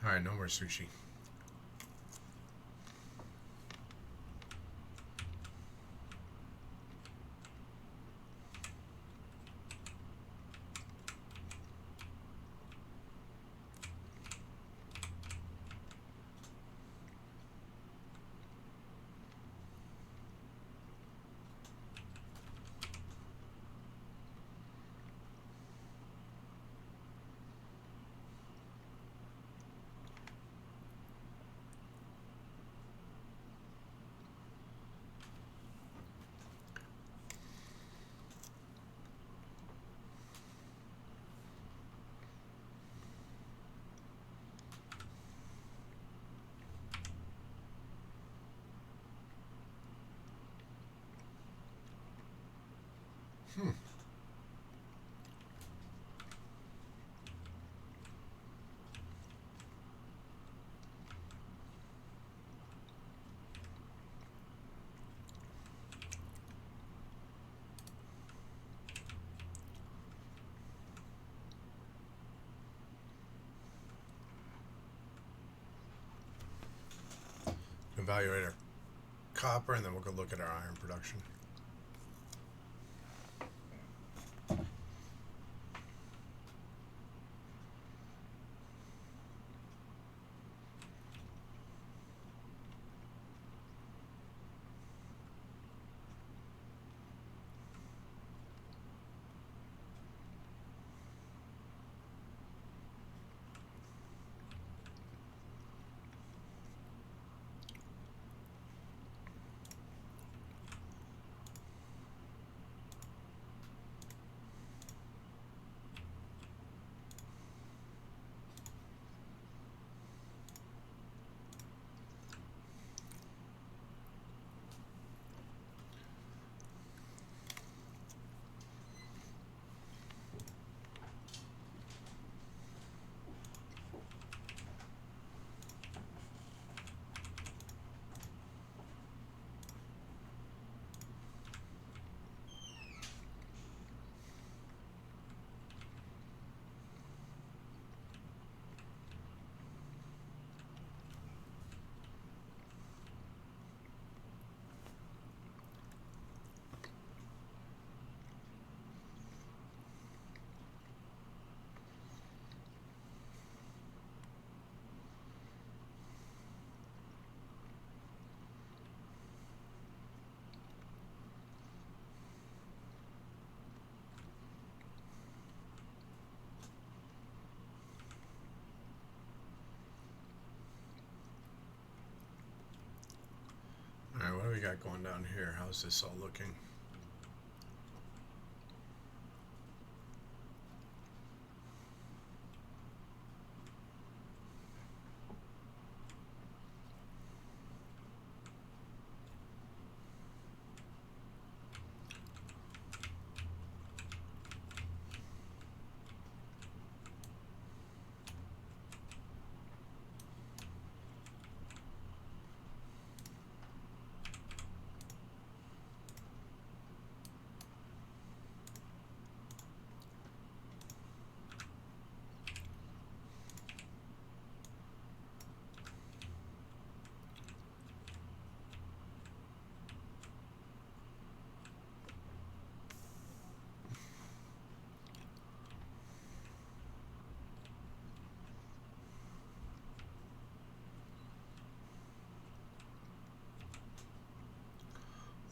Alright, no more sushi. Hmm. Evaluate our copper, and then we'll go look at our iron production. we got going down here? How's this all looking?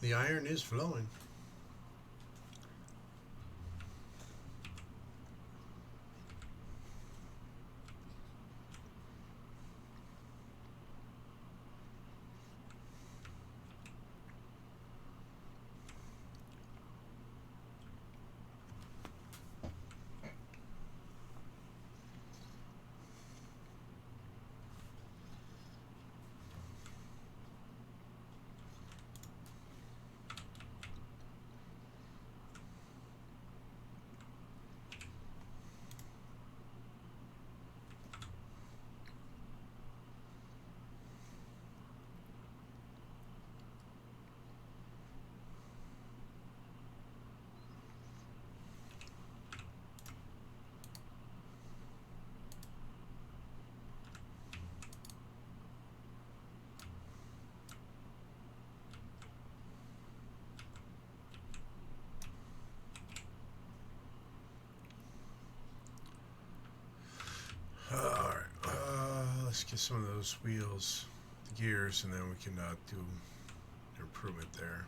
The iron is flowing. Alright, let's get some of those wheels, the gears, and then we can do an improvement there.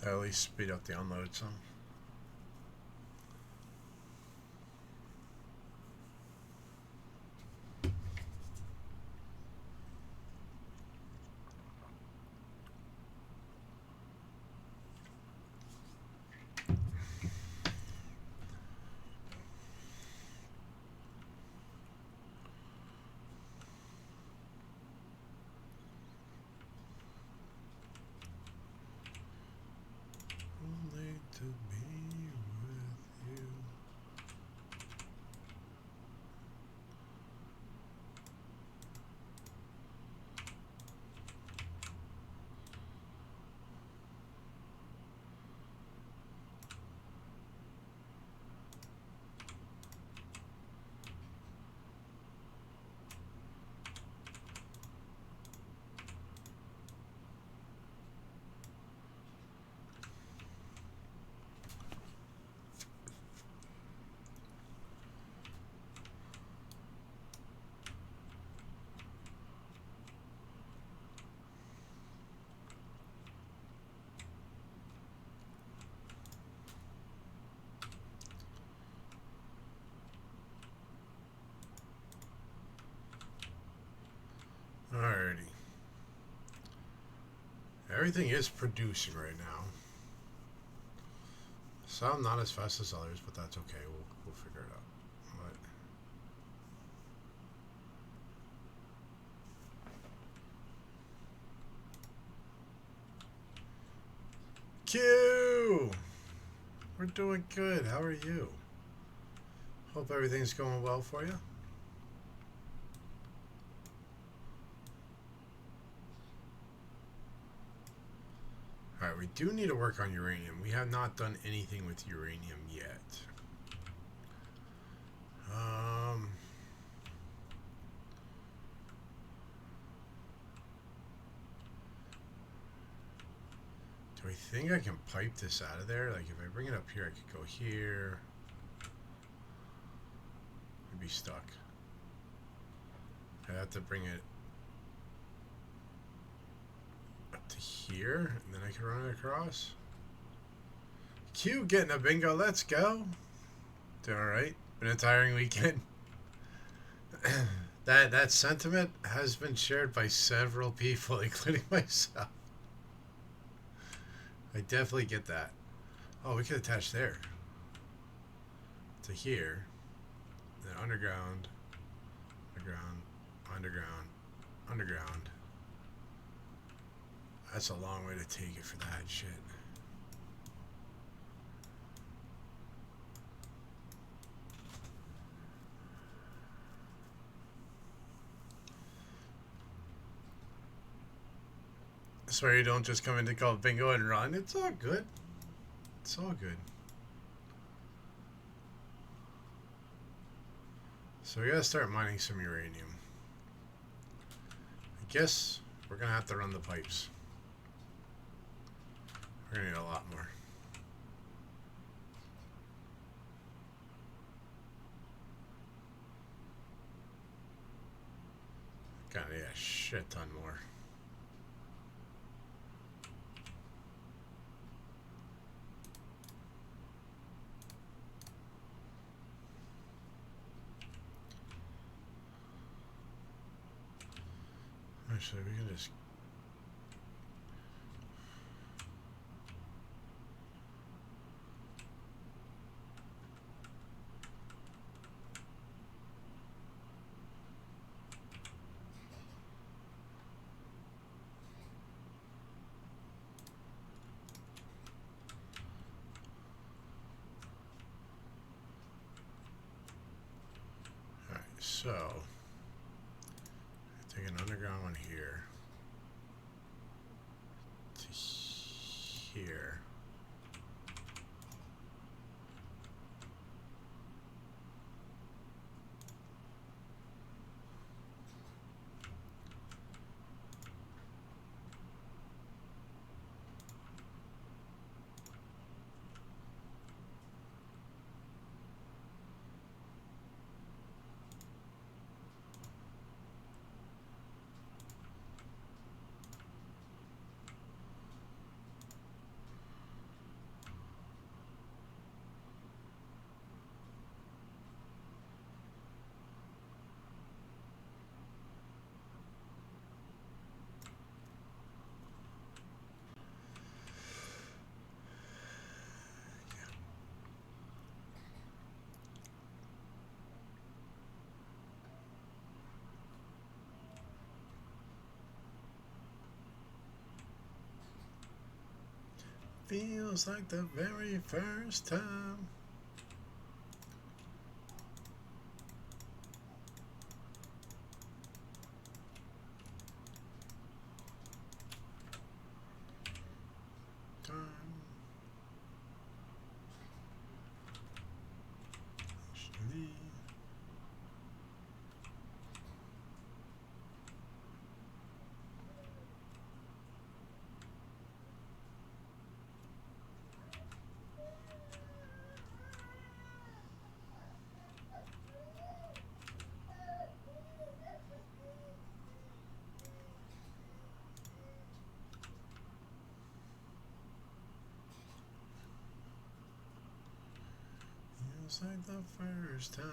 At least speed up the unload some. Only to be everything is producing right now. Some not as fast as others, but that's okay. We'll figure it out. But Q! We're doing good. How are you? Hope everything's going well for you. Alright, we do need to work on uranium. We have not done anything with uranium yet. Do I think I can pipe this out of there? Like, if I bring it up here, I could go here. I'd be stuck. I'd have to bring it up to here, and then I can run it across. Q getting a bingo. Let's go. Doing alright. Been a tiring weekend. That sentiment has been shared by several people, including myself. I definitely get that. Oh, we could attach there. To here. Then underground. Underground. Underground. Underground. That's a long way to take it for that shit. I swear you don't just come in to call bingo and run. It's all good. It's all good. So we gotta start mining some uranium. I guess we're gonna have to run the pipes. We're gonna need a lot more. Gotta need a shit ton more. Actually, we can just... Alright, so... take an underground one here. To here. Feels like the very first time. Feels like the first time.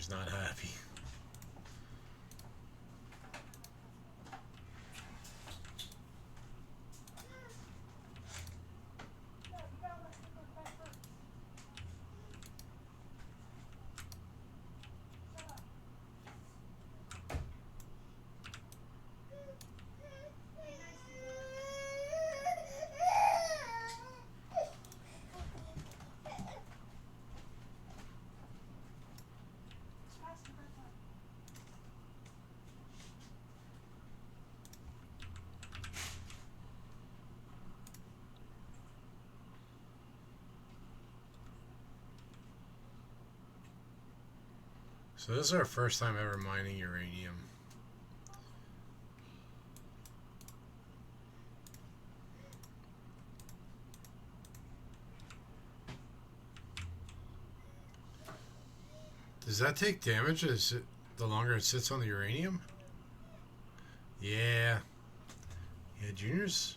Junior's not happy. So this is our first time ever mining uranium. Does that take damage the longer it sits on the uranium? Yeah. Yeah, Junior's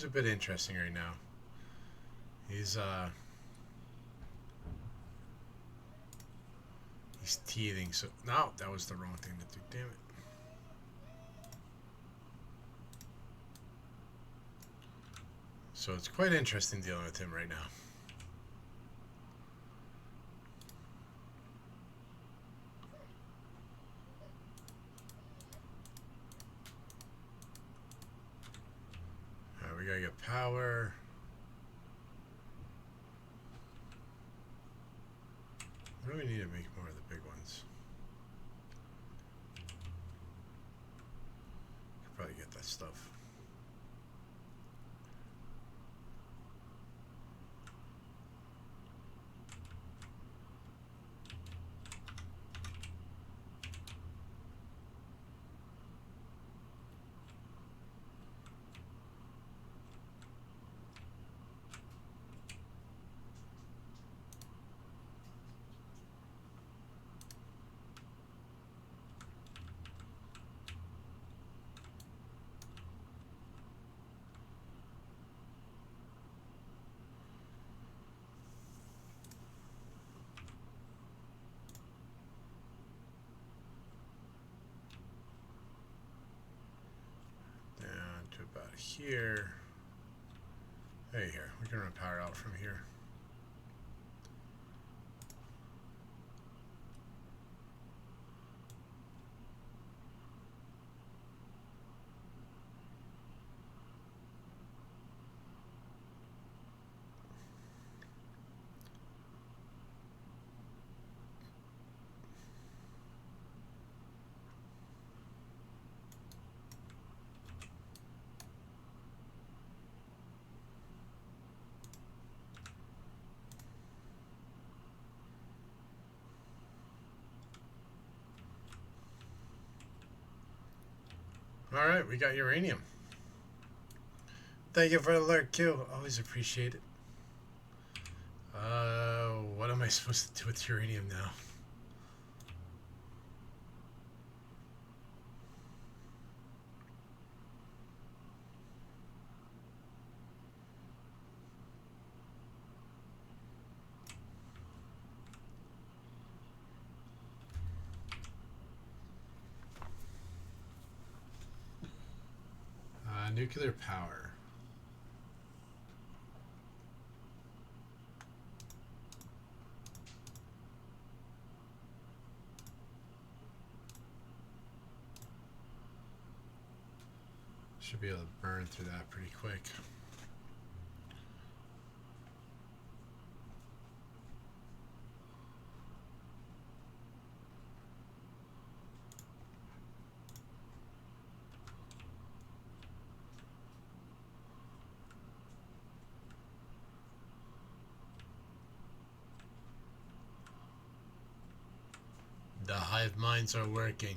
a bit interesting right now. He's teething. So no, that was the wrong thing to do. Damn it. So it's quite interesting dealing with him right now. Alright, we gotta get power. What do we need to make more of the big ones? Could probably get that stuff. About here. Hey, here. We can run power out from here. Alright, we got uranium. Thank you for the alert, Q. Always appreciate it. What am I supposed to do with uranium now? Nuclear power. Should be able to burn through that pretty quick. The hive minds are working.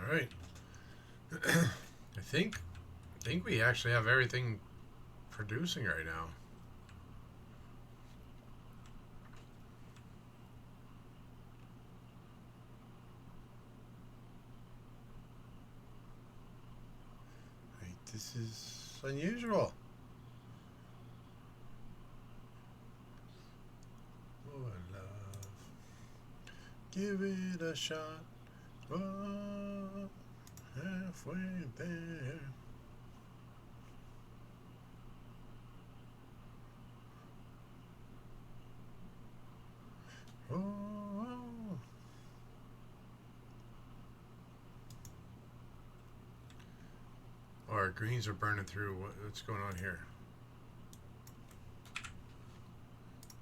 All right. I think we actually have everything producing right now. Right, this is unusual. Oh, love, give it a shot. Oh, halfway there. Oh, our greens are burning through. What's going on here?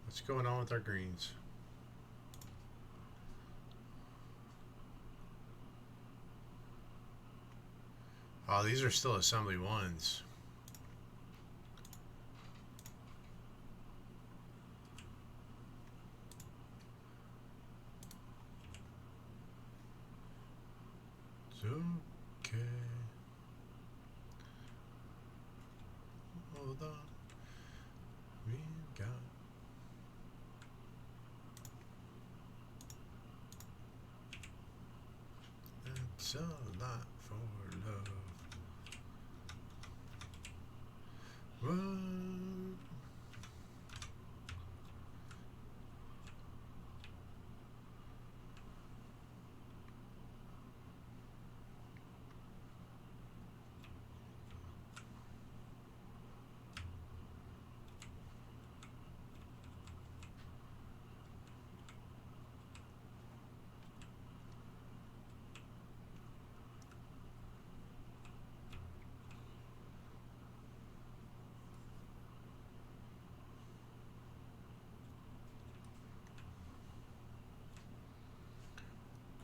What's going on with our greens? Oh, these are still assembly ones. It's okay. Hold on. We got. It's a lot for love. Run.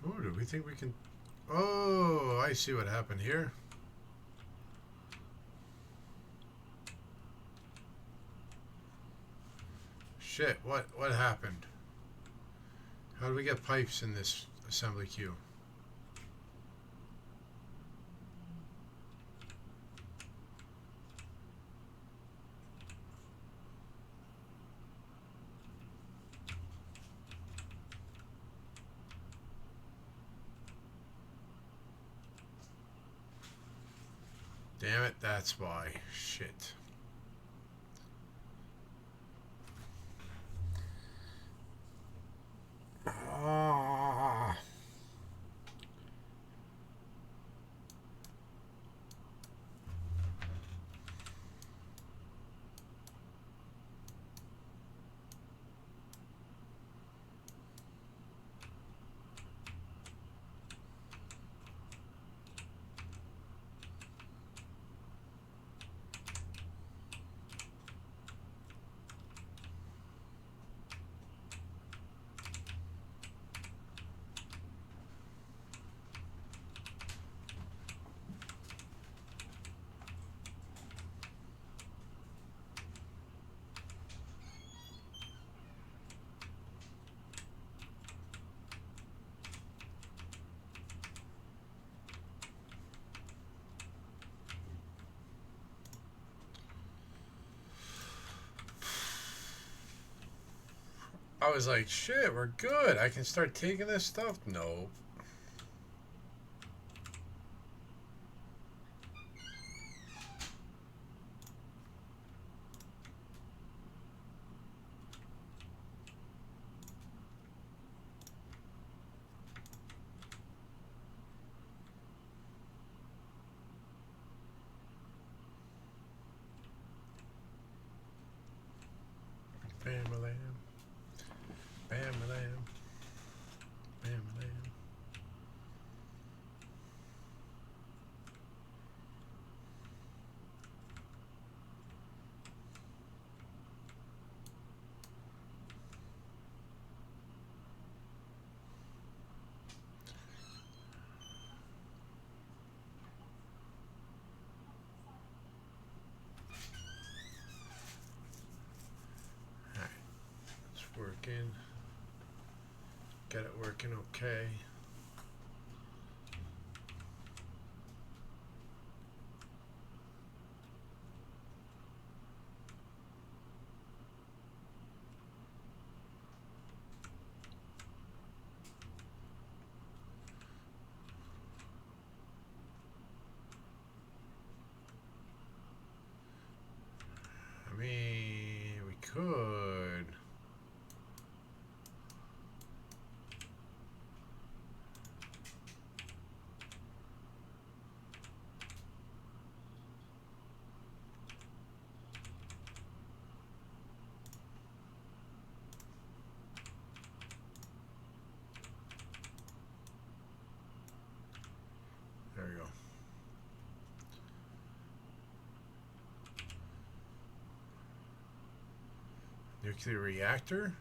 Oh, do we think we can? Oh, I see what happened here. Shit, what happened? How do we get pipes in this assembly queue? Damn it, that's why. Shit. Ah. I was like, shit, we're good. I can start taking this stuff. No. Bam-a-lam. Bam-a-lam. Bam-a-lam. Alright, it's working. Got it working okay. I mean, we could. There we go. Nuclear reactor.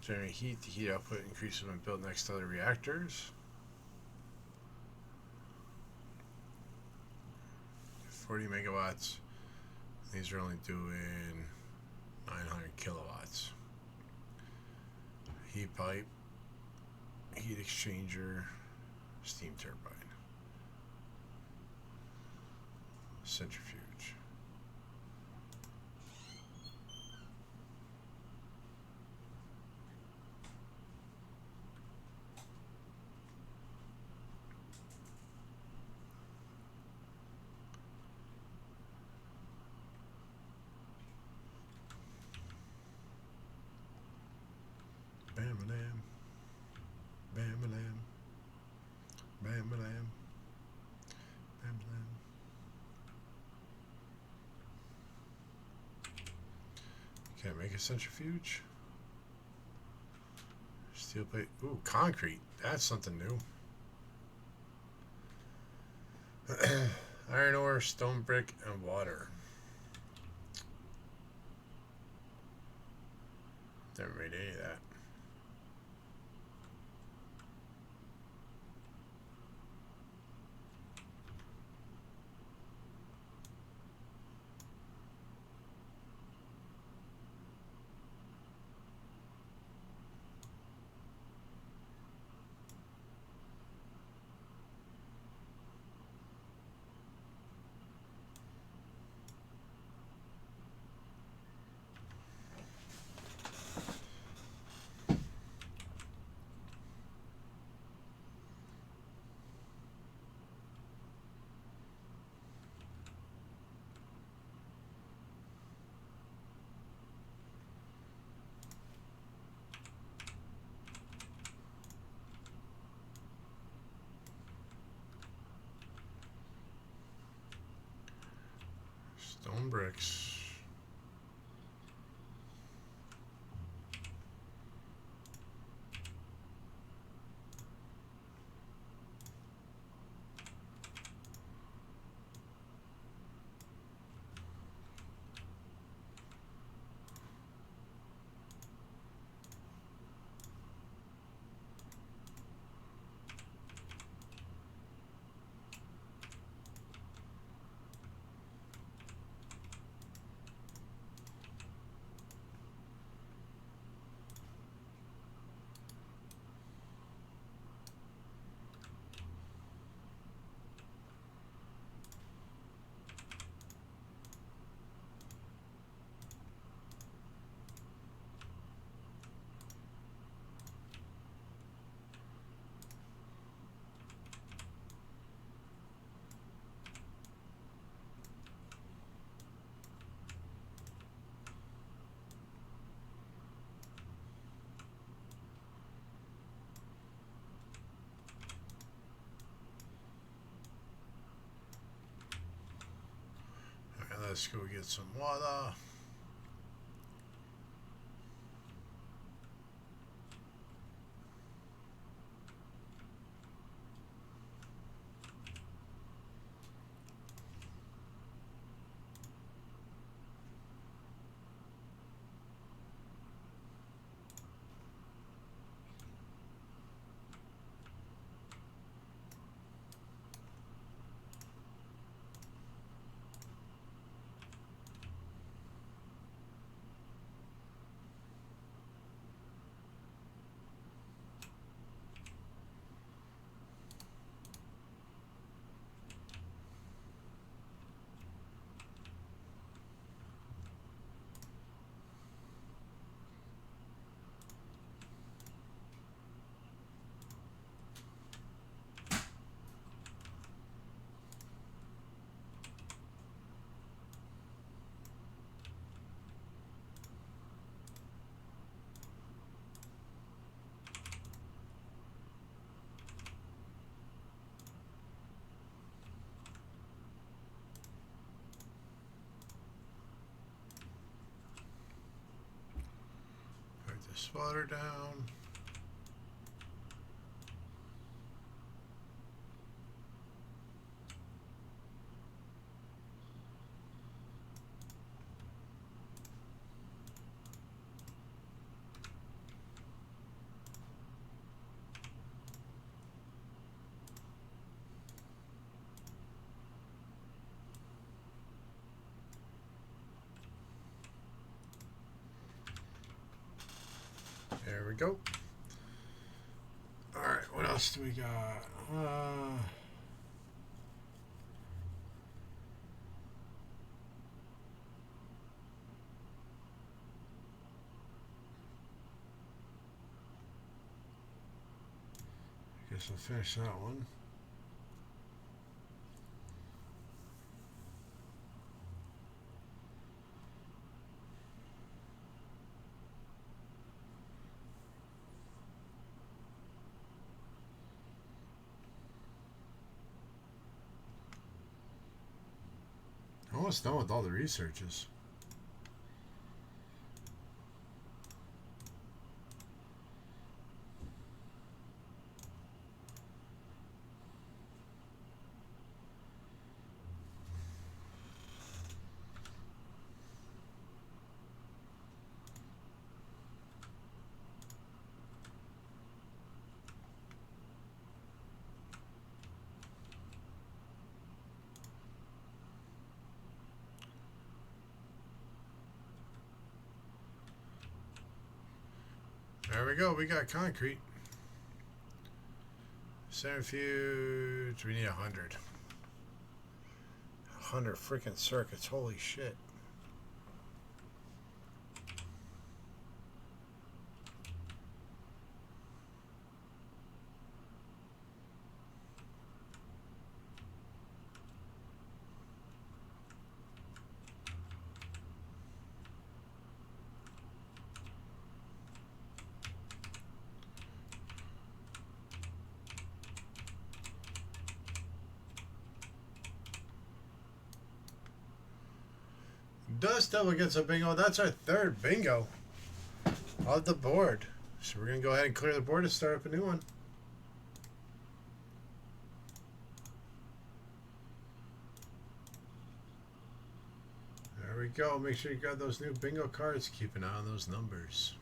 Generate heat. The heat output increases when built next to other reactors. 40 megawatts. These are only doing 900 kilowatts. Heat pipe. Heat exchanger. Steam turbine. Centrifuge. Bam-a-lam. Bam-a-lam. Bam-a-lam. Bam-a-lam. Can't make a centrifuge. Steel plate. Ooh, concrete. That's something new. Iron ore, stone brick, and water. Never made any of that. Stone bricks. Alright, let's go get some water. Spotter down. There we go. All right, what else do we got? Guess I'll finish that one. Almost done with all the researches. There we go. We got concrete. Centrifuge. We need 100. 100 freaking circuits. Holy shit. Dust Devil gets a bingo. That's our third bingo of the board. So we're going to go ahead and clear the board and start up a new one. There we go. Make sure you got those new bingo cards. Keep an eye on those numbers.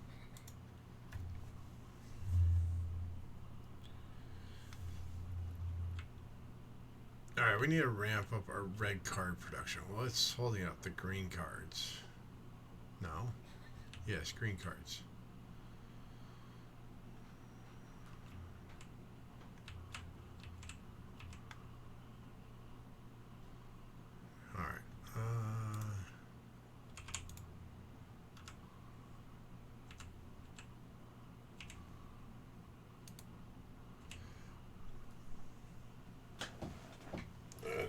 Alright, we need to ramp up our red card production. Well, it's holding up the green cards. No? Yes, green cards. Alright.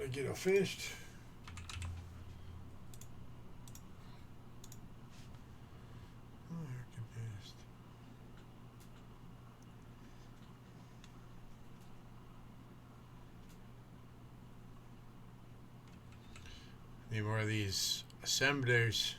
To get it finished. Need more of these assemblers.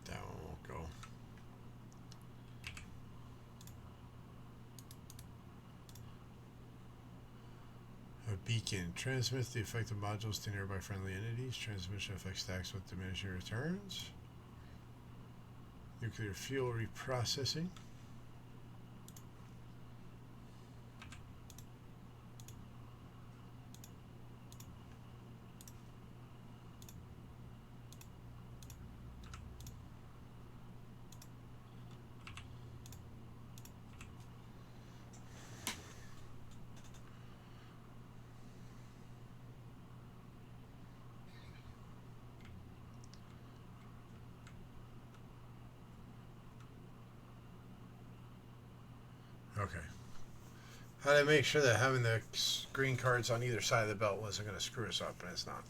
That one won't go. A beacon transmits the affected modules to nearby friendly entities. Transmission affects stacks with diminishing returns. Nuclear fuel reprocessing. Okay. How to make sure that having the green cards on either side of the belt wasn't going to screw us up, and it's not.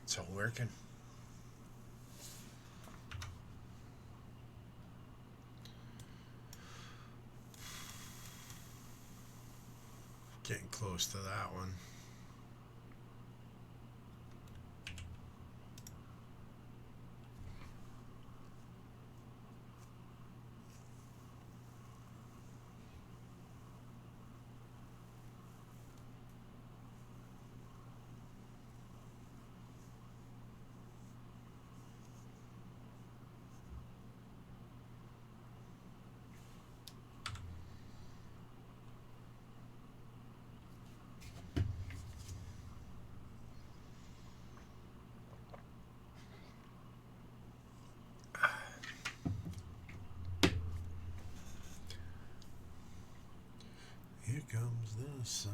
It's all working. Getting close to that one. Here comes the sun.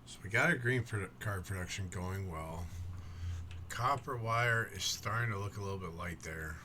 So we got our green card production going well. Copper wire is starting to look a little bit light there.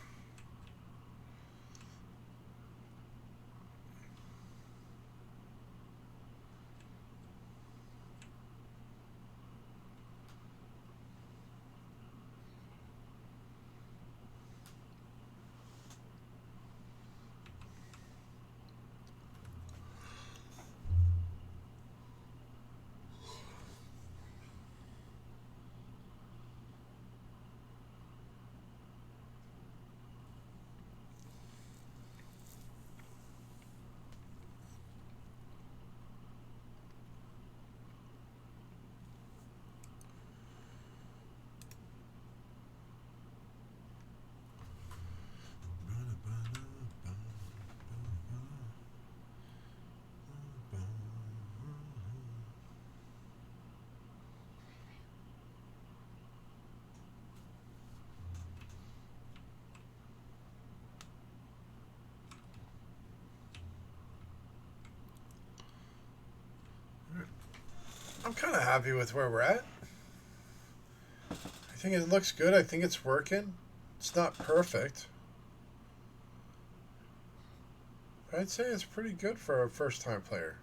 I'm kind of happy with where we're at. I think it looks good. I think it's working. It's not perfect. I'd say it's pretty good for a first-time player.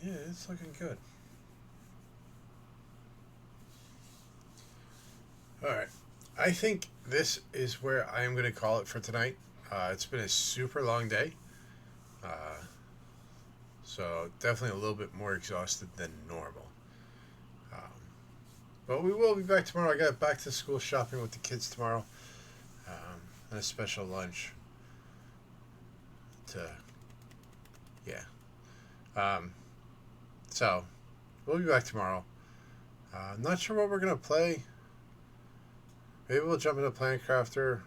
Yeah, it's looking good. Alright. I think this is where I am going to call it for tonight. It's been a super long day. So definitely a little bit more exhausted than normal. But we will be back tomorrow. I got back to school shopping with the kids tomorrow. And a special lunch. So we'll be back tomorrow. I'm not sure what we're going to play. Maybe we'll jump into Planet Crafter.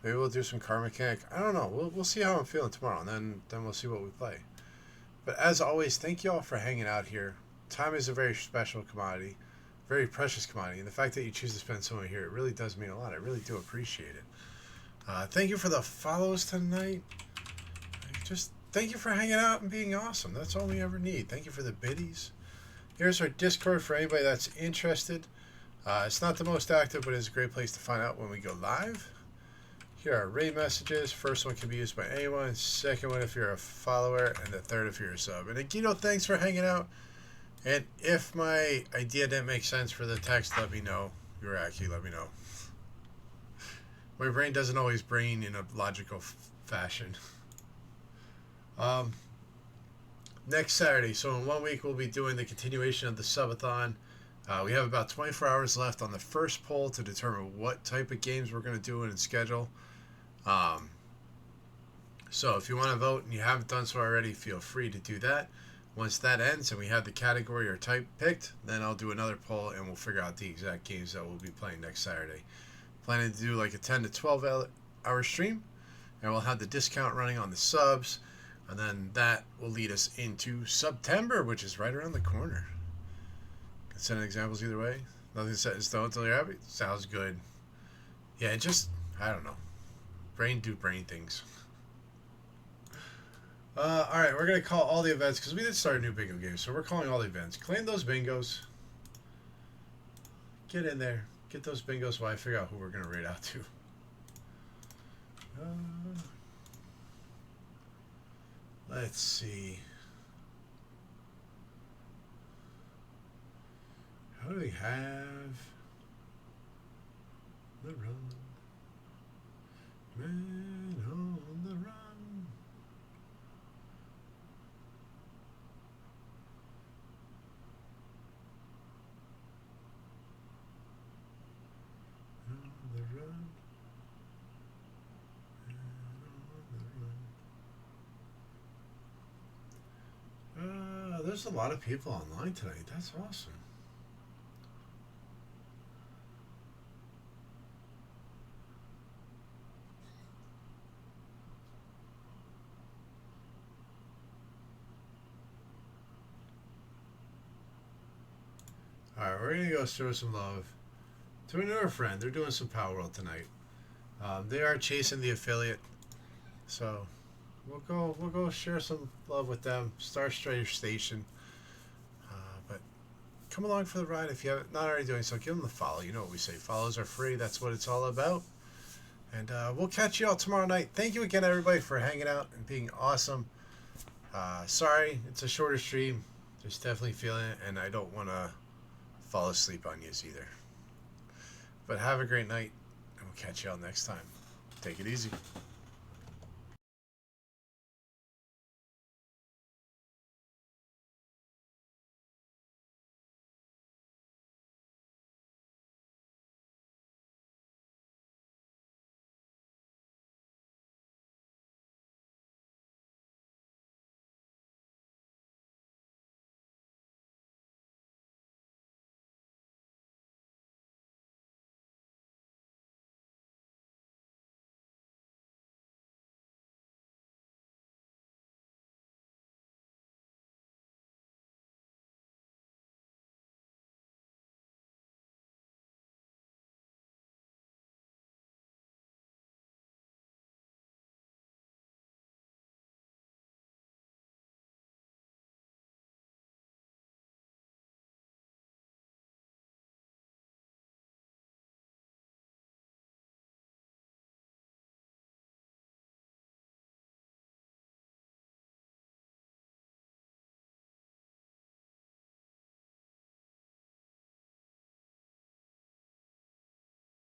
Maybe we'll do some Car Mechanic. I don't know. We'll see how I'm feeling tomorrow, and then we'll see what we play. But as always, thank you all for hanging out here. Time is a very special commodity, very precious commodity, and the fact that you choose to spend so much here, it really does mean a lot. I really do appreciate it. Thank you for the follows tonight. Just thank you for hanging out and being awesome. That's all we ever need. Thank you for the biddies. Here's our Discord for anybody that's interested. It's not the most active, but it's a great place to find out when we go live. Here are raid messages. First one can be used by anyone. Second one if you're a follower. And the third if you're a sub. And Akito, thanks for hanging out. And if my idea didn't make sense for the text, let me know. Uraki, let me know. My brain doesn't always brain in a logical fashion. Next Saturday, so in 1 week, we'll be doing the continuation of the subathon. We have about 24 hours left on the first poll to determine what type of games we're going to do and schedule. So if you want to vote and you haven't done so already, feel free to do that. Once that ends and we have the category or type picked, then I'll do another poll and we'll figure out the exact games that we'll be playing next Saturday. Planning to do like a 10 to 12 hour stream, and we'll have the discount running on the subs, and then that will lead us into September, which is right around the corner. Can send examples either way. Nothing set in stone until you're happy. Sounds good. Yeah, it just, I don't know. Brain do brain things. All right, we're gonna call all the events because we did start a new bingo game, so we're calling all the events. Claim those bingos. Get in there. Get those bingos while I figure out who we're gonna raid out to. Let's see. How do we have the run? Man on the run. On the run. Man on the run. There's a lot of people online tonight. That's awesome. Alright, we're going to go show some love to a newer friend. They're doing some Power World tonight. They are chasing the affiliate. So we'll go share some love with them. Star Strider Station. But come along for the ride if you haven't not already doing so. Give them the follow. You know what we say. Follows are free. That's what it's all about. And we'll catch you all tomorrow night. Thank you again, everybody, for hanging out and being awesome. Sorry, it's a shorter stream. Just definitely feeling it, and I don't want to fall asleep on you either. But have a great night, and we'll catch you all next time. Take it easy.